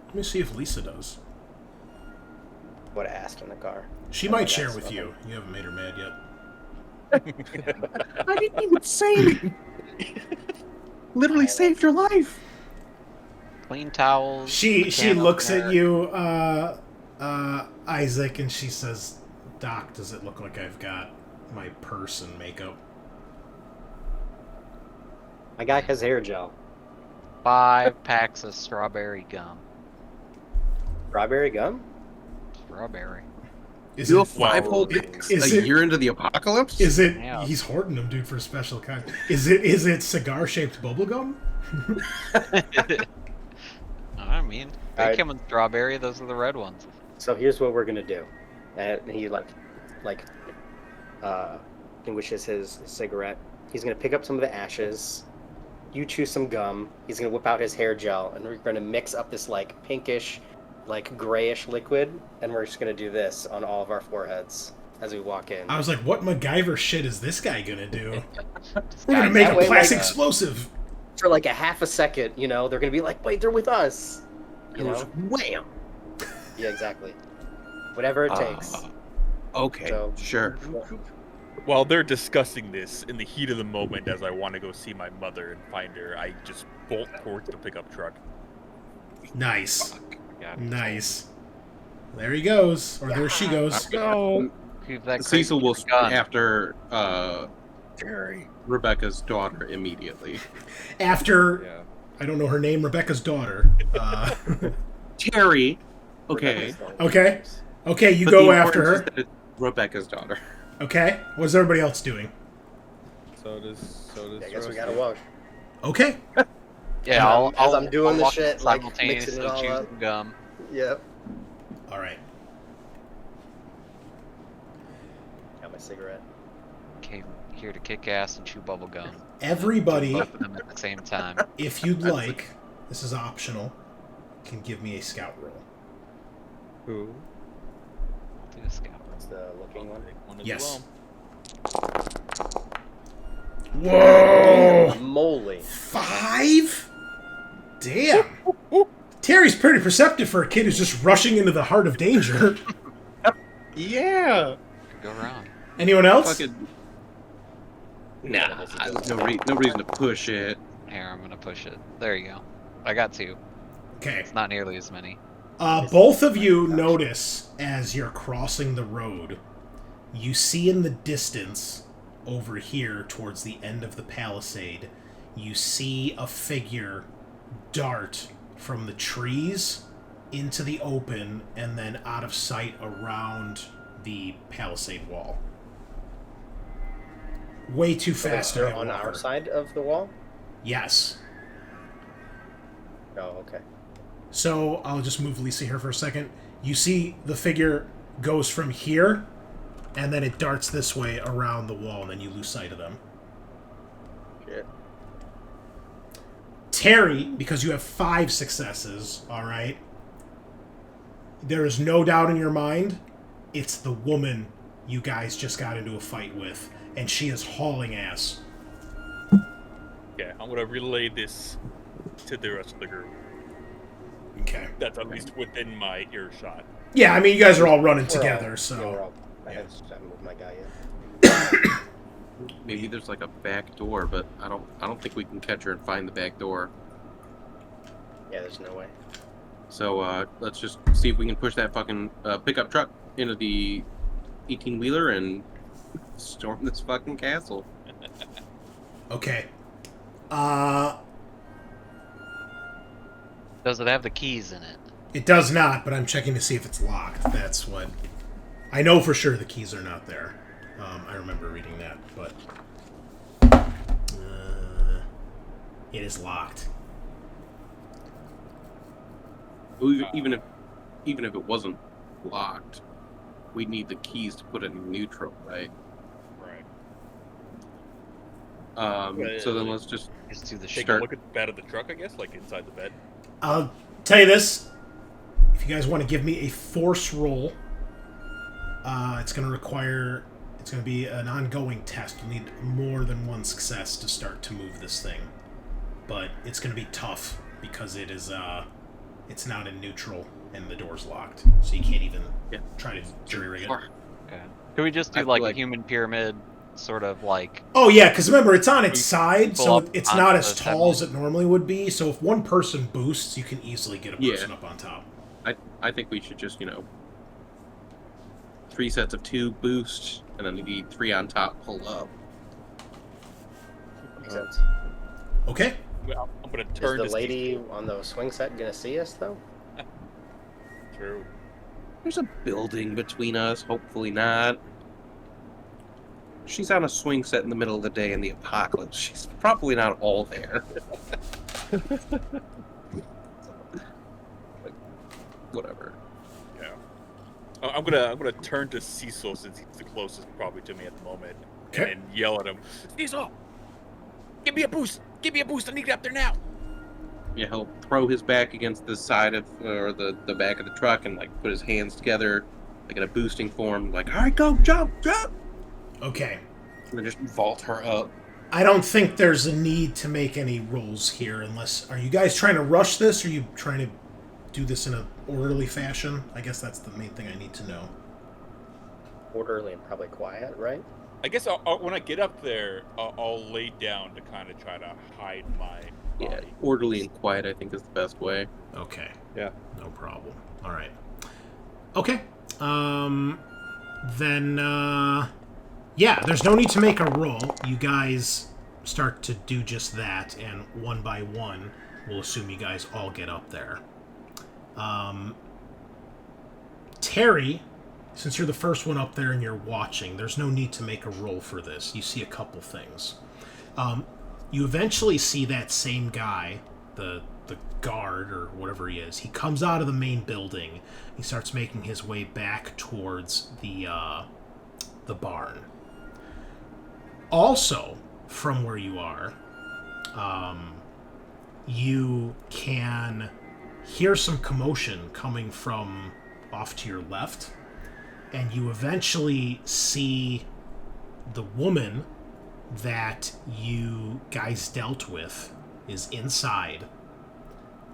Let me see if Lisa does. Would have asked in the car. She might share with you. You haven't made her mad yet. I didn't even say anything. Literally saved your life. Clean towels. She mechanical looks hair. at you, Isaac, and she says, "Doc, does it look like I've got my purse and makeup?" My guy has hair gel. 5 packs of strawberry gum. Strawberry gum? Strawberry. Is You it have 5 whole packs is a it- year into the apocalypse? Is it? Yeah. He's hoarding them, dude, for a special kind. Is it cigar-shaped bubblegum? I mean, they Alright. come in strawberry. Those are the red ones. So here's what we're gonna do. And he extinguishes his cigarette. He's gonna pick up some of the ashes. You chew some gum. He's gonna whip out his hair gel, and we're gonna mix up this like pinkish, like grayish liquid, and we're just gonna do this on all of our foreheads as we walk in. I was like, what MacGyver shit is this guy gonna do? Just We're gonna guys, make that a way, plastic like, explosive. For like a half a second, you know, they're gonna be like, "Wait, they're with us." You know? Wham! Yeah, exactly. Whatever it takes. Okay, So- sure. While they're discussing this in the heat of the moment, as I want to go see my mother and find her, I just bolt towards the pickup truck. Nice, God. nice. There he goes, or there she goes. No. Keep that Cecil will great gun. after Terry. Rebecca's daughter immediately. After Yeah. I don't know her name, Rebecca's daughter. Terry. Okay. Okay. Okay, you But go the after importance is her. that it's Rebecca's daughter. Okay, what's everybody else doing? So does I guess we Rusty. gotta walk. Okay. Yeah, As I'm doing the walk shit, like, simultaneously mixing it all chew up. some gum. Yep. All right. Got my cigarette. Came here to kick ass and chew bubble gum. Everybody, Both of them at the same time. if you'd like, this is optional, can give me a scout roll. Who? Do a scout. That's the looking one. One as Yes. well. Whoa! Moly. 5? Damn. Terry's pretty perceptive for a kid who's just rushing into the heart of danger. Yeah. Could go wrong. Anyone else? Fucking. Nah, no reason to push it. Here, I'm gonna push it. There you go. I got 2. Okay. It's not nearly as many. Both of you notice as you're crossing the road, you see in the distance over here towards the end of the palisade, you see a figure dart from the trees into the open and then out of sight around the palisade wall. Way too fast to They're hit on Walker. our side of the wall? Yes. Oh, okay. So I'll just move Lisa here for a second. You see the figure goes from here, and then it darts this way around the wall, and then you lose sight of them. Shit. Terry, because you have 5 successes, all right, there is no doubt in your mind it's the woman you guys just got into a fight with, and she is hauling ass. Yeah, I'm gonna relay this to the rest of the group. Okay. That's at least within my earshot. Yeah, I mean, you guys are all running We're together, all- so... yeah, we're all- I yeah. haven't moved my guy yet. Maybe there's like a back door, but I don't think we can catch her and find the back door. Yeah, there's no way. So let's just see if we can push that fucking pickup truck into the 18-wheeler and storm this fucking castle. Okay. Does it have the keys in it? It does not, but I'm checking to see if it's locked. That's what... I know for sure the keys are not there. I remember reading that, but... it is locked. Even if it wasn't locked, we need the keys to put it in neutral, right? Right. So then let's just Just do the Take Start- a look at the bed of the truck, I guess, like inside the bed. I'll tell you this. If you guys want to give me a force roll, it's going to require... It's going to be an ongoing test. You'll need more than 1 success to start to move this thing. But it's going to be tough because it is... it's not in neutral and the door's locked. So you can't even try to jury-rig it. Okay. Could we just do I like feel a like- human pyramid, sort of like... Oh, yeah, because remember, it's on its side, pull so up it's onto not as the tall as it normally would be. So if one person boosts, you can easily get a Yeah. person up on top. I think we should just 3 sets of 2 boost, and then maybe 3 on top pull up. Makes sense. Okay. Well, I'm gonna Is turn the this lady on the swing set gonna see us, though? True. There's a building between us. Hopefully not. She's on a swing set in the middle of the day in the apocalypse. She's probably not all there. Whatever. Yeah. I'm gonna turn to Cecil since he's the closest probably to me at the moment, Okay. and yell at him, Cecil, give me a boost! Give me a boost! I need to get up there now! Yeah, he'll throw his back against the side of, or the back of the truck and, put his hands together, in a boosting form, all right, go, jump! Okay. And then just vault her up. I don't think there's a need to make any rolls here unless... Are you guys trying to rush this, or are you trying to do this in an orderly fashion? I guess that's the main thing I need to know. Orderly and probably quiet, right? I guess when I get up there, I'll lay down to kind of try to hide my Yeah, body. orderly and quiet, I think, is the best way. Okay. Yeah. No problem. All right. Okay. Then, yeah, there's no need to make a roll. You guys start to do just that, and one by one, we'll assume you guys all get up there. Terry, since you're the first one up there and you're watching, there's no need to make a roll for this. You see a couple things. You eventually see that same guy the guard or whatever he is. He comes out of the main building. He starts making his way back towards the barn. Also, from where you are, you can hear some commotion coming from off to your left, and you eventually see the woman that you guys dealt with is inside,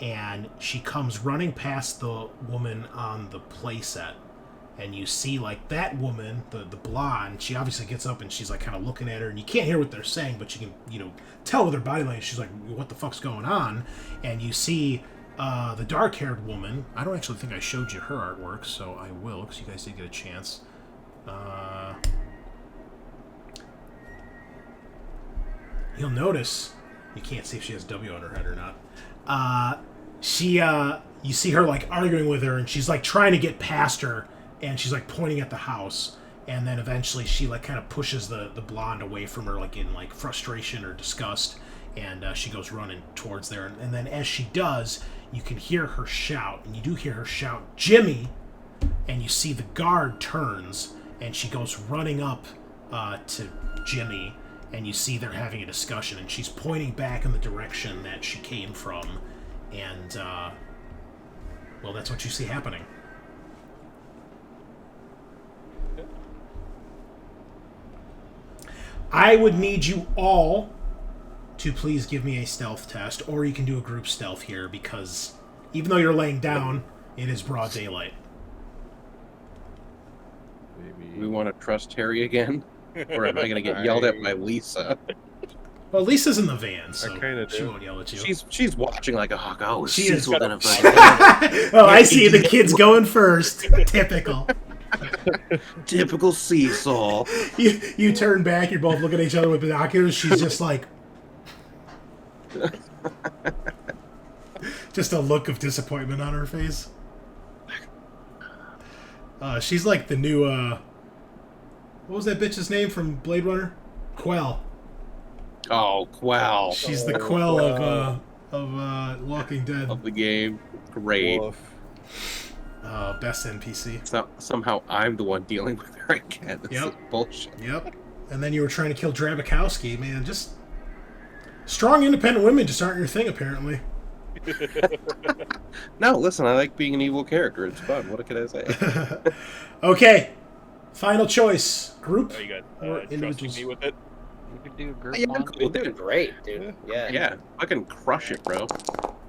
and she comes running past the woman on the playset, and you see, like, that woman, the blonde, she obviously gets up and she's, like, kind of looking at her, and you can't hear what they're saying, but you can, tell with her body language, she's like, what the fuck's going on? And you see the dark-haired woman. I don't actually think I showed you her artwork, so I will, because you guys did get a chance. You'll notice, you can't see if she has W on her head or not. You see her, like, arguing with her, and she's, like, trying to get past her, and she's, like, pointing at the house, and then eventually she, like, kind of pushes the blonde away from her, like, in, like, frustration or disgust, and she goes running towards there, and then as she does, you can hear her shout, and you do hear her shout, Jimmy, and you see the guard turns, and she goes running up to Jimmy, and you see they're having a discussion, and she's pointing back in the direction that she came from, and, well, that's what you see happening. I would need you all to please give me a stealth test, or you can do a group stealth here, because even though you're laying down, it is broad daylight. Maybe. We want to trust Terry again? Or am I going to get yelled at by Lisa? Well, Lisa's in the van, so kinda she do. won't yell at you. She's watching like a hawk. Oh, She she's is. gonna Oh, I see. The kid's going first. Typical. Typical Cecil. You turn back, you're both looking at each other with binoculars. She's just like... just a look of disappointment on her face. She's like the new, what was that bitch's name from Blade Runner? Quell. Oh, Quell. She's the Quell of Walking Dead. Of the game. Great. Woof. Best NPC. So, somehow I'm the one dealing with her again. This is bullshit. Yep. And then you were trying to kill Drabakowski, man. Just strong, independent women just aren't your thing, apparently. No, listen, I like being an evil character. It's fun. What can I say? Okay. Final choice. Group Oh, you got or trusting individuals? me with it? You could do a group Yeah, one. cool. You're doing great, dude. Yeah. Yeah, fucking crush it, bro.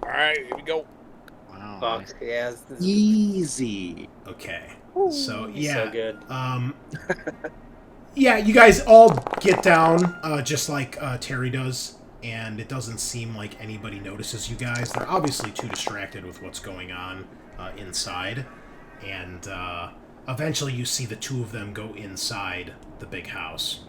Alright, here we go. Wow. Fuck. Nice. Yeah. Easy. Okay. So, He's yeah. so good. Yeah, you guys all get down, just like Terry does, and it doesn't seem like anybody notices you guys. They're obviously too distracted with what's going on inside, and eventually you see the two of them go inside the big house.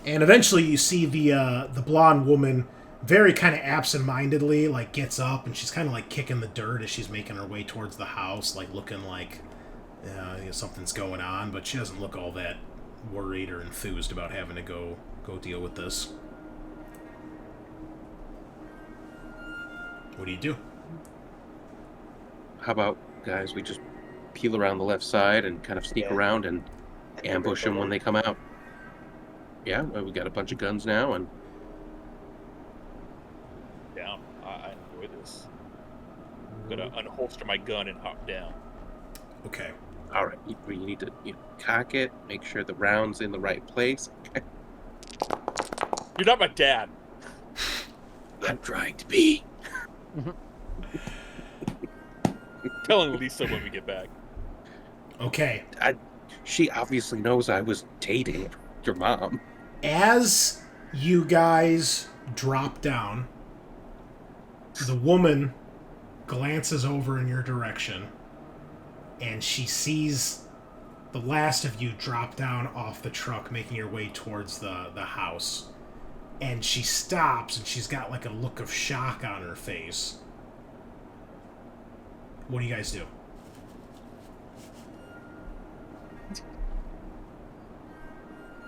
And eventually you see the blonde woman very kind of absent-mindedly, like, gets up, and she's kind of, like, kicking the dirt as she's making her way towards the house, like, looking like something's going on, but she doesn't look all that worried or enthused about having to go deal with this. What do you do? How about, guys, we just peel around the left side and kind of sneak Yeah. around and ambush them when they come out? Yeah, well, we got a bunch of guns now, and Down. I enjoy this. I'm gonna unholster my gun and hop down. Okay. all right, you need to cock it, make sure the round's in the right place. Okay. You're not my dad. I'm trying to be. Telling Lisa when we get back. Okay. She obviously knows I was dating your mom. As you guys drop down, the woman glances over in your direction, and she sees the last of you drop down off the truck, making your way towards the house. And she stops, and she's got like a look of shock on her face. What do you guys do?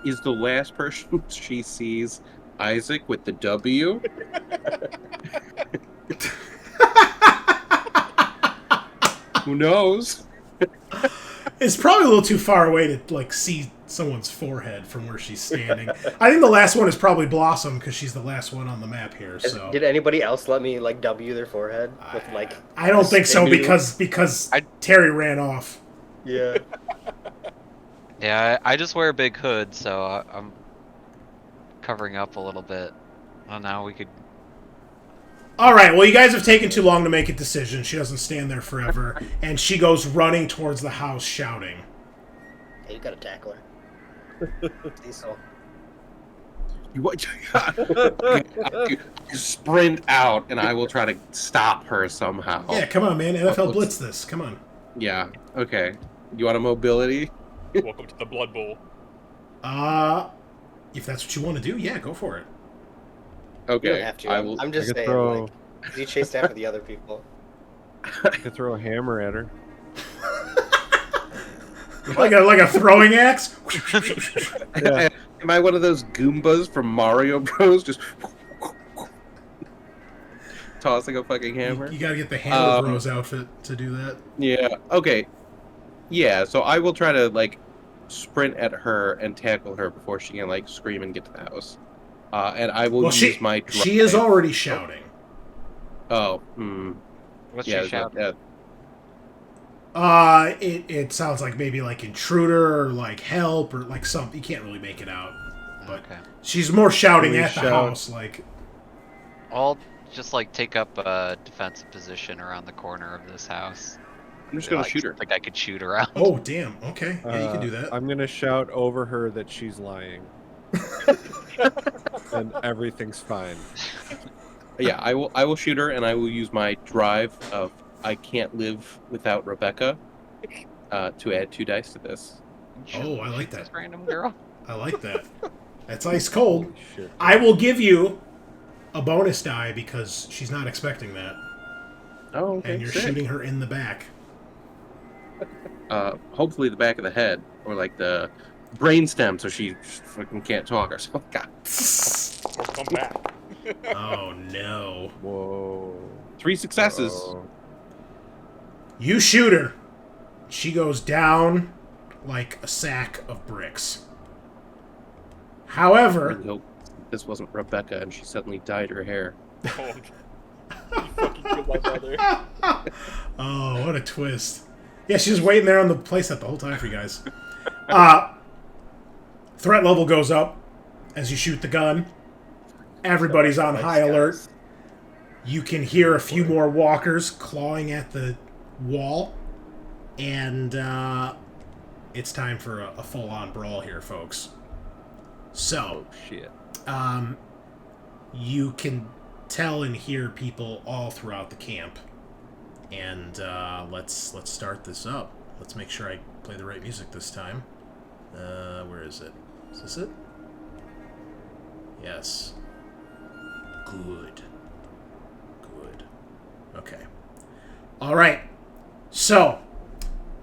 Is the last person she sees Isaac with the W. Who knows? It's probably a little too far away to like see someone's forehead from where she's standing. I think the last one is probably Blossom because she's the last one on the map here. So Did anybody else let me like W their forehead with like? I don't think so because Terri ran off. Yeah. Yeah, I just wear a big hood, so I'm covering up a little bit. Well, now we could. All right. Well, you guys have taken too long to make a decision. She doesn't stand there forever, and she goes running towards the house, shouting. Hey, you gotta tackle her. Cecil. You sprint out, and I will try to stop her somehow. Yeah, come on, man. NFL Blitz this. Come on. Yeah. Okay. You want a mobility? Welcome to the Blood Bowl. If that's what you want to do, yeah, go for it. Okay. You don't have to. I will. I'm just I could saying. throw- Like, you chased after the other people. I could throw a hammer at her. Like a throwing axe. Yeah. Am I one of those Goombas from Mario Bros? Just tossing a fucking hammer? You gotta get the Hammer Bros outfit to do that. Yeah. Okay. Yeah. So I will try to like sprint at her and tackle her before she can like scream and get to the house. And I will use my drive. She is already shouting. Oh. What's Yeah. she shouting? It sounds like maybe like intruder or like help or like something. You can't really make it out. But Okay. she's more shouting Really at the shout. house, like. I'll just like take up a defensive position around the corner of this house. I'm just gonna Like, shoot her. Like I could shoot around. Oh damn! Okay, yeah, you can do that. I'm gonna shout over her that she's lying, and everything's fine. Yeah. I will shoot her, and I will use my drive of I can't live without Rebecca to add 2 dice to this. Oh, I like Shoot that. this random girl. I like that. That's ice cold. Holy shit. I will give you a bonus die because she's not expecting that, Oh, okay. and you're sick. shooting her in the back. Hopefully the back of the head or like the brainstem, so she fucking can't talk or something. God. Or come back. Oh no! Whoa. 3 successes. Uh-oh. You shoot her. She goes down like a sack of bricks. I However, really hope this wasn't Rebecca and she suddenly dyed her hair. Oh, you fucking killed my brother. oh, what a twist. Yeah, she's waiting there on the playset the whole time for you guys. Threat level goes up as you shoot the gun. Everybody's on high alert. You can hear a few more walkers clawing at the wall. And it's time for a full-on brawl here, folks. So, Oh shit. you can tell and hear people all throughout the camp. And let's start this up. Let's make sure I play the right music this time. Where is it? Is this it? Yes. Good. Good. Okay. All right. So,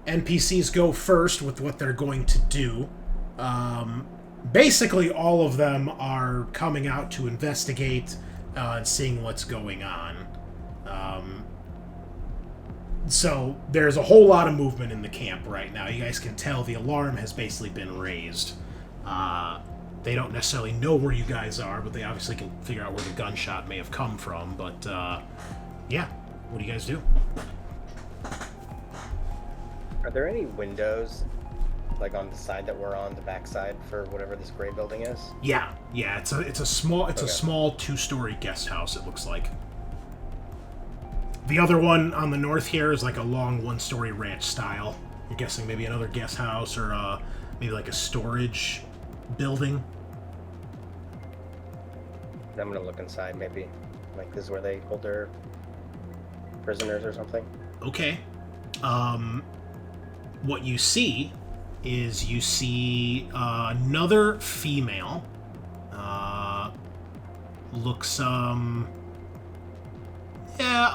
NPCs go first with what they're going to do. Basically, all of them are coming out to investigate and seeing what's going on. So there's a whole lot of movement in the camp right now. You guys can tell the alarm has basically been raised. They don't necessarily know where you guys are, but they obviously can figure out where the gunshot may have come from. But yeah, what do you guys do? Are there any windows, like on the side that we're on, the back side for whatever this gray building is? Yeah. It's a small Okay. 2-story guest house. It looks like. The other one on the north here is like a long 1-story ranch style. You're guessing maybe another guest house or maybe like a storage building. I'm gonna look inside, maybe. Like this is where they hold their prisoners or something. Okay. What you see is another female. Looks a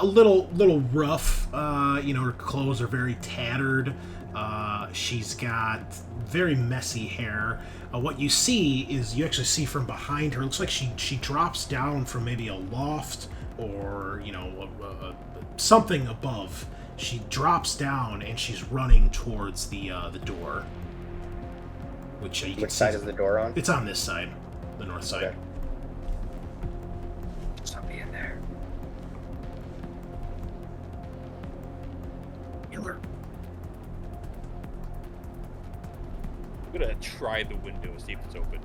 little rough. Her clothes are very tattered. She's got very messy hair. What you see is, you actually see from behind her, it looks like she drops down from maybe a loft or, something above. She drops down and she's running towards the door. Which side is the door on? It's on this side, the north side. Okay. Somebody in there. Killer. I'm gonna try the window, see if it's open.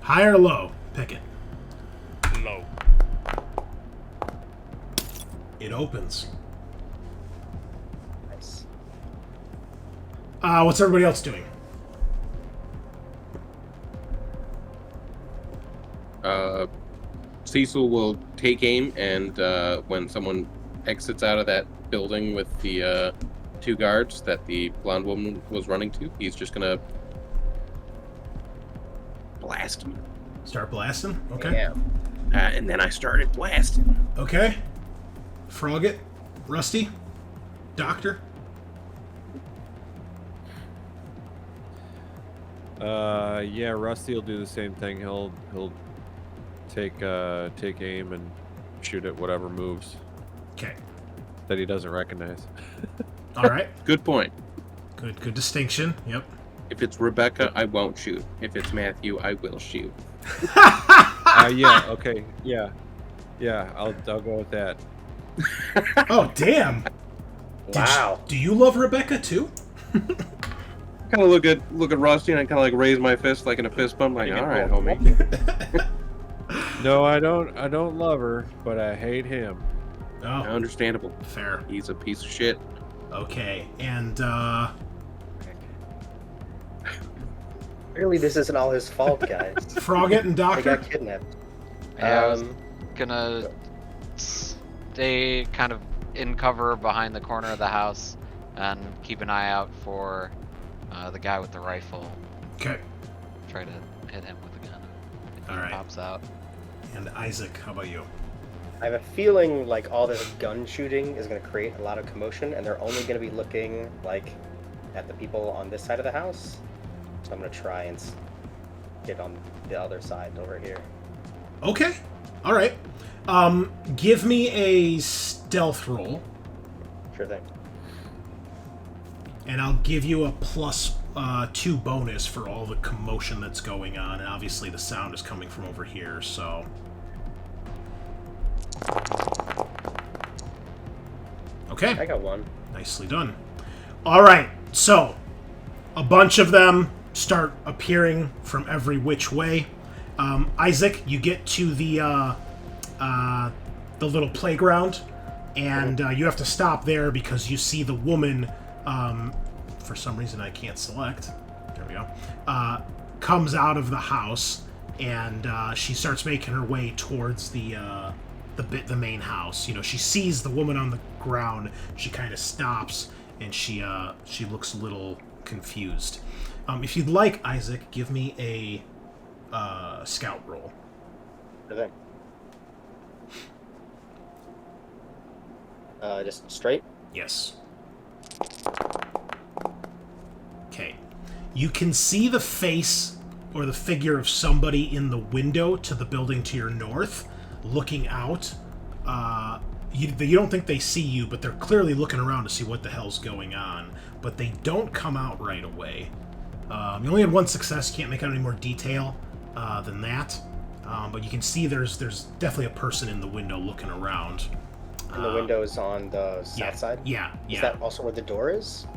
High or low? Pick it. Low. It opens. Nice. What's everybody else doing? Cecil will take aim, and when someone exits out of that building with the 2 guards that the blonde woman was running to, he's just gonna blast him. Start blasting? Okay. Yeah. And then I started blasting. Okay. Froggatt? Rusty? Doctor? Yeah, Rusty will do the same thing. He'll take aim and shoot at whatever moves Okay. that he doesn't recognize. All right. Good point. Good distinction. Yep. If it's Rebecca, I won't shoot. If it's Matthew, I will shoot. Yeah. Okay. Yeah. I'll go with that. Oh, damn. Wow. Do you love Rebecca too? Kind of look at Rusty, and I kind of like raise my fist like in a fist bump, like, all right, homie. No, I don't love her, but I hate him. Oh, Understandable. fair. He's a piece of shit. Okay, and Clearly, this isn't all his fault, guys. Froggatt and They Doctor. got kidnapped. Yeah, I was gonna stay kind of in cover behind the corner of the house and keep an eye out for the guy with the rifle. Okay. Try to hit him with a gun if All he right. pops out. And Isaac, how about you? I have a feeling like all this gun shooting is going to create a lot of commotion, and they're only going to be looking like at the people on this side of the house. So I'm going to try and get on the other side over here. Okay. All right. Give me a stealth roll, Sure thing. and I'll give you a +2 bonus for all the commotion that's going on, and obviously the sound is coming from over here, so. Okay. I got one. Nicely done. All right, so a bunch of them start appearing from every which way. Isaac, you get to the little playground, and you have to stop there because you see the woman. For some reason, I can't select. There we go. Comes out of the house, and she starts making her way towards the main house. You know, she sees the woman on the ground. She kind of stops, and she looks a little confused. If you'd like, Isaac, give me a scout roll. Sure thing. Just straight? Yes. Okay. You can see the face or the figure of somebody in the window to the building to your north, looking out. You don't think they see you, but they're clearly looking around to see what the hell's going on. But they don't come out right away. You only had one success. Can't make out any more detail than that. But you can see there's definitely a person in the window looking around. And the window is on the south side? Yeah. Is that also where the door is?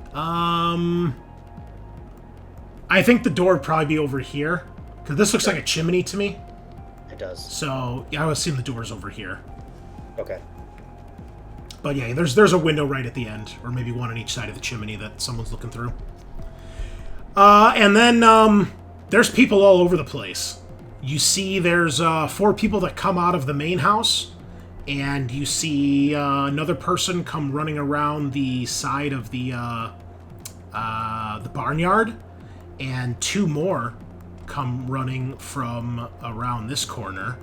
I think the door would probably be over here, because this looks like a chimney to me. It does. So yeah, I would assume the door's over here. Okay. But yeah, there's a window right at the end, or maybe one on each side of the chimney that someone's looking through. And then there's people all over the place. You see there's 4 people that come out of the main house, and you see another person come running around the side of the barnyard, and 2 more come running from around this corner.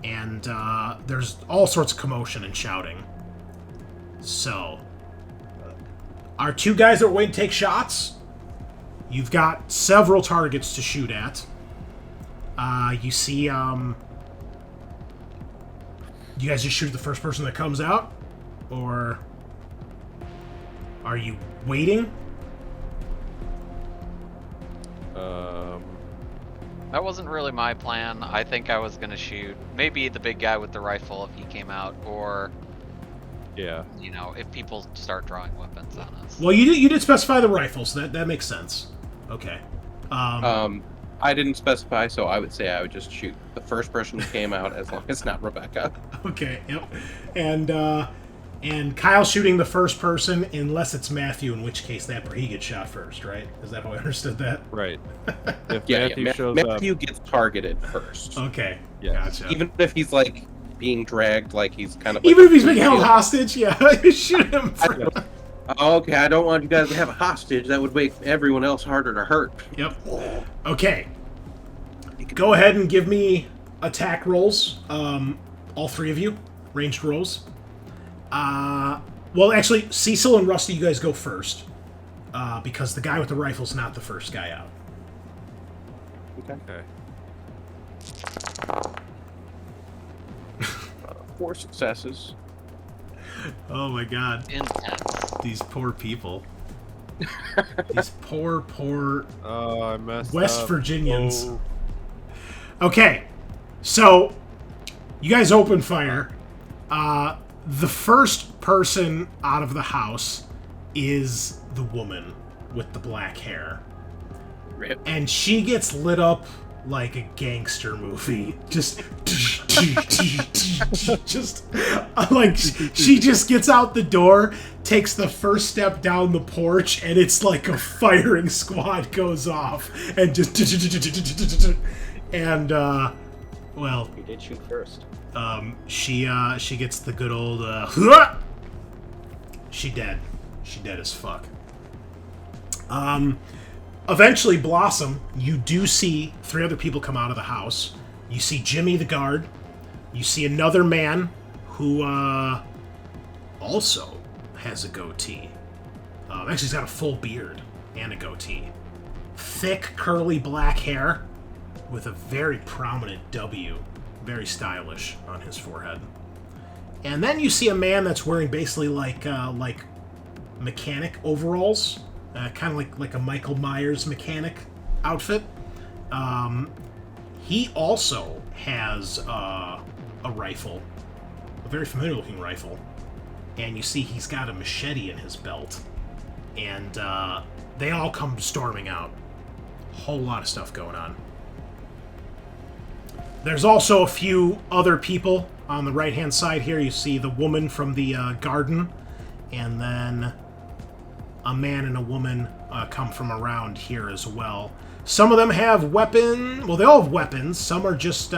And there's all sorts of commotion and shouting. So, Our two guys that are waiting to take shots, you've got several targets to shoot at. You see, you guys just shoot the first person that comes out? Or are you waiting? That wasn't really my plan. I think I was gonna shoot maybe the big guy with the rifle if he came out, or Yeah. you know, if people start drawing weapons on us. Well, you did specify the rifle, so that makes sense. Okay. I didn't specify, so I would say I would just shoot the first person who came out, as long as it's not Rebecca. Okay. Yep. And Kyle's shooting the first person, unless it's Matthew, in which case he gets shot first, right? Is that how I understood that? Right. If Yeah, Matthew shows Matthew gets targeted first. Okay. Yes. Gotcha. Even if he's like being dragged, like he's kind of. Even if he's being held hostage, yeah, shoot him. Okay, I don't want you guys to have a hostage. That would make everyone else harder to hurt. Yep. Okay. Go ahead and give me attack rolls. All three of you, ranged rolls. Well, actually, Cecil and Rusty, you guys go first, because the guy with the rifle's not the first guy out. Okay. Okay. 4 successes. Oh my God, Intense. these poor people. These poor Oh, I messed West up. Virginians. Oh. Okay, so you guys open fire. The first person out of the house is the woman with the black hair. Rip. And she gets lit up like a gangster movie. Just like she just gets out the door, takes the first step down the porch, and it's like a firing squad goes off and just and well, You did shoot first. she gets the good old she dead as fuck. Eventually, Blossom, you do see 3 other people come out of the house. You see Jimmy the guard. You see another man who also has a goatee. Actually, he's got a full beard and a goatee. Thick, curly black hair with a very prominent W. Very stylish on his forehead. And then you see a man that's wearing basically like mechanic overalls. Kind of like a Michael Myers mechanic outfit. He also has a rifle, a very familiar looking rifle, and you see he's got a machete in his belt. And they all come storming out. Whole lot of stuff going on. There's also a few other people on the right-hand side here. You see the woman from the garden, and then a man and a woman come from around here as well. Some of them have weapons. Well, they all have weapons. Some are just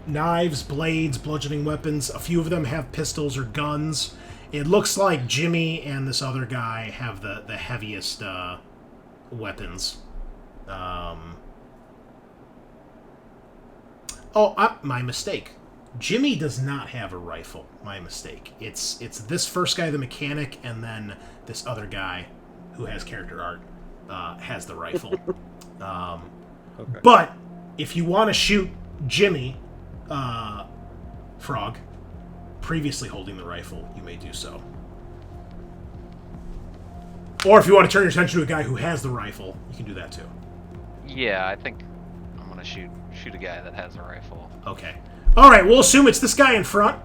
knives, blades, bludgeoning weapons. A few of them have pistols or guns. It looks like Jimmy and this other guy have the heaviest weapons. My mistake. Jimmy does not have a rifle. My mistake. It's this first guy, the mechanic, and then this other guy who has character art has the rifle. Okay. But if you want to shoot Jimmy, Frog, previously holding the rifle, you may do so. Or if you want to turn your attention to a guy who has the rifle, you can do that too. Yeah, I think I'm gonna shoot a guy that has a rifle. Okay. All right, we'll assume it's this guy in front.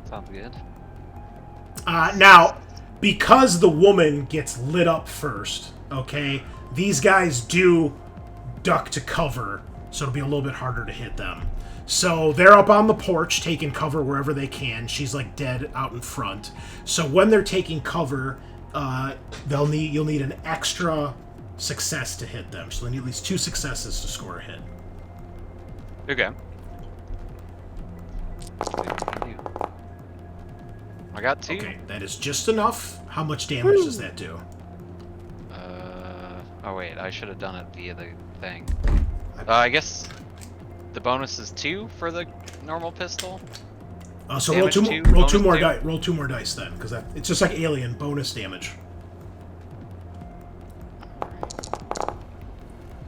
Sounds good. Now, because the woman gets lit up first, okay, these guys do duck to cover, so it'll be a little bit harder to hit them. So they're up on the porch taking cover wherever they can. She's like dead out in front. So when they're taking cover, you'll need an extra success to hit them. So they need at least 2 successes to score a hit. Okay. I got 2. Okay, that is just enough. How much damage does that do? Oh wait, I should have done it via the thing. I guess the bonus is 2 for the normal pistol. So roll Damage two, two, roll two bonus more two? dice. Roll 2 more dice then, because it's just like alien bonus damage.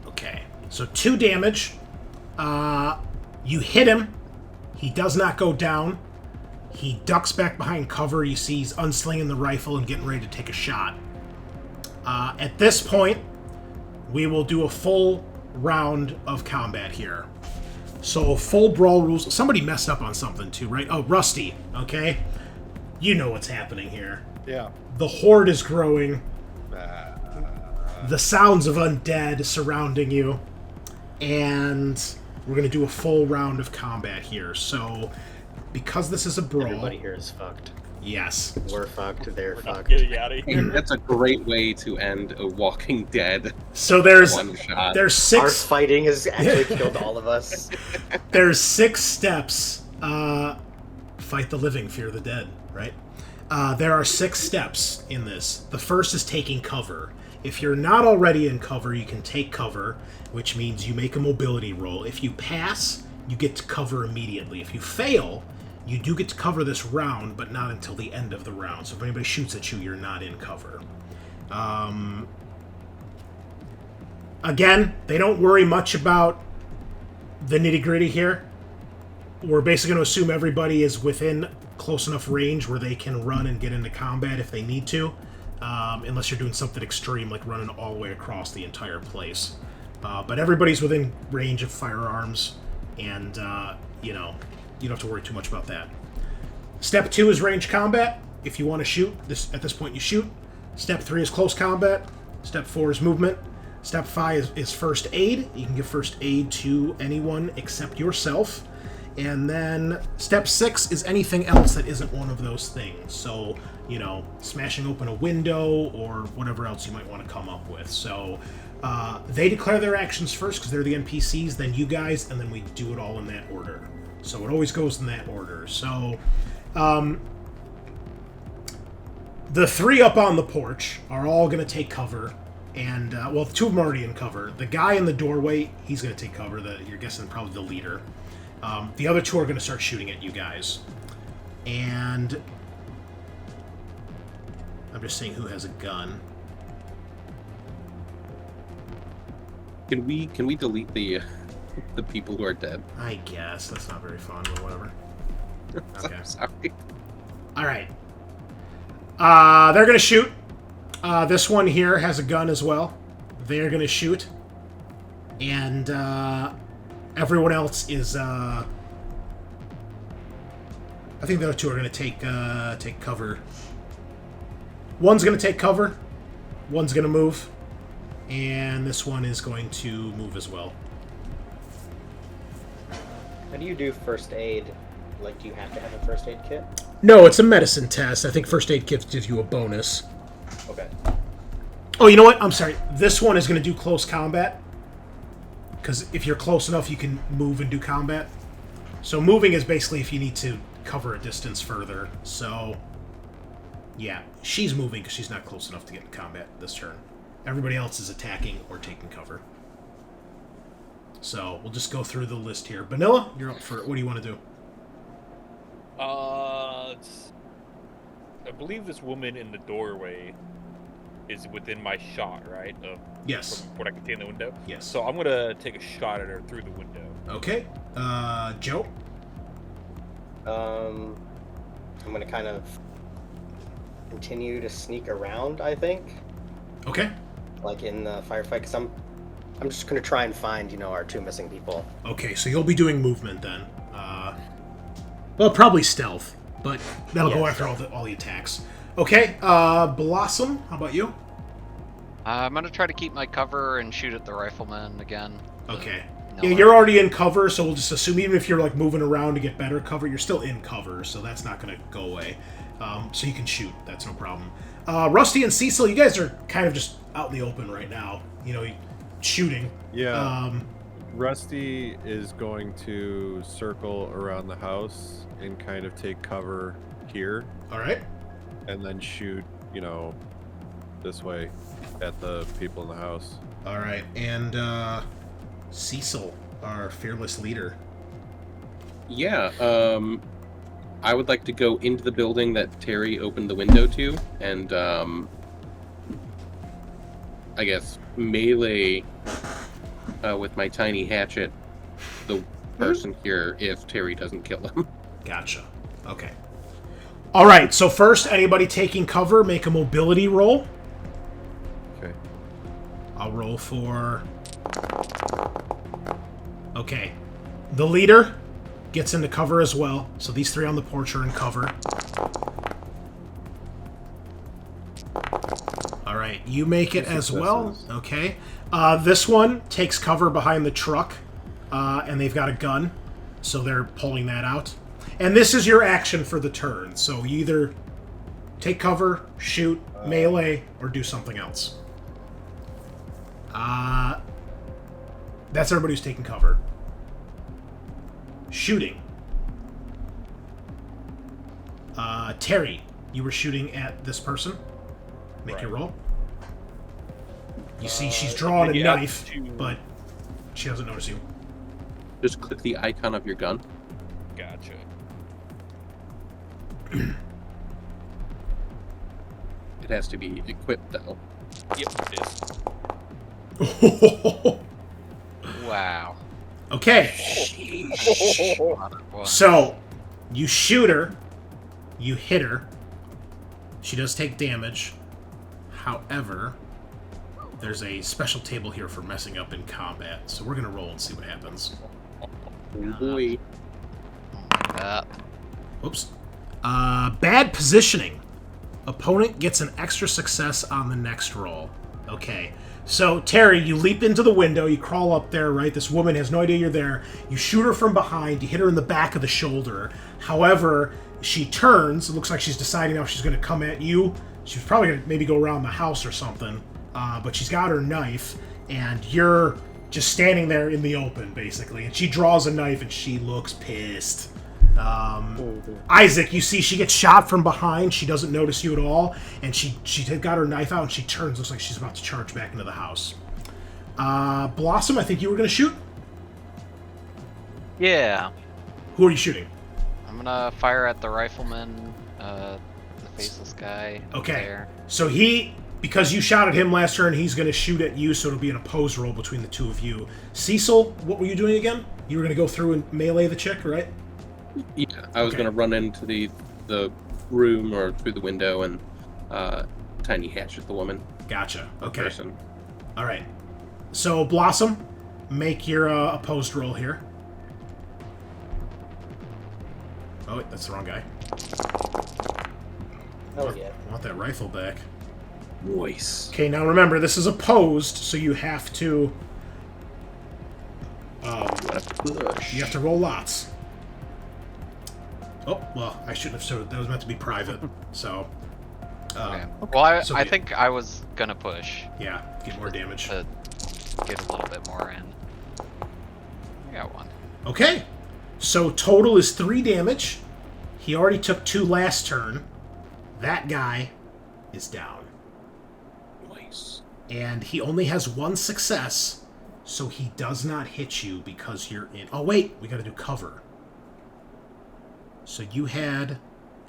Okay, so 2 damage. You hit him. He does not go down. He ducks back behind cover. You see he's unslinging the rifle and getting ready to take a shot. At this point, we will do a full round of combat here. So, full brawl rules. Somebody messed up on something too, right? Oh, Rusty, okay? You know what's happening here. Yeah. The horde is growing. The sounds of undead surrounding you. And we're going to do a full round of combat here. So, because this is a brawl... Everybody here is fucked. Yes. We're fucked. They're We're not fucked. getting out of Hey, here. that's a great way to end a Walking Dead So there's one shot. there's Our 6 fighting has actually killed all of us. there's 6 steps. Fight the living, fear the dead, right? There are 6 steps in this. The first is taking cover. If you're not already in cover, you can take cover, which means you make a mobility roll. If you pass, you get to cover immediately. If you fail, you do get to cover this round, but not until the end of the round. So if anybody shoots at you, you're not in cover. Again, they don't worry much about the nitty-gritty here. We're basically going to assume everybody is within close enough range where they can run and get into combat if they need to. Unless you're doing something extreme, like running all the way across the entire place. But everybody's within range of firearms, and, you know, you don't have to worry too much about that. Step 2 is range combat. If you want to shoot, at this point you shoot. Step 3 is close combat. Step 4 is movement. Step 5 is first aid. You can give first aid to anyone except yourself. And then step 6 is anything else that isn't one of those things. So, you know, smashing open a window or whatever else you might want to come up with. So they declare their actions first because they're the NPCs, then you guys, and then we do it all in that order. So it always goes in that order. So the 3 up on the porch are all going to take cover. And, well, 2 of them are already in cover. The guy in the doorway, he's going to take cover. You're guessing probably the leader. The other 2 are going to start shooting at you guys. And I'm just saying who has a gun. Can we delete the people who are dead? I guess. That's not very fun, but whatever. Okay. Sorry. All right. They're going to shoot. This one here has a gun as well. They're going to shoot. And everyone else is... I think the other 2 are going to take cover. One's going to take cover. One's going to move. And this one is going to move as well. How do you do first aid? Like, do you have to have a first aid kit? No, it's a medicine test. I think first aid kits gives you a bonus. Okay. Oh, you know what? I'm sorry. This one is going to do close combat. Because if you're close enough, you can move and do combat. So moving is basically if you need to cover a distance further. So, yeah. She's moving because she's not close enough to get in combat this turn. Everybody else is attacking or taking cover. So, we'll just go through the list here. Bunnilla, you're up for it. What do you want to do? I believe this woman in the doorway is within my shot, right? Yes. From what I can see in the window? Yes. So I'm going to take a shot at her through the window. Okay. Joe? I'm going to kind of continue to sneak around, I think. Okay. Like in the firefight, because I'm just going to try and find, you know, our 2 missing people. Okay, so you'll be doing movement then. Well, probably stealth, but that'll go after all the attacks. Okay, Blossom, how about you? I'm gonna try to keep my cover and shoot at the rifleman again. Okay. No Yeah, you're already in cover, so we'll just assume even if you're like moving around to get better cover, you're still in cover, so that's not going to go away. So you can shoot, that's no problem. Rusty and Cecil, you guys are kind of just out in the open right now, you know, shooting. Yeah. Rusty is going to circle around the house and kind of take cover here. All right. And then shoot, you know, this way at the people in the house. All right. And Cecil, our fearless leader. Yeah. I would like to go into the building that Terry opened the window to, and I guess melee with my tiny hatchet the person here if Terry doesn't kill him. Gotcha. Okay. All right. So first, anybody taking cover, make a mobility roll. Okay. I'll roll for. Okay. The leader gets into cover as well. So these three on the porch are in cover. All right. You make it as well. Okay. This one takes cover behind the truck, and they've got a gun, so they're pulling that out. And this is your action for the turn. So you either take cover, shoot, melee, or do something else. That's everybody who's taking cover. Shooting. Terry, you were shooting at this person. Make your roll. You see she's drawing a knife, but she doesn't notice you. Just click the icon of your gun. Gotcha. It has to be equipped, though. Yep, it is. Wow. Okay. So, you shoot her. You hit her. She does take damage. However, there's a special table here for messing up in combat. So we're going to roll and see what happens. Oh boy. Oops. Bad positioning. Opponent gets an extra success on the next roll. Okay. So, Terry, you leap into the window, you crawl up there, right? This woman has no idea you're there. You shoot her from behind, you hit her in the back of the shoulder. However, she turns. It looks like she's deciding now if she's going to come at you. She's probably going to maybe go around the house or something. But she's got her knife, and you're just standing there in the open, basically. And she draws a knife, and she looks pissed. Isaac, you see she gets shot from behind. She doesn't notice you at all, and she got her knife out and she turns. Looks like she's about to charge back into the house. Blossom, I think you were going to shoot. Yeah. Who are you shooting? I'm gonna fire at the rifleman, the faceless guy. Okay. There. So because you shot at him last turn, he's going to shoot at you, so it'll be an opposed roll between the two of you. Cecil, what were you doing again? You were going to go through and melee the chick, right? Yeah, I was gonna run into the room or through the window and tiny hatchet the woman. Gotcha. Okay. Person. All right. So Blossom, make your opposed roll here. Oh wait, that's the wrong guy. Oh yeah. I want that rifle back. Nice. Okay, now remember this is opposed, so you have to. Push. You have to roll lots. Oh, well, I shouldn't have showed. That was meant to be private, so... Okay. Well, so I think I was gonna push Yeah, get more damage. to get a little bit more in. I got one. Okay, so total is 3 damage. He already took 2 last turn. That guy is down. Nice. And he only has 1 success, so he does not hit you because you're in... Oh, wait, we gotta do cover. So you had...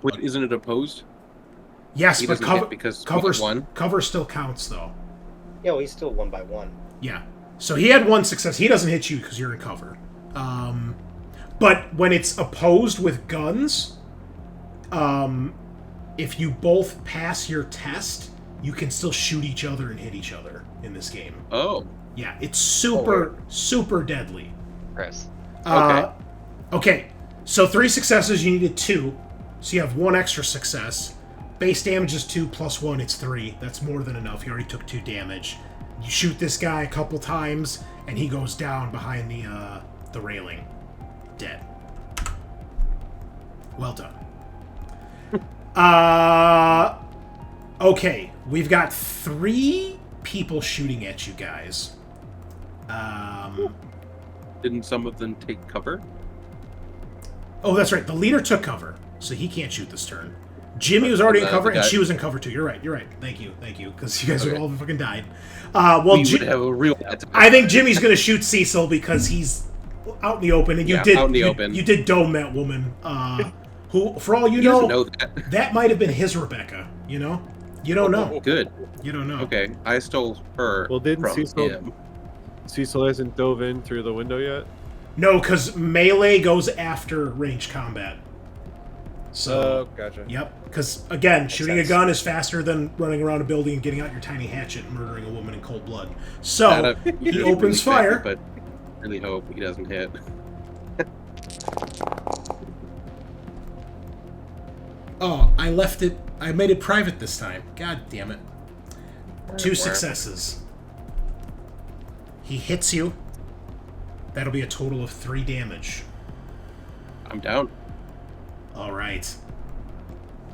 Wait, isn't it opposed? Yes, He but doesn't hit because cover still counts, though. Yeah, well, he's still 1 by 1. Yeah. So he had 1 success. He doesn't hit you because you're in cover. But when it's opposed with guns, if you both pass your test, you can still shoot each other and hit each other in this game. Oh. Yeah, it's super deadly. Chris. Okay. So 3 successes, you needed 2. So you have 1 extra success. Base damage is 2 plus 1, it's 3. That's more than enough. He already took 2 damage. You shoot this guy a couple times, and he goes down behind the railing. Dead. Well done. Okay, we've got 3 people shooting at you guys. Didn't some of them take cover? Oh, that's right. The leader took cover, so he can't shoot this turn. Jimmy was already in cover, and she was in cover too. You're right. Thank you. Because you guys would all fucking died. Well, we would have a real bad time. I think Jimmy's going to shoot Cecil because he's out in the open, and you did out in the open. You did dome that woman Who, for all you He doesn't know, know that. that might have been his Rebecca, you know? You don't know. Good. You don't know. Okay, I stole her Well, didn't from Cecil- him. Cecil hasn't dove in through the window yet? No, because melee goes after ranged combat. So, gotcha. yep. Because, again, shooting a sense. gun is faster than running around a building and getting out your tiny hatchet and murdering a woman in cold blood. So, he opens fire. But really hope he doesn't hit. Oh, I left it. I made it private this time. God damn it. 2 successes. He hits you. That'll be a total of 3 damage. I'm down. All right.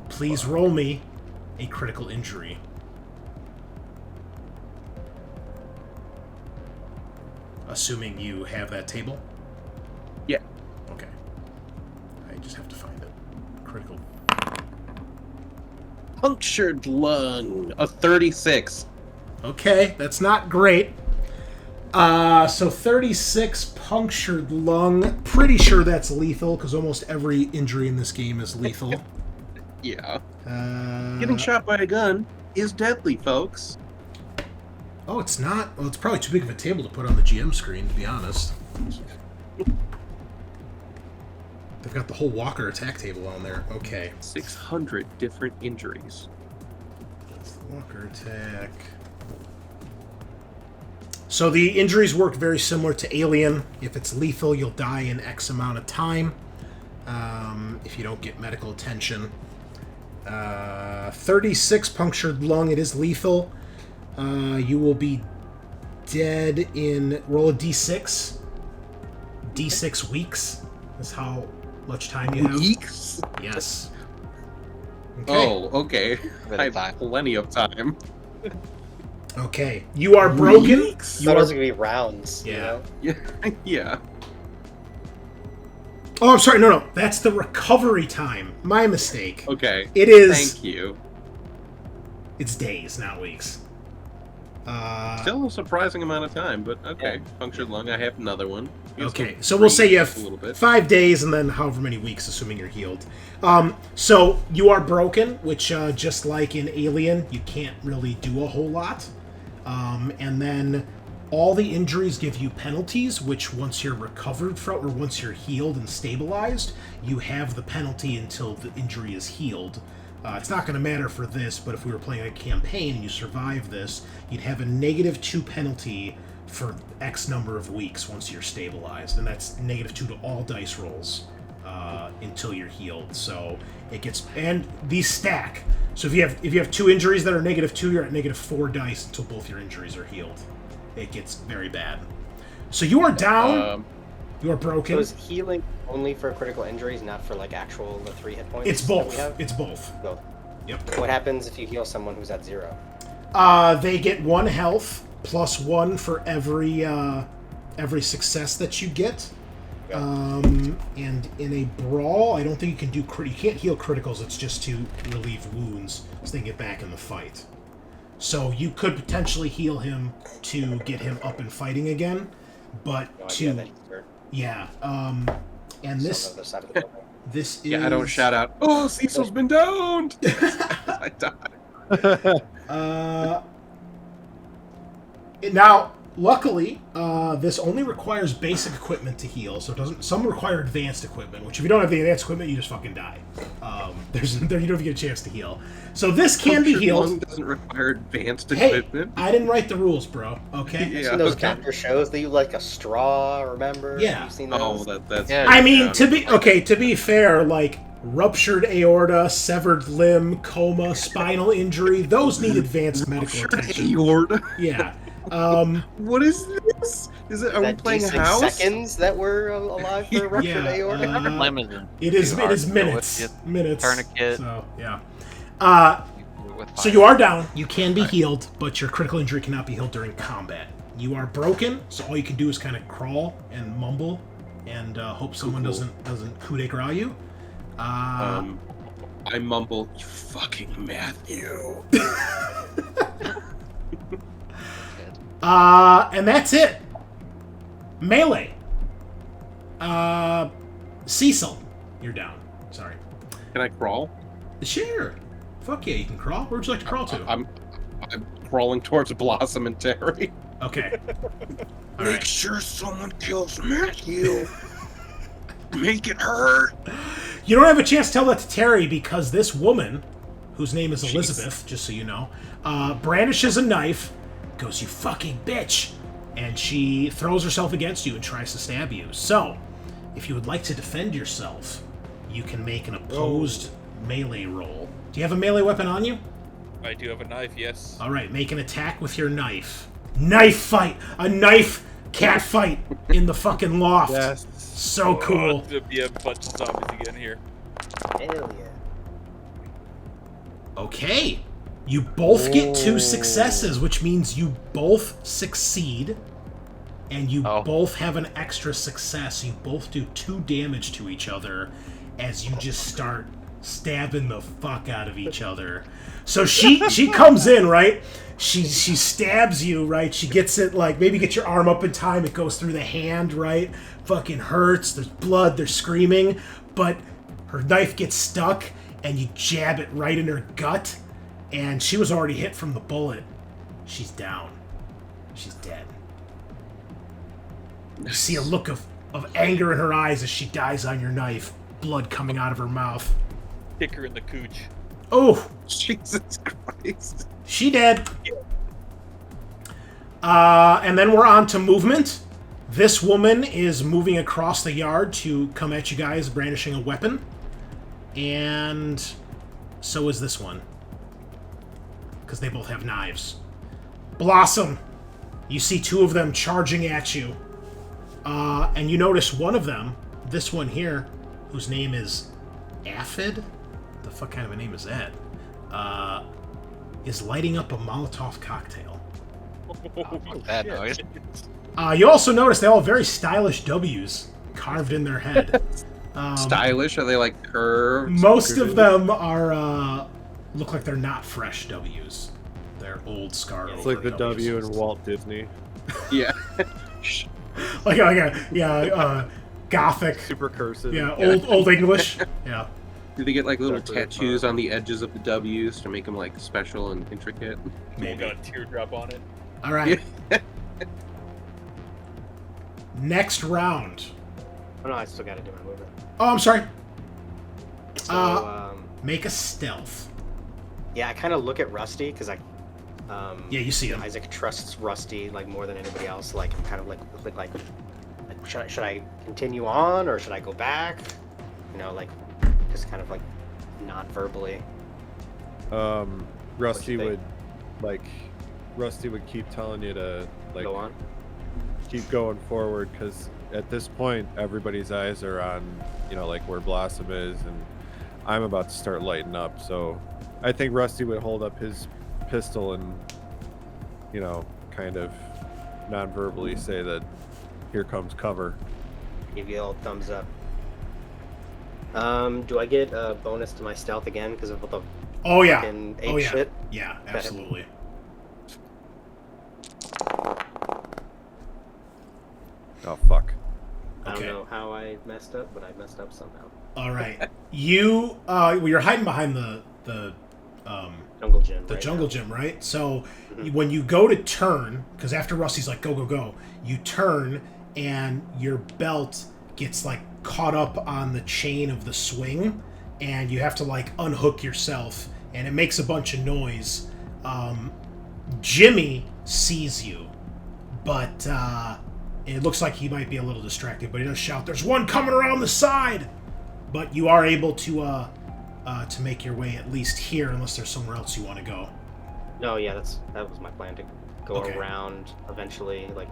Please roll me a critical injury. Assuming you have that table? Yeah. Okay. I just have to find it. Critical. Punctured lung. A 36. Okay, that's not great. So 36 punctured lung. Pretty sure that's lethal, because almost every injury in this game is lethal. Yeah. Getting shot by a gun is deadly, folks. Oh, it's not? Well, it's probably too big of a table to put on the GM screen, to be honest. They've got the whole Walker attack table on there. Okay. 600 different injuries. Walker attack. So the injuries work very similar to Alien. If it's lethal, you'll die in X amount of time. If you don't get medical attention. 36 punctured lung, it is lethal. You will be dead in... Roll a d6. D6 weeks is how much time you have. Weeks? Yes. Okay. Oh, okay. Bit I of have time. plenty of time. Okay. You are broken. Weeks? You Thought it are... was gonna be rounds. Yeah. You know? Yeah. Yeah. Oh, I'm sorry. No. That's the recovery time. My mistake. Okay. It is... Thank you. It's days, not weeks. Still a surprising amount of time, but okay. Punctured lung. I have another one. Okay, so we'll say you have a little bit. 5 days and then however many weeks, assuming you're healed. So you are broken, which just like in Alien, you can't really do a whole lot. And then all the injuries give you penalties, which once you're recovered from, or once you're healed and stabilized, you have the penalty until the injury is healed. It's not going to matter for this, but if we were playing a campaign and you survive this, you'd have a -2 penalty for X number of weeks once you're stabilized, and that's -2 to all dice rolls until you're healed. So it gets, and these stack. So if you have 2 injuries that are -2, you're at -4 dice until both your injuries are healed. It gets very bad. So you are down. You are broken. So is healing only for critical injuries, not for like actual the 3 hit points? It's that both. we have? It's both. Both. Yep. What happens if you heal someone who's at 0? They get 1 health plus 1 for every success that you get. And in a brawl, I don't think you can do you can't heal criticals. It's just to relieve wounds, so they can get back in the fight. So you could potentially heal him to get him up and fighting again, but No idea that he's hurt. yeah. And He's on this the other side of the building. this is Yeah, I don't shout out, "Oh, Cecil's been downed!" I die. Now, luckily, this only requires basic equipment to heal, so it doesn't. Some require advanced equipment, which if you don't have the advanced equipment, you just fucking die. You don't even get a chance to heal. So this can be Punctured healed. lung doesn't require advanced Hey, equipment. I didn't write the rules, bro. Okay. Yeah. You've seen those okay. doctor shows that you like a straw, remember? Yeah. You've seen those? Oh, that's. Yeah. I mean, yeah. to be fair, like ruptured aorta, severed limb, coma, spinal injury, those need advanced medical attention. Aorta. Yeah. What is this? Is it? Are we that playing D6 house? seconds that were alive for ruptured Yeah, aorta? Limited. It is Too hard to deal minutes. with. Minutes. Tourniquet. So yeah. With So fire. you are down. You can be healed, but your critical injury cannot be healed during combat. You are broken, so all you can do is kind of crawl and mumble and hope someone Cool. doesn't coup de grace you. I mumble, "You fucking Matthew." And that's it. Melee. Cecil, you're down. Sorry. Can I crawl? Sure. Fuck yeah, you can crawl. Where'd you like to crawl to? I'm crawling towards Blossom and Terry. Okay. All Make right. sure someone kills Matthew. Make it hurt. You don't have a chance to tell that to Terry because this woman, whose name is Jeez. Elizabeth, just so you know, brandishes a knife, goes, "You fucking bitch," and she throws herself against you and tries to stab you. So, if you would like to defend yourself, you can make an opposed melee roll. Do you have a melee weapon on you? I do have a knife, yes. All right, make an attack with your knife. Knife fight! A knife cat fight in the fucking loft. Yes. So cool. There'll be a bunch of zombies again here. Hell yeah. Okay. You both get 2 successes, which means you both succeed, and you both have an extra success. You both do 2 damage to each other as you just start stabbing the fuck out of each other. So she comes in, right? She stabs you, right? She gets it, like, maybe get your arm up in time. It goes through the hand, right? Fucking hurts. There's blood. They're screaming. But her knife gets stuck, and you jab it right in her gut. And she was already hit from the bullet. She's down. She's dead. You see a look of anger in her eyes as she dies on your knife. Blood coming out of her mouth. Kick her in the cooch. Oh! Jesus Christ. She dead. And then we're on to movement. This woman is moving across the yard to come at you guys brandishing a weapon. And so is this one. Because they both have knives. Blossom, you see 2 of them charging at you. And you notice one of them, this one here, whose name is Aphid? The fuck kind of a name is that? Is lighting up a Molotov cocktail. That noise. You also notice they all have very stylish W's carved in their head. Stylish? Are they like curved? Most of them are look like they're not fresh W's. They're old scar. It's like the W in Walt Disney. Yeah. like a Gothic. Super cursive. Yeah, old English. Yeah. Do they get like little Separate, tattoos on the edges of the W's to make them like special and intricate? Maybe got a teardrop on it. All right. Next round. Oh no, I still gotta do my movement. Oh, I'm sorry. So, Make a stealth. yeah, I kind of look at Rusty because Yeah, you see him. Isaac trusts Rusty like more than anybody else. Like, I'm kind of like should I continue on or should I go back? You know, like just kind of like non-verbally. Rusty think? would keep telling you to like Go on. keep going forward because at this point everybody's eyes are on like where Blossom is, and I'm about to start lighting up. So I think Rusty would hold up his pistol and kind of non-verbally say that here comes cover. Give you a little thumbs up. Do I get a bonus to my stealth again because of the Oh yeah. fucking ape Oh yeah. shit? Yeah, absolutely. Oh fuck. I don't Okay. know how I messed up, but I messed up somehow. All right. You you're hiding behind the Jungle gym. the right jungle now. gym, right? So when you go to turn, because after Rusty's like go go go, you turn and your belt gets like caught up on the chain of the swing, and you have to like unhook yourself, and it makes a bunch of noise. Jimmy sees you, but it looks like he might be a little distracted, but he does shout, "There's one coming around the side!" But you are able to make your way at least here, unless there's somewhere else you want to go. No, yeah, that was my plan to go Okay. around eventually. Like,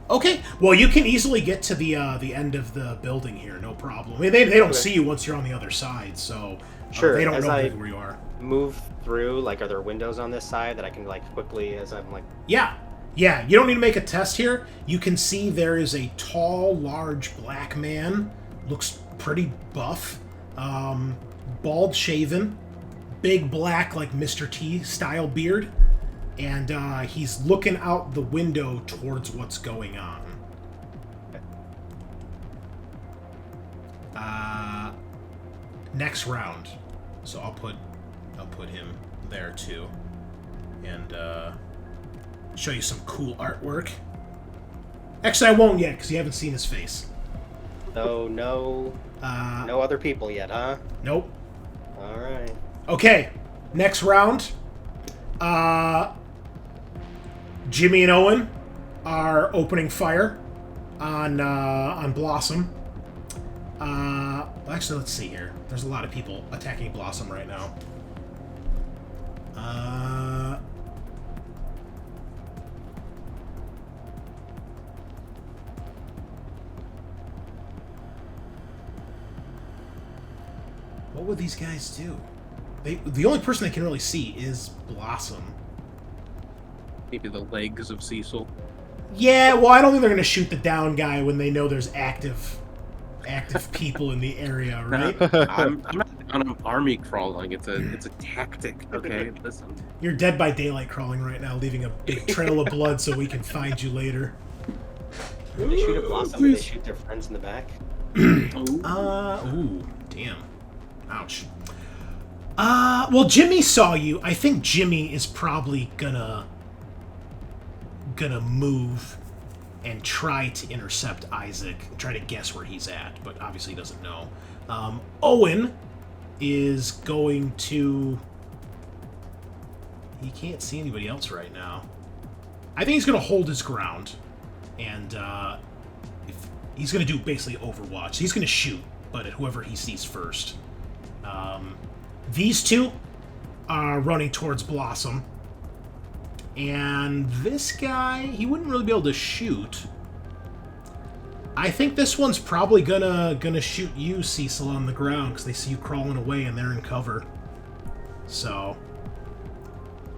Okay, well you can easily get to the end of the building here, no problem. I mean, they don't Okay. see you once you're on the other side, so Sure, they don't as know I- where you are. move through. Like, are there windows on this side that I can like quickly as I'm like? Yeah, you don't need to make a test here. You can see there is a tall, large black man, looks pretty buff, bald shaven, big black like Mr. T style beard, and he's looking out the window towards what's going on. next round. So I'll put him there too, and show you some cool artwork. Actually, I won't yet because you haven't seen his face. No other people yet, huh? Nope. All right. Okay, next round. Jimmy and Owen are opening fire on Blossom. Actually, let's see here. There's a lot of people attacking Blossom right now. What would these guys do? The only person they can really see is Blossom. Maybe the legs of Cecil. Yeah, well, I don't think they're going to shoot the down guy when they know there's active people in the area, right? I'm not on an army crawling. It's a tactic. Okay, listen. You're Dead by Daylight crawling right now, leaving a big trail of blood so we can find you later. When they shoot at Blossom, do they shoot their friends in the back? Ooh, damn. Ouch. Well, Jimmy saw you. I think Jimmy is probably gonna move and try to intercept Isaac, try to guess where he's at, but obviously he doesn't know. Owen is going to... He can't see anybody else right now. I think he's going to hold his ground, and he's going to do basically Overwatch. He's going to shoot, but at whoever he sees first. These two are running towards Blossom. And this guy, he wouldn't really be able to shoot. I think this one's probably gonna shoot you, Cecil, on the ground because they see you crawling away and they're in cover. So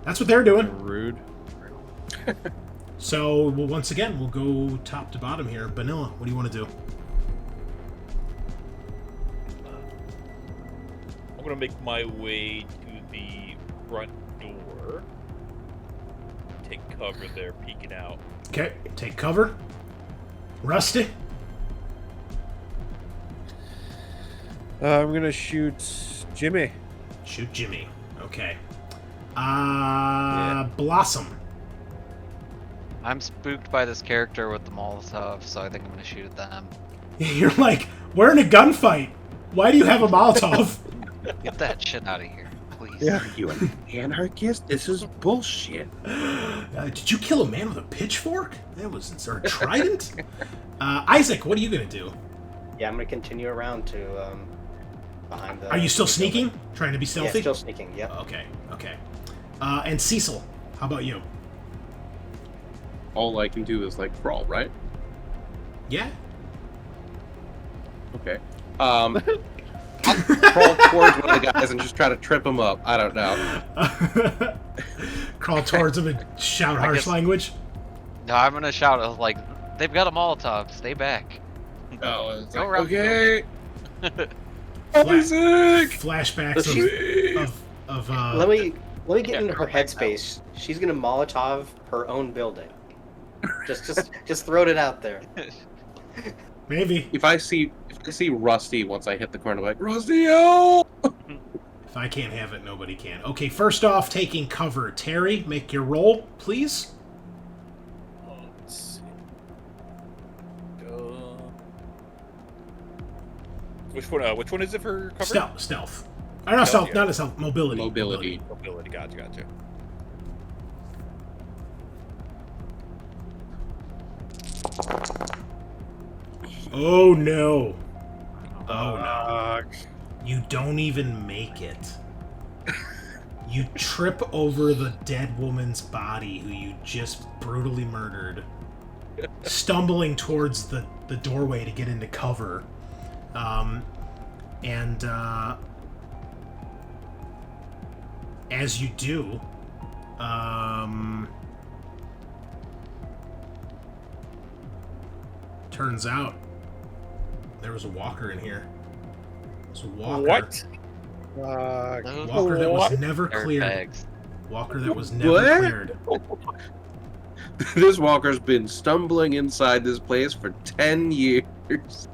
that's what they're doing. Rude. So once again, we'll go top to bottom here. Bunnilla, what do you want to do? I'm gonna make my way to the front door. Take cover there, peeking out. Okay, take cover. Rusty? I'm gonna shoot Jimmy. Shoot Jimmy. Okay. Yeah. Blossom. I'm spooked by this character with the Molotov, so I think I'm gonna shoot at them. You're like, we're in a gunfight. Why do you have a Molotov? Get that shit out of here, please. Yeah, you an anarchist? This is bullshit. Did you kill a man with a pitchfork? That was or a trident? Isaac, what are you gonna do? Yeah, I'm gonna continue around to behind the. Are you still sneaking? Trying to be stealthy? Yeah, still sneaking. Yep. Okay. And Cecil, how about you? All I can do is like crawl, right? Yeah. Okay. I'll crawl towards one of the guys and just try to trip him up. I don't know. Crawl towards him and shout harsh language. No, I'm gonna shout like, they've got a Molotov. Stay back. Oh, it's Go like, around. okay. Isaac! Flashbacks of Let me get Yeah, into her right now. headspace. She's gonna Molotov her own building. Just throw it out there. maybe. If I see Rusty once I hit the corner, I'm like, Rusty, help! If I can't have it, nobody can. Okay, first off, taking cover. Terry, make your roll, please. Let's see. Which one is it for cover? Stealth. Or not stealth, yeah. not a stealth. Mobility. Mobility. Mobility. Gotcha. Oh no. Oh no. You don't even make it. You trip over the dead woman's body who you just brutally murdered, stumbling towards the doorway to get into cover. As you do, turns out there was a walker in here. There's a walker. What? Walker that was never cleared. Dirtbags. Walker that was never What? cleared. This walker's been stumbling inside this place for 10 years.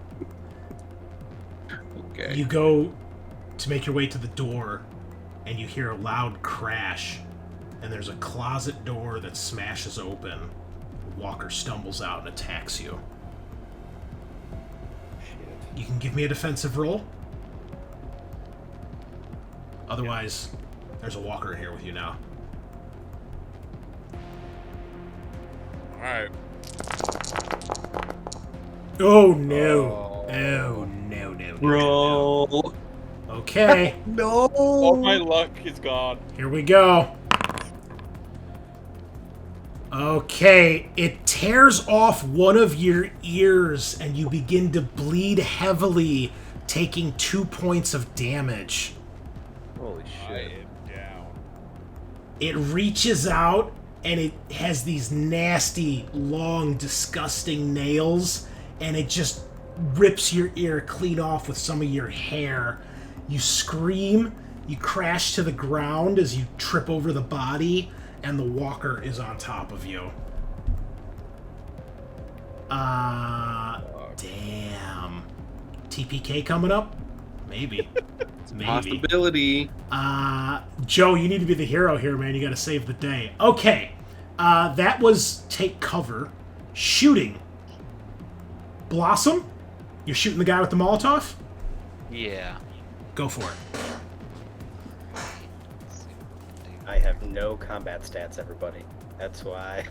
Okay. You go to make your way to the door, and you hear a loud crash, and there's a closet door that smashes open. The walker stumbles out and attacks you. Shit. You can give me a defensive roll. Otherwise, there's a walker here with you now. Alright. Oh no! Oh no! Roll. Okay, No. All my luck is gone. here we go. Okay, it tears off one of your ears and you begin to bleed heavily, taking 2 points of damage. Holy I shit. am down. It reaches out and it has these nasty, long, disgusting nails, and it just rips your ear clean off with some of your hair. You scream, you crash to the ground as you trip over the body, and the walker is on top of you. Damn. TPK coming up? Maybe. Maybe. Possibility. Joe, you need to be the hero here, man. You gotta save the day. Okay. That was take cover. Shooting. Blossom? You're shooting the guy with the Molotov? Yeah. Go for it. I have no combat stats, everybody. That's why.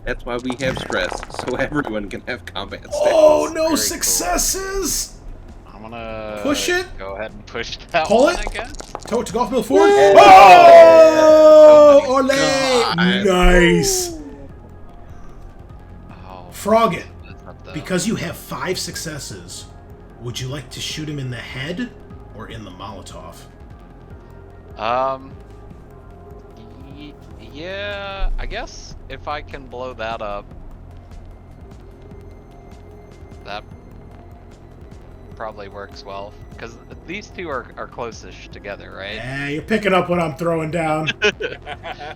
That's why we have stress, so everyone can have combat stats. Oh, no Very successes! I'm gonna Push it. Go ahead and push that Pull one, it. I guess. Toe to golf mill forward. Yeah. Oh! Oh my Ole! God. Nice! Oh, Froggatt, that's not the- because you have 5 successes, would you like to shoot him in the head or in the Molotov? Yeah, I guess if I can blow that up, that probably works well. Because these two are closest together, right? Yeah, you're picking up what I'm throwing down.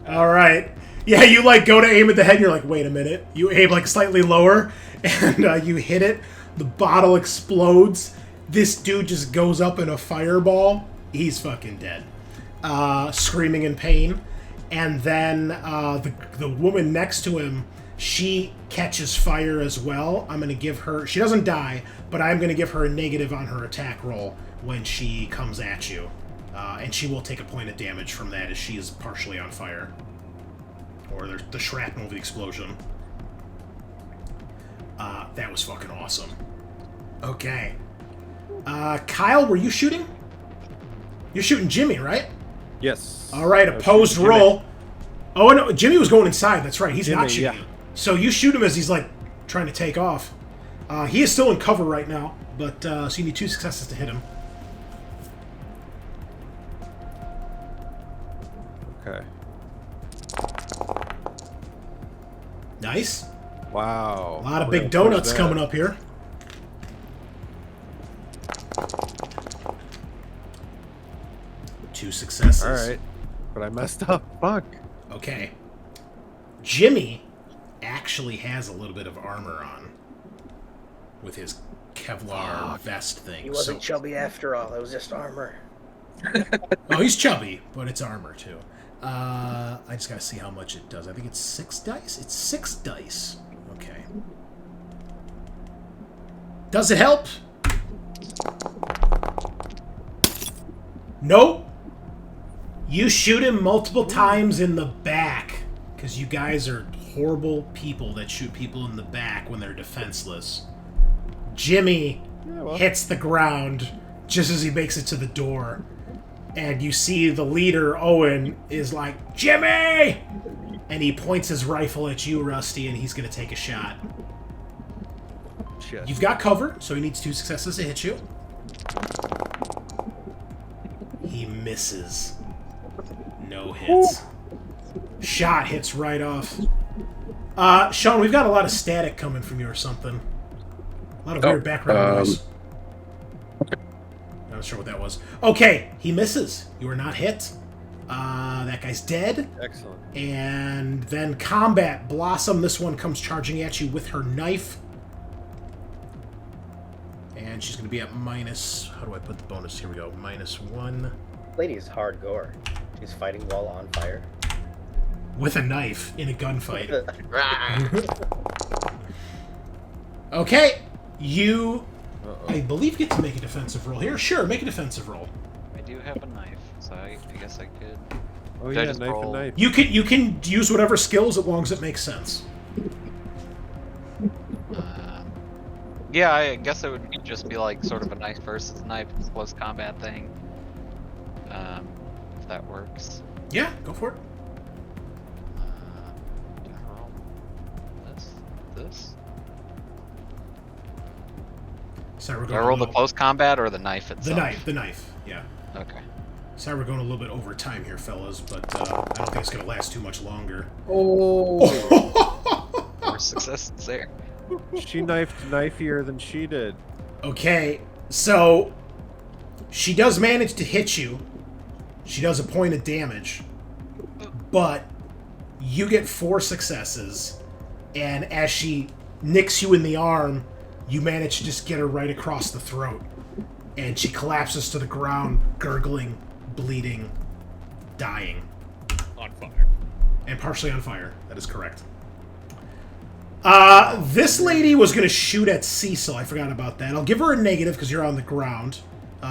All right. Yeah, you like go to aim at the head and you're like, wait a minute. You aim like slightly lower and you hit it. The bottle explodes. This dude just goes up in a fireball. He's fucking dead. Screaming in pain. And then the woman next to him, she catches fire as well. I'm going to give her... She doesn't die, but I'm going to give her a negative on her attack roll when she comes at you. And she will take a point of damage from that as she is partially on fire. Or the shrapnel of the explosion. That was fucking awesome. Okay. Kyle, were you shooting? You're shooting Jimmy, right? Yes. All right, I was opposed shooting Jimmy. roll. Oh, no, Jimmy was going inside. That's right. He's not Jimmy, shooting yeah. you. So you shoot him as he's, like, trying to take off. He is still in cover right now, but so you need 2 successes to hit him. Okay. Nice. Wow. A lot of We're big gonna push donuts that. coming up here. Two successes. All right. But I messed up. Fuck. Okay. Jimmy actually has a little bit of armor on with his Kevlar vest thing. He wasn't So- chubby after all. It was just armor. Oh, he's chubby, but it's armor too. I just gotta see how much it does. I think it's 6 dice. It's 6 dice. Okay. Does it help? Nope. You shoot him multiple times in the back because you guys are horrible people that shoot people in the back when they're defenseless. Jimmy hits the ground just as he makes it to the door. And you see the leader, Owen, is like, Jimmy! And he points his rifle at you, Rusty, and he's going to take a shot. Shit. You've got cover, so he needs 2 successes to hit you. He misses. No hits. Shot hits right off. Sean, we've got a lot of static coming from you or something. A lot of weird background noise. Not sure what that was. Okay, he misses. You are not hit. That guy's dead. Excellent. And then combat. Blossom, this one comes charging at you with her knife. And she's going to be at minus... How do I put the bonus? Here we go. -1. Lady is hardcore. She's fighting while on fire. With a knife in a gunfight. Okay, you, I believe, get to make a defensive roll here. Sure, make a defensive roll. I do have a knife, so I guess I could. Oh Did I yeah, just knife roll? and knife. You can use whatever skills as long as it makes sense. Yeah, I guess it would just be like sort of a knife versus knife close combat thing. If that works. Yeah, go for it. Do I roll this? Sorry, we're Do going I roll a the little- close combat or the knife itself? The knife, yeah. Okay. Sorry, we're going a little bit over time here, fellas, but I don't think it's going to last too much longer. Oh, More successes there. she knifed knifier than she did. Okay, so she does manage to hit you. She does a point of damage, but you get 4 successes, and as she nicks you in the arm, you manage to just get her right across the throat, and she collapses to the ground, gurgling, bleeding, dying, On fire. and partially on fire. That is correct. This lady was going to shoot at Cecil. I forgot about that. I'll give her a negative because you're on the ground.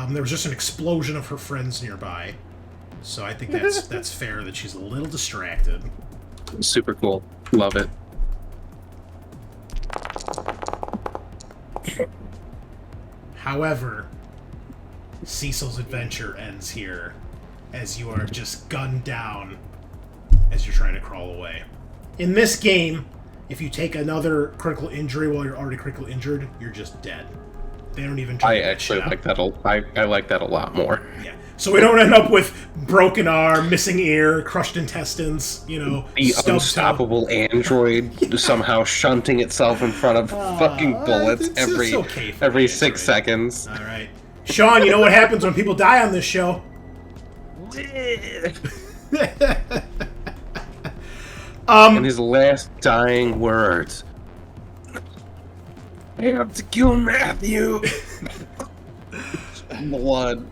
There was just an explosion of her friends nearby. So I think that's fair that she's a little distracted. Super cool. Love it. However, Cecil's adventure ends here as you are just gunned down as you're trying to crawl away. In this game, if you take another critical injury while you're already critically injured, you're just dead. They don't even try I to get actually shit out. like that. I like that a lot more. Yeah. So we don't end up with broken arm, missing ear, crushed intestines, The stubbed toe. unstoppable android somehow shunting itself in front of fucking bullets it's every okay for every me, 6 Android. seconds. All right. Sean, you know what happens when people die on this show? And his last dying words. I have to kill Matthew. Blood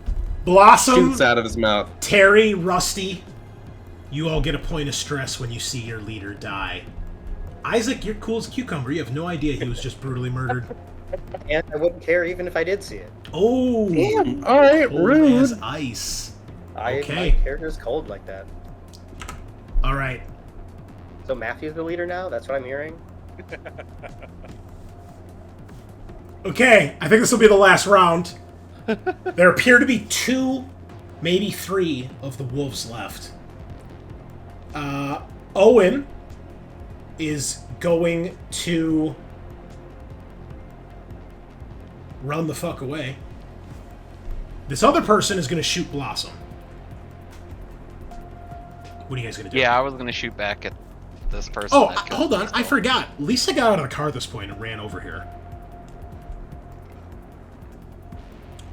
Blossom, shoots out of his mouth. Terry, Rusty, you all get a point of stress when you see your leader die. Isaac, you're cool as a cucumber. You have no idea he was just brutally murdered. And I wouldn't care even if I did see it. Oh, Damn. All right, cold rude. as ice. My Okay. character's cold like that. All right. So Matthew's the leader now? That's what I'm hearing? Okay, I think this will be the last round. There appear to be 2, maybe 3 of the wolves left. Owen is going to run the fuck away. This other person is going to shoot Blossom. What are you guys going to do? Yeah, I was gonna shoot back at this person. Oh, that killed hold on. Cecil. I forgot. Lisa got out of the car at this point and ran over here.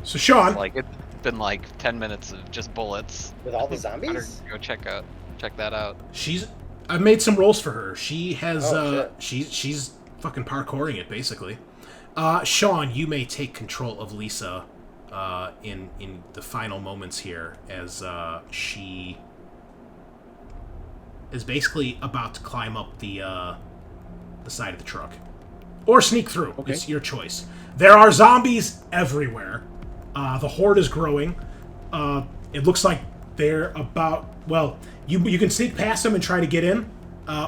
So, Sean. Like it's been like 10 minutes of just bullets. With all the Better zombies? go check that out. I've made some rolls for her. She has Oh, she's fucking parkouring it basically. Sean, you may take control of Lisa in the final moments here as she is basically about to climb up the side of the truck or sneak through. Okay. It's your choice. There are zombies everywhere. The horde is growing. It looks like they're about... Well, you can sneak past them and try to get in,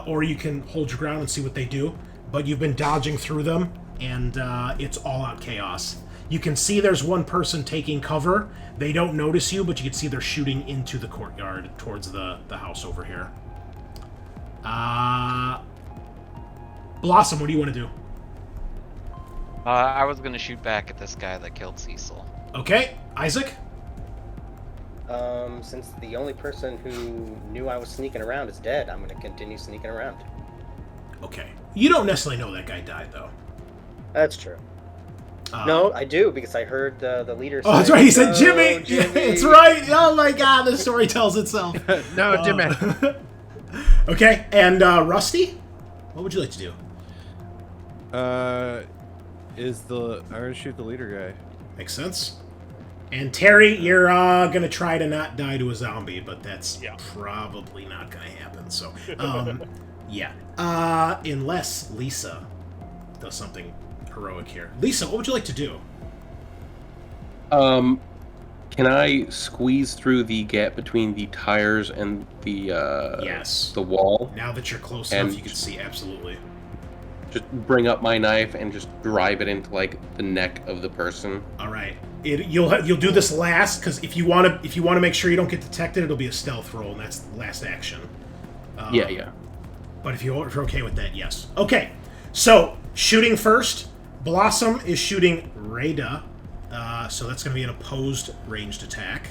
or you can hold your ground and see what they do. But you've been dodging through them, and it's all-out chaos. You can see there's one person taking cover. They don't notice you, but you can see they're shooting into the courtyard towards the house over here. Blossom, what do you want to do? I was gonna shoot back at this guy that killed Cecil. Okay, Isaac? Since the only person who knew I was sneaking around is dead, I'm gonna continue sneaking around. Okay. You don't necessarily know that guy died, though. That's true. No, I do, because I heard the leader say... Oh, that's right. He said "Go, Jimmy. Jimmy." It's right. Oh my God, the story tells itself. No, Jimmy. Okay, and Rusty, what would you like to do? I'm gonna shoot the leader guy. Makes sense. And Terry, you're gonna try to not die to a zombie, but that's probably not gonna happen. So, yeah. Unless Lisa does something heroic here. Lisa, what would you like to do? Can I squeeze through the gap between the tires and the Yes. the wall? Now that you're close And enough, you can see absolutely. Just bring up my knife and just drive it into like the neck of the person. All right. You'll do this last because if you want to make sure you don't get detected, it'll be a stealth roll, and that's the last action. Yeah. But if you're okay with that, yes. Okay. So shooting first, Blossom is shooting Rada. So that's going to be an opposed ranged attack.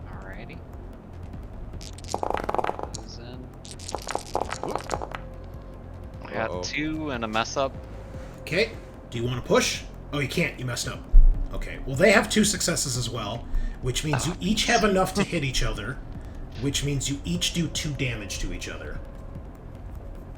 Alrighty. Goes in. I got 2 and a mess up. Okay. Do you want to push? Oh, you can't. You messed up. Okay. Well, they have 2 successes as well, which means you each have enough to hit each other, which means you each do 2 damage to each other.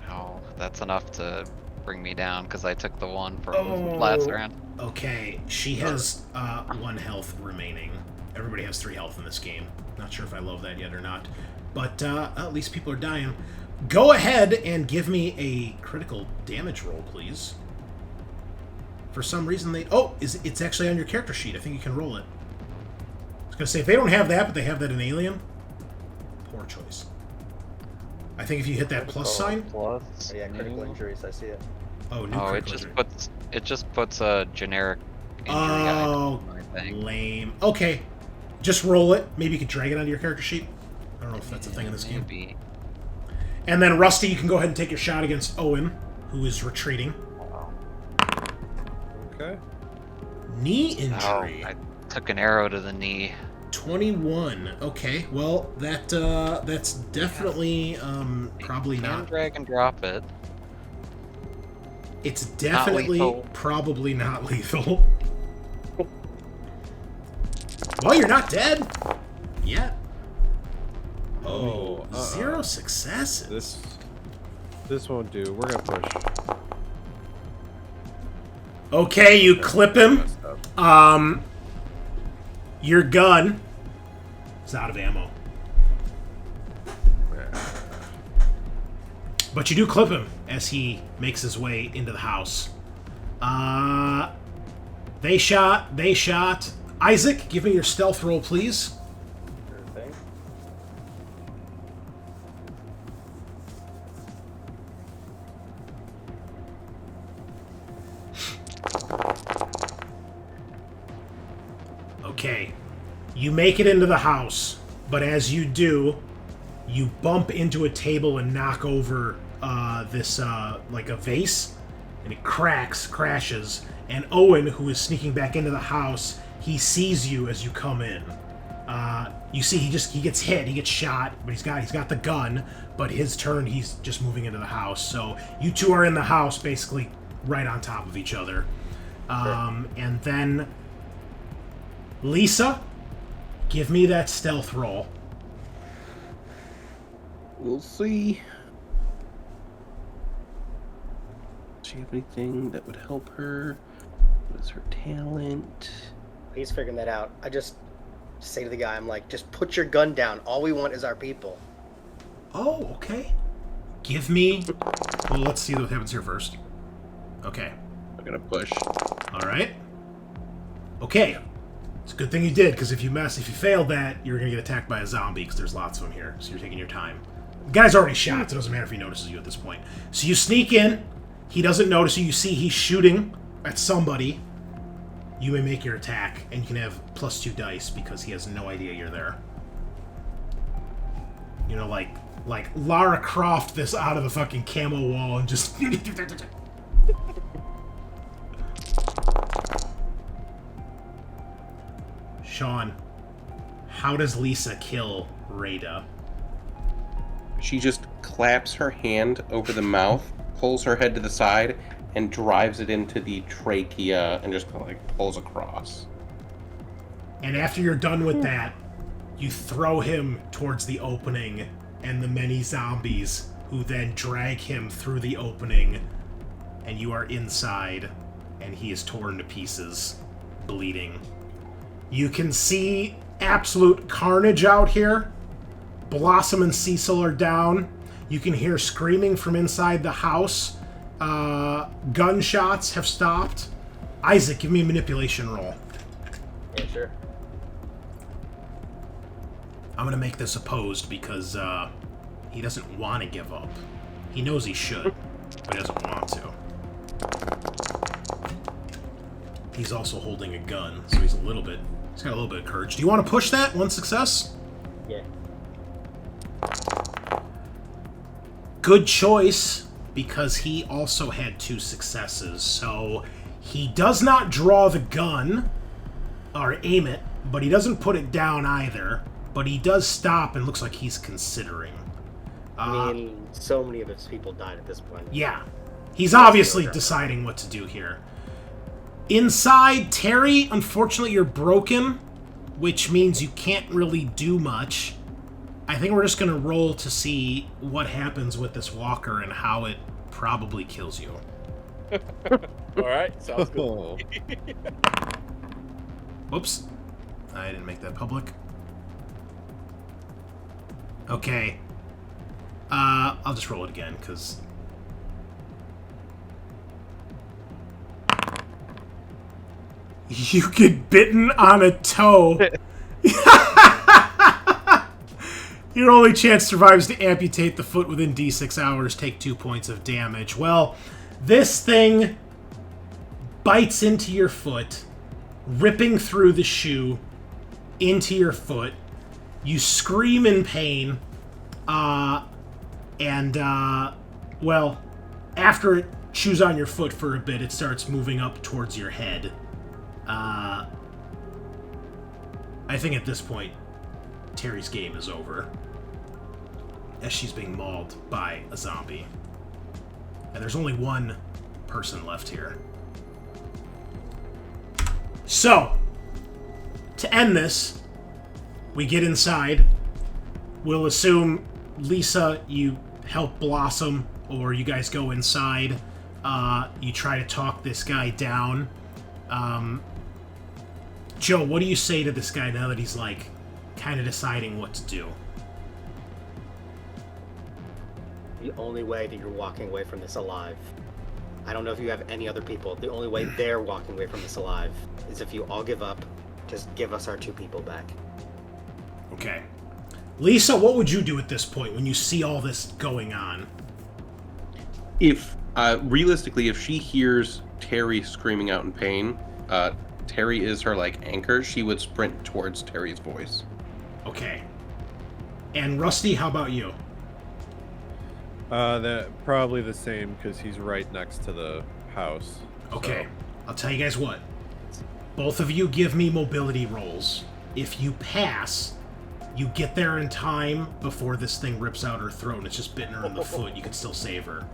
Oh, that's enough to bring me down because I took the 1 from last round. Okay. She has 1 health remaining. Everybody has 3 health in this game. Not sure if I love that yet or not. But at least people are dying. Go ahead and give me a critical damage roll, please. For some reason they... Oh, it's actually on your character sheet. I think you can roll it. I was going to say, if they don't have that, but they have that in Alien, poor choice. I think if you hit that plus sign... Oh, yeah, critical injuries, I see it. Oh, new Oh, critical it just puts a generic injury item on my thing. Lame. Okay. Just roll it. Maybe you could drag it onto your character sheet. I don't know if that's a thing in this game. Maybe. And then, Rusty, you can go ahead and take your shot against Owen, who is retreating. Okay. Knee Oh, injury. I took an arrow to the knee. 21. Okay, well, that's definitely probably Can not. drag and drop it. It's definitely lethal. probably not lethal. Well, you're not dead yet. Oh, 0 successes. This won't do. We're gonna push. Okay, you clip him. Your gun is out of ammo. But you do clip him as he makes his way into the house. They shot. Isaac, give me your stealth roll, please. Sure thing. Okay. You make it into the house, but as you do, you bump into a table and knock over this, like a vase, and it crashes, and Owen, who is sneaking back into the house, he sees you as you come in. You see he gets hit, he gets shot, but he's got the gun, but his turn, he's just moving into the house. So you two are in the house, basically right on top of each other. And then Lisa, give me that stealth roll. We'll see. Does she have anything that would help her? What is her talent? He's figuring that out. I just say to the guy, I'm like, just put your gun down. All we want is our people. Oh, okay. Give me... Well, let's see what happens here first. Okay. I'm gonna push. All right. Okay. It's a good thing you did, because if you failed that, you're going to get attacked by a zombie, because there's lots of them here, so you're taking your time. The guy's already shot, so it doesn't matter if he notices you at this point. So you sneak in. He doesn't notice you. You see he's shooting at somebody. You may make your attack, and you can have +2 dice, because he has no idea you're there. You know, like Lara Croft this out of the fucking camo wall and just... Sean, how does Lisa kill Rada? She just claps her hand over the mouth, pulls her head to the side, and drives it into the trachea and just like pulls across. And after you're done with that, you throw him towards the opening and the many zombies who then drag him through the opening, and you are inside and he is torn to pieces, bleeding. You can see absolute carnage out here. Blossom and Cecil are down. You can hear screaming from inside the house. Gunshots have stopped. Isaac, give me a manipulation roll. Yeah, sure. I'm going to make this opposed because he doesn't want to give up. He knows he should, but he doesn't want to. He's also holding a gun, so he's got a little bit of courage. Do you want to push that? One success? Yeah. Good choice, because he also had 2 successes. So he does not draw the gun or aim it, but he doesn't put it down either. But he does stop and looks like he's considering. I mean, so many of his people died at this point. Yeah. He's obviously deciding what to do here. Inside, Terri, unfortunately you're broken, which means you can't really do much. I think we're just going to roll to see what happens with this walker and how it probably kills you. Alright, sounds good. Oh. Whoops. I didn't make that public. Okay. I'll just roll it again, because... You get bitten on a toe. Your only chance survives to amputate the foot within D6 hours. Take 2 points of damage. Well, this thing bites into your foot, ripping through the shoe into your foot. You scream in pain, well, after it chews on your foot for a bit, it starts moving up towards your head. I think at this point, Terri's game is over, as she's being mauled by a zombie. And there's only one person left here. So, to end this, we get inside. We'll assume, Lisa, you help Blossom, or you guys go inside. You try to talk this guy down. Joe, what do you say to this guy now that he's, like, kind of deciding what to do? The only way that you're walking away from this alive, I don't know if you have any other people, the only way they're walking away from this alive is if you all give up. Just give us our 2 people back. Okay. Lisa, what would you do at this point when you see all this going on? If realistically, if she hears Terri screaming out in pain, Terri is her like anchor. She would sprint towards Terri's voice. Okay. And Rusty, how about you? That probably the same because he's right next to the house. Okay. So. I'll tell you guys what. Both of you give me mobility rolls. If you pass, you get there in time before this thing rips out her throat and it's just bitten her in the foot. You can still save her.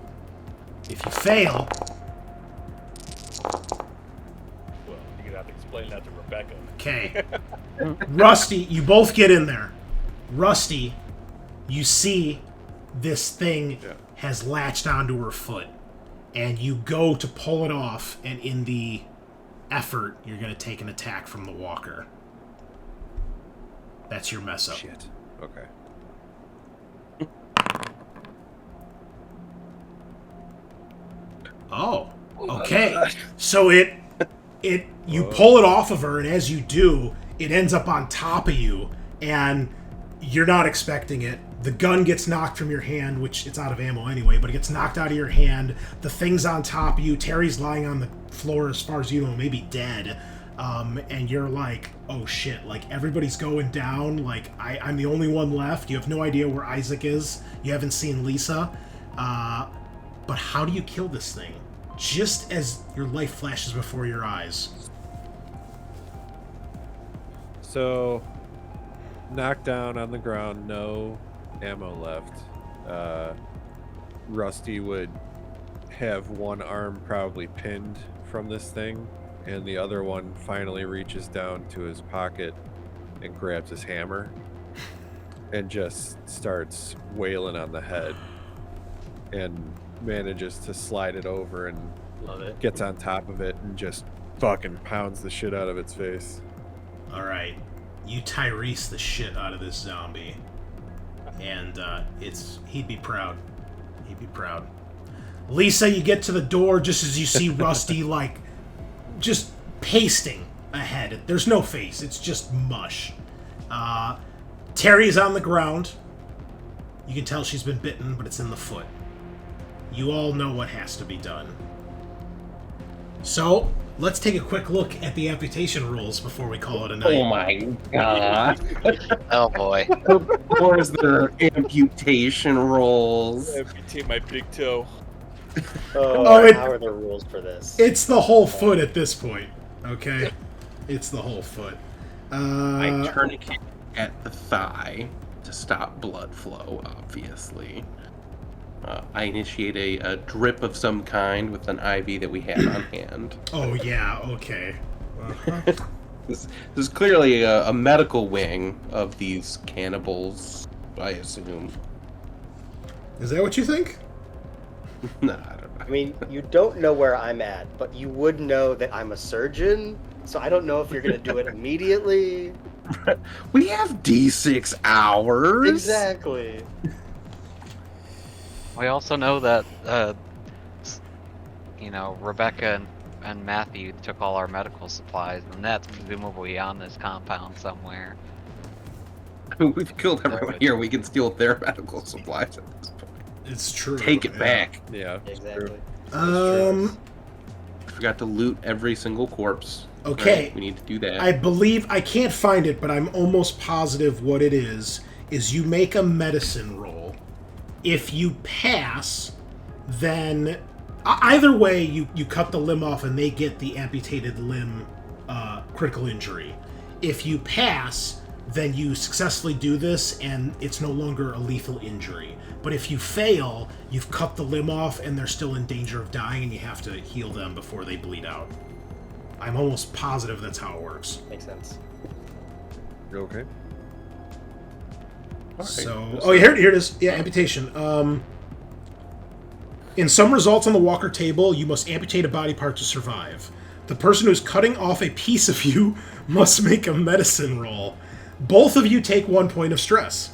If you fail... Well, you're gonna have to explain that to Rebecca. Okay. Rusty, you both get in there. Rusty, you see this thing has latched onto her foot. And you go to pull it off, and in the effort, you're going to take an attack from the walker. That's your mess up. Shit. Okay. Oh, okay. So you pull it off of her, and as you do, it ends up on top of you, and you're not expecting it. The gun gets knocked from your hand, which it's out of ammo anyway, but it gets knocked out of your hand. The thing's on top of you. Terri's lying on the floor, as far as you know, maybe dead. And you're like, oh shit, like everybody's going down. Like I'm the only one left. You have no idea where Isaac is. You haven't seen Lisa. But how do you kill this thing? Just as your life flashes before your eyes. So, knocked down on the ground, no ammo left. Rusty would have one arm probably pinned from this thing, and the other one finally reaches down to his pocket and grabs his hammer and just starts wailing on the head and manages to slide it over and Love it. gets on top of it and just fucking pounds the shit out of its face. All right, you Tyrese the shit out of this zombie, and he'd be proud. He'd be proud. Lisa, you get to the door just as you see Rusty like just pasting ahead. There's no face. It's just mush. Terry's on the ground. You can tell she's been bitten, but it's in the foot. You all know what has to be done. So, let's take a quick look at the amputation rules before we call it a night. Oh my god. Oh boy. Of course there are amputation rolls. Amputate my big toe. How are the rules for this? It's the whole foot at this point, okay? It's the whole foot. I tourniquet at the thigh to stop blood flow, obviously. I initiate a drip of some kind with an IV that we have on hand. Oh, yeah, okay. Uh-huh. This is clearly a medical wing of these cannibals, I assume. Is that what you think? Nah, I don't know. I mean, you don't know where I'm at, but you would know that I'm a surgeon, so I don't know if you're going to do it immediately. We have D6 hours. Exactly. We also know that, Rebecca and Matthew took all our medical supplies, and that's presumably on this compound somewhere. We've killed everyone here. We can steal their medical supplies at this point. It's true. Take it yeah. back. Yeah. Exactly. I forgot to loot every single corpse. Okay. Right, we need to do that. I believe, I can't find it, but I'm almost positive what it is you make a medicine roll. If you pass, then either way, you cut the limb off and they get the amputated limb critical injury. If you pass, then you successfully do this and it's no longer a lethal injury. But if you fail, you've cut the limb off and they're still in danger of dying and you have to heal them before they bleed out. I'm almost positive that's how it works. Makes sense. Okay. So, here it is. Yeah, amputation. In some results on the Walker table, you must amputate a body part to survive. The person who's cutting off a piece of you must make a medicine roll. Both of you take 1 point of stress.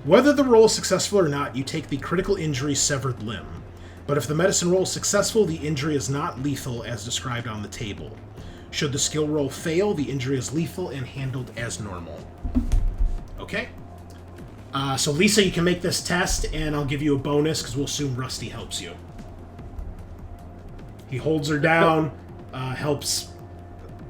Whether the roll is successful or not, you take the critical injury severed limb. But if the medicine roll is successful, the injury is not lethal as described on the table. Should the skill roll fail, the injury is lethal and handled as normal. Okay. So Lisa, you can make this test, and I'll give you a bonus because we'll assume Rusty helps you. He holds her down, helps.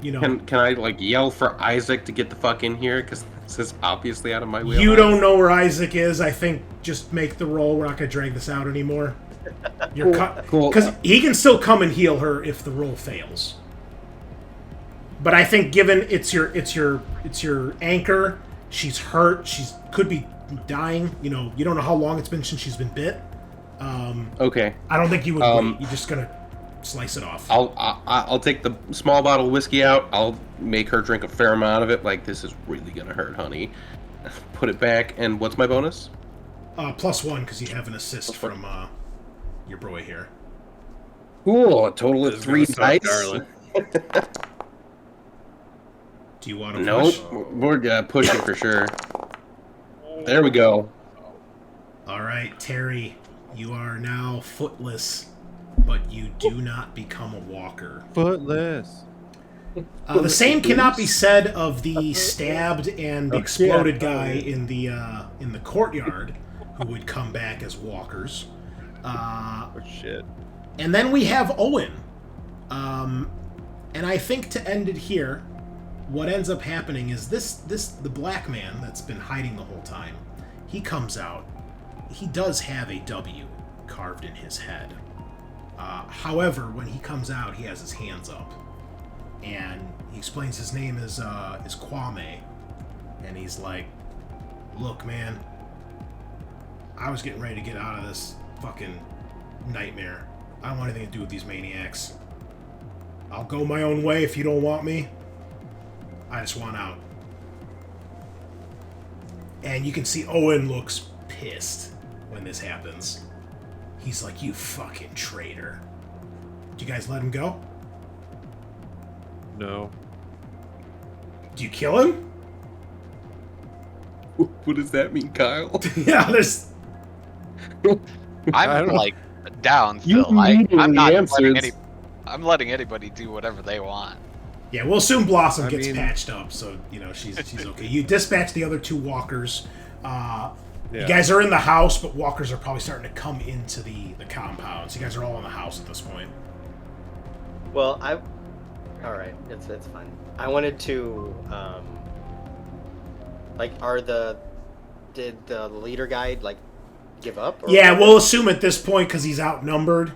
Can I yell for Isaac to get the fuck in here? Because this is obviously out of my wheelhouse. You don't know where Isaac is. I think just make the roll. We're not gonna drag this out anymore. You're cut because he can still come and heal her if the roll fails. But I think given it's your anchor, she's hurt. She's could be dying. You don't know how long it's been since she's been bit. Okay. I don't think you would wait. You're just gonna slice it off. I'll take the small bottle of whiskey out. I'll make her drink a fair amount of it. This is really gonna hurt, honey. Put it back. And what's my bonus? +1 because you have an assist from your boy here. Cool. A total of 3 dice. Darling. Do you want to Nope. push? We're pushing for sure. There we go. All right, Terry, you are now footless, but you do not become a walker. Footless. The same cannot be said of the stabbed and exploded guy in the courtyard, who would come back as walkers. Oh shit. And then we have Owen. And I think to end it here, what ends up happening is the black man that's been hiding the whole time, he comes out. He does have a W carved in his head. However, when he comes out, he has his hands up. And he explains his name is Kwame. And he's like, look, man, I was getting ready to get out of this fucking nightmare. I don't want anything to do with these maniacs. I'll go my own way if you don't want me. I just want out. And you can see Owen looks pissed when this happens. He's like, you fucking traitor. Do you guys let him go? No. Do you kill him? What does that mean, Kyle? Yeah, there's... I I'm don't- like down, You Phil. I'm immediately not answered. I'm letting anybody do whatever they want. Yeah, we'll assume Blossom I gets mean- patched up, so, she's okay. You dispatch the other 2 walkers. Yeah. You guys are in the house, but walkers are probably starting to come into the compound. So you guys are all in the house at this point. Well, all right, it's fine. I wanted to, did the leader guy give up? Or Yeah, we'll assume at this point because he's outnumbered.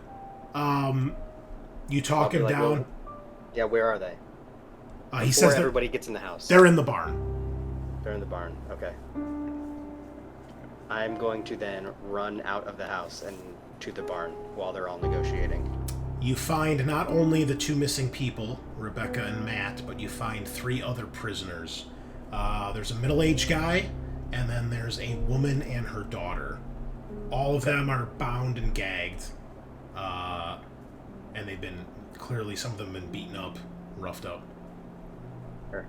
You talk I'll be him like, down. well, yeah, where are they? He Before says everybody gets in the house. they're in the barn. They're in the barn. Okay. I'm going to then run out of the house and to the barn while they're all negotiating. You find not only the 2 missing people, Rebecca and Matt, but you find 3 other prisoners. There's a middle-aged guy, and then there's a woman and her daughter. All of them are bound and gagged, and they've been, clearly some of them have been beaten up, roughed up. Sure.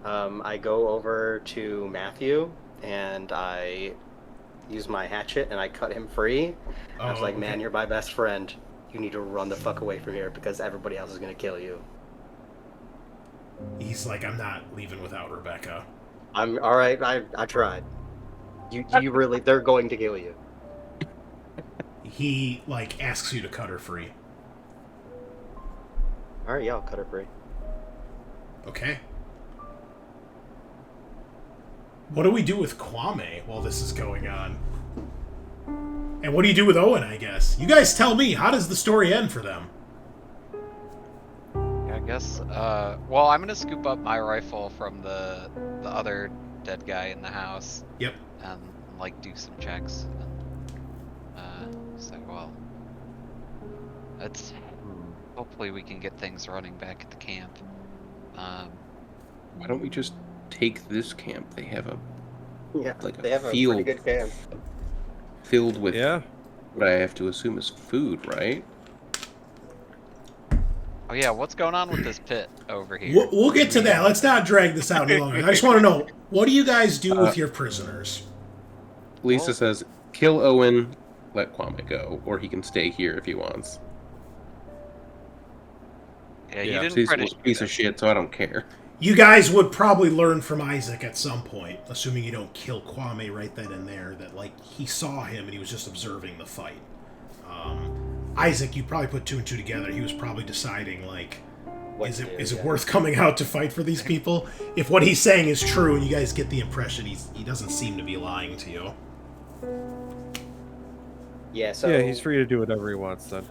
I go over to Matthew, and I use my hatchet, and I cut him free. I was like, man, you're my best friend. You need to run the fuck away from here, because everybody else is going to kill you. He's like, I'm not leaving without Rebecca. I'm all right. I tried. You really? They're going to kill you. He, asks you to cut her free. All right, yeah, I'll cut her free. Okay. What do we do with Kwame while this is going on? And what do you do with Owen, I guess? You guys tell me, how does the story end for them? I guess. Well, I'm gonna scoop up my rifle from the other dead guy in the house. Yep. And do some checks. So well, hopefully we can get things running back at the camp. Why don't we just take this camp? They have a Yeah, Like a they have a field. pretty good camp. filled with Yeah. what I have to assume is food, right? Oh yeah, what's going on with this pit over here? We'll get to that. Let's not drag this out any longer. I just want to know, what do you guys do with your prisoners? Lisa Well- says, kill Owen, let Kwame go, or he can stay here if he wants. Yeah, you Yeah, didn't try to Cecil's a piece of shit, so I don't care. You guys would probably learn from Isaac at some point, assuming you don't kill Kwame right then and there, that, he saw him and he was just observing the fight. Isaac, you probably put 2 and 2 together. He was probably deciding, What is to do, it yeah. worth coming out to fight for these people? If what he's saying is true and you guys get the impression he doesn't seem to be lying to you. Yeah, so Yeah, he's free to do whatever he wants then.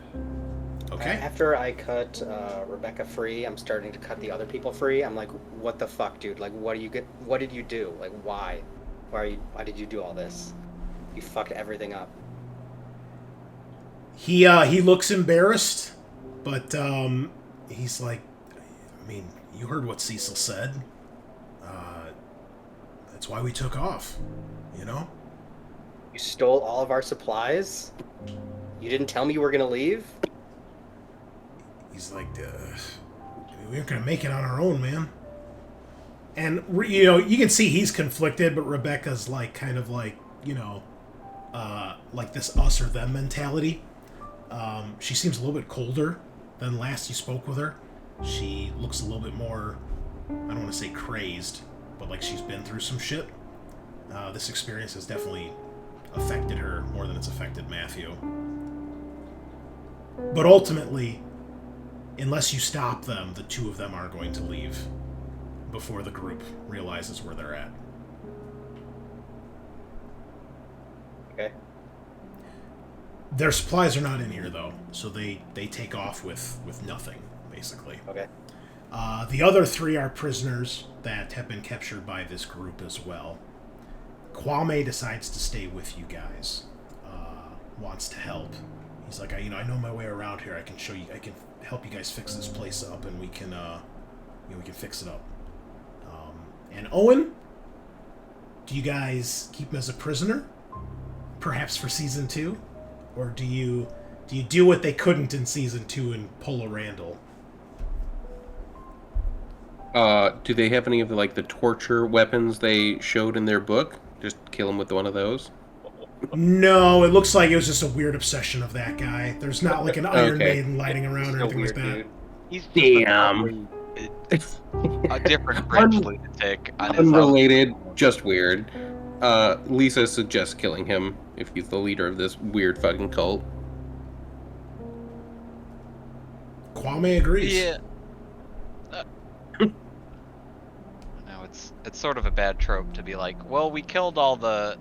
Okay? after I cut Rebecca free, I'm starting to cut the other people free. I'm like, what the fuck, dude? What did you do? Why? Why did you do all this? You fucked everything up. He looks embarrassed, but he's like, I mean, you heard what Cecil said. That's why we took off, you know? You stole all of our supplies? You didn't tell me you were gonna leave? He's like, we aren't gonna make it on our own, man. And you can see he's conflicted, but Rebecca's kind of this us or them mentality. She seems a little bit colder than last you spoke with her. She looks a little bit more, I don't want to say crazed, but like she's been through some shit. This experience has definitely affected her more than it's affected Matthew. But ultimately, unless you stop them, the 2 of them are going to leave before the group realizes where they're at. Okay. Their supplies are not in here, though, so they take off with nothing, basically. Okay. The other 3 are prisoners that have been captured by this group as well. Kwame decides to stay with you guys. Wants to help. He's like, I know my way around here. I can show you. I can help you guys fix this place up, and we can fix it up. And Owen, do you guys keep him as a prisoner, perhaps for season 2, or do you Do you do what they couldn't in season 2 in Polo Randall? Do they have any of the torture weapons they showed in their book? Just kill him with one of those? No, it looks like it was just a weird obsession of that guy. There's not like an Iron Okay. Maiden lighting around or So anything like weird, that. dude. He's just Damn. a different French lunatic on his own. Unrelated, just weird. Lisa suggests killing him if he's the leader of this weird fucking cult. Kwame agrees. Yeah. No, it's sort of a bad trope to be like, well, we killed all the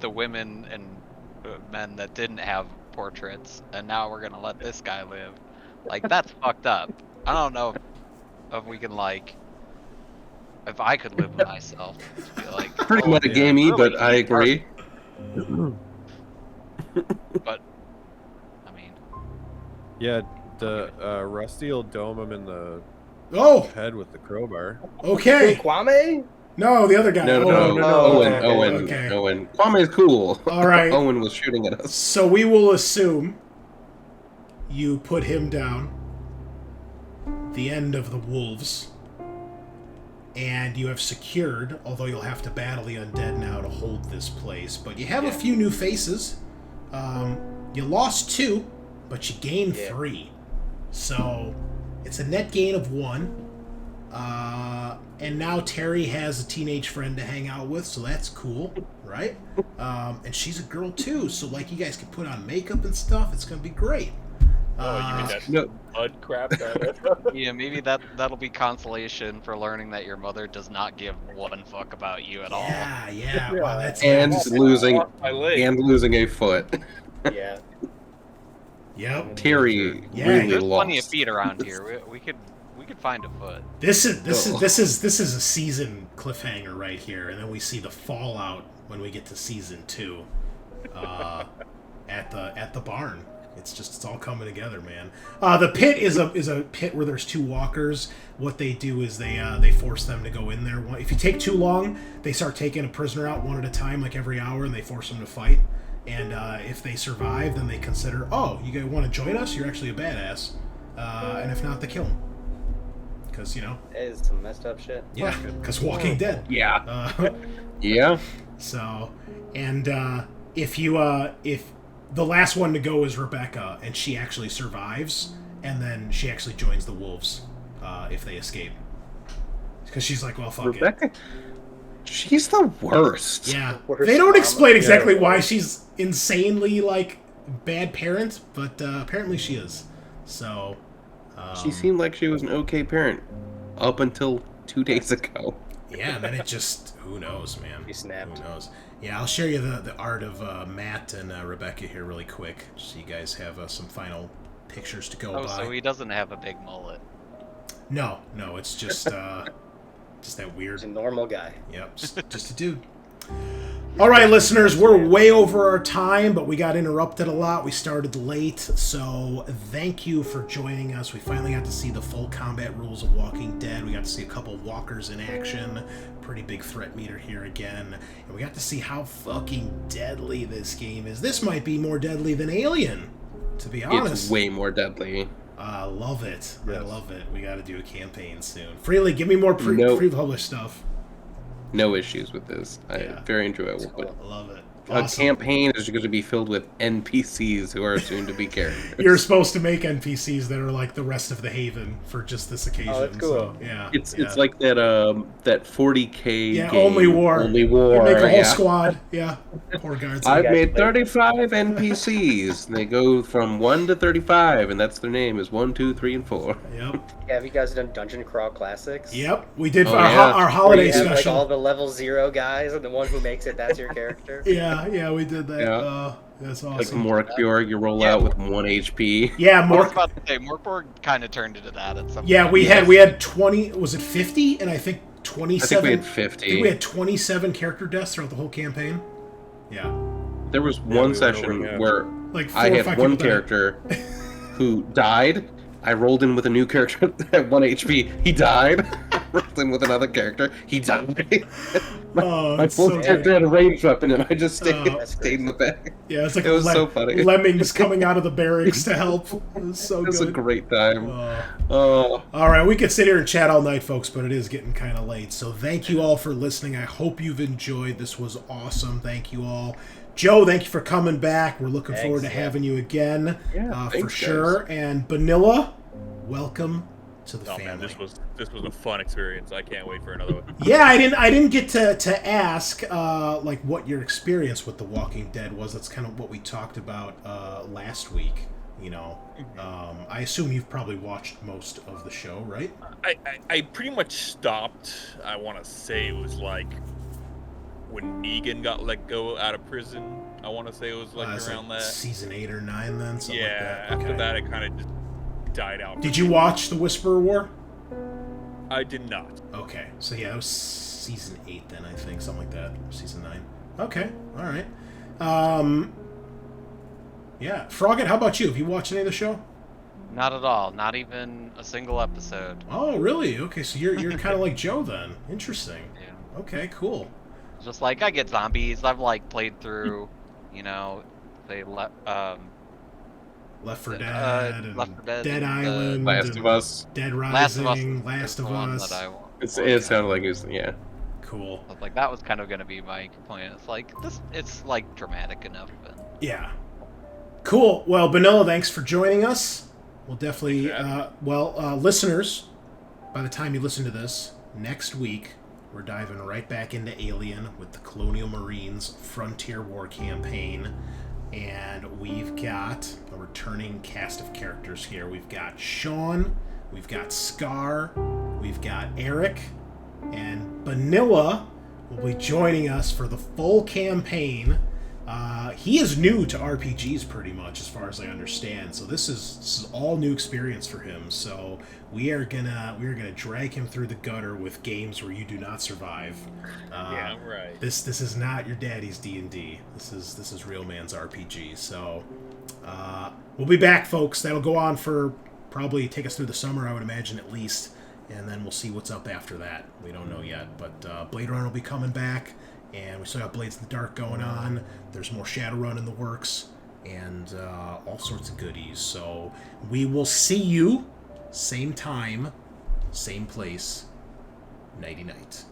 women and men that didn't have portraits, and now we're gonna let this guy live. Like, that's fucked up. I don't know if we can if I could live with myself, to be like, Pretty oh, metagamey, really but I agree. But I mean, Yeah, the Rusty will dome him in the Oh, head with the crowbar. okay. Kwame? No, the other guy. No. Owen. Okay. Owen. Kwame's cool. All right. Owen was shooting at us. So we will assume you put him down, the end of the wolves, and you have secured, although you'll have to battle the undead now to hold this place, but you have a few new faces. You lost 2, but you gained 3. So it's a net gain of 1. And now Terry has a teenage friend to hang out with, so that's cool, right? And she's a girl too, so you guys can put on makeup and stuff. It's gonna be great. Oh, you mean that No. mud crap? yeah, maybe that'll be consolation for learning that your mother does not give one fuck about you at all. Yeah. Wow, that's And nice. losing My leg. a foot. Yeah. Yep. Terry Yeah, really There's lost. plenty of feet around here. We could find a foot. This is a season cliffhanger right here, and then we see the fallout when we get to season 2, at the barn. It's all coming together, man. The pit is a pit where there's 2 walkers. What they do is they force them to go in there. If you take too long, they start taking a prisoner out one at a time, like every hour, and they force them to fight. And if they survive, then they consider, oh, you guys want to join us? You're actually a badass. And if not, they kill them. Because, That is some messed up shit. yeah, because Walking Dead. Yeah. Uh, Yeah. So, and if the last one to go is Rebecca, and she actually survives, and then she actually joins the wolves if they escape. Because she's like, well, fuck Rebecca, she's the worst. it. Yeah. Worst They don't mama. explain exactly why she's insanely, bad parent, but apparently she is. So... She seemed like she was an okay parent up until 2 days ago. yeah, and then it just... Who knows, man? She snapped. Who knows? Yeah, I'll share you the art of Matt and Rebecca here really quick, so you guys have some final pictures to go Oh, by. so he doesn't have a big mullet. No, it's just just that weird. He's a normal guy. Yep, just a dude. All right, listeners, we're way over our time, but we got interrupted a lot. We started late, so thank you for joining us. We finally got to see the full combat rules of Walking Dead. We got to see a couple walkers in action. Pretty big threat meter here again. And we got to see how fucking deadly this game is. This might be more deadly than Alien, to be honest. It's way more deadly. I love it. I Yes. love it. We got to do a campaign soon. Freely, give me more Nope. pre-published stuff. No issues with this. Yeah. Very enjoyable. But I love it. a Awesome. campaign is going to be filled with NPCs who are soon to be characters. You're supposed to make NPCs that are like the rest of the Haven for just this occasion. Oh, that's cool. So, yeah. It's yeah. like that 40K Yeah, game. Only War. Only You War. make a whole yeah. squad. Yeah. Poor guards. I've guys made play- 35 NPCs. They go from 1 to 35, and that's their name is 1, 2, 3, and 4. Yep. Yeah, have you guys done Dungeon Crawl Classics? Yep. We did Oh, our, yeah. our Where holiday you have special. all the level 0 guys, and the one who makes it, that's your character. Yeah, we did that. Yeah. That's Like awesome. Morkbjorg, you roll Yeah. out with 1 HP. Yeah, I was more. about to say, Morkborg kind of turned into that at some Yeah, point. we had 20. Was it 50? And I think 27. I think we had I 50. think we had 27 character deaths throughout the whole campaign. Yeah. There was we one went session over, yeah. where Like 4 I or had 5 one people died. character who died. I rolled in with a new character at 1 HP. He died. rolled in with another character. He died. Oh, My it's full so character good. had a ranged weapon, and I just stayed, Oh. stayed in the back. Yeah, it's like It was so funny. lemmings coming out of the barracks to help. It was so It was good. a great time. Oh. Oh, All right, we could sit here and chat all night, folks, but it is getting kind of late. So thank you all for listening. I hope you've enjoyed. This was awesome. Thank you all. Joe, thank you for coming back. We're looking forward to having you again Yeah, for thanks, sure. And Bunnilla, welcome to the Oh family. man, this was a fun experience. I can't wait for another one. Yeah, I didn't get to ask like what your experience with The Walking Dead was. That's kind of what we talked about last week. You know, I assume you've probably watched most of the show, right? I pretty much stopped. I want to say it was like when Negan got let go out of prison. I want to say it was like It's around like that. season 8 or 9, then something Yeah. like that. After Okay. that, it kind of just died out. Did you watch The Whisperer War? I did not. Okay, so yeah, that was season 8 then, I think, something like that. Season 9. Okay, all right. Yeah, Froggatt, how about you? Have you watched any of the show? Not at all. Not even a single episode. Oh, really? Okay, so you're kind of like Joe then. Interesting. Yeah. Okay, cool. Just like I get zombies. I've like played through, you know, Left 4 Dead, and Left 4 Dead, Dead and, Island, Last and of Us. Dead Last of Us. Rising, is Last the of one Us. That I It sounded like it was, yeah. Cool. I was like, that was kind of gonna be my point. It's like this. It's like dramatic enough. And Yeah. Cool. Well, Bunnilla, thanks for joining us. We'll definitely, Yeah. listeners, by the time you listen to this, next week, we're diving right back into Alien with the Colonial Marines Frontier War campaign. And we've got a returning cast of characters here. We've got Sean, we've got Scar, we've got Eric, and Bunnilla will be joining us for the full campaign. He is new to RPGs pretty much, as far as I understand. So this is all new experience for him. So we are gonna drag him through the gutter with games where you do not survive. Yeah, right. This is not your daddy's D&D. This is real man's RPG. So we'll be back, folks. That'll go on for probably take us through the summer, I would imagine, at least. And then we'll see what's up after that. We don't know yet. But Blade Runner will be coming back. And we still got Blades in the Dark going on. There's more Shadowrun in the works. And all sorts of goodies. So we will see you same time, same place, nighty-night.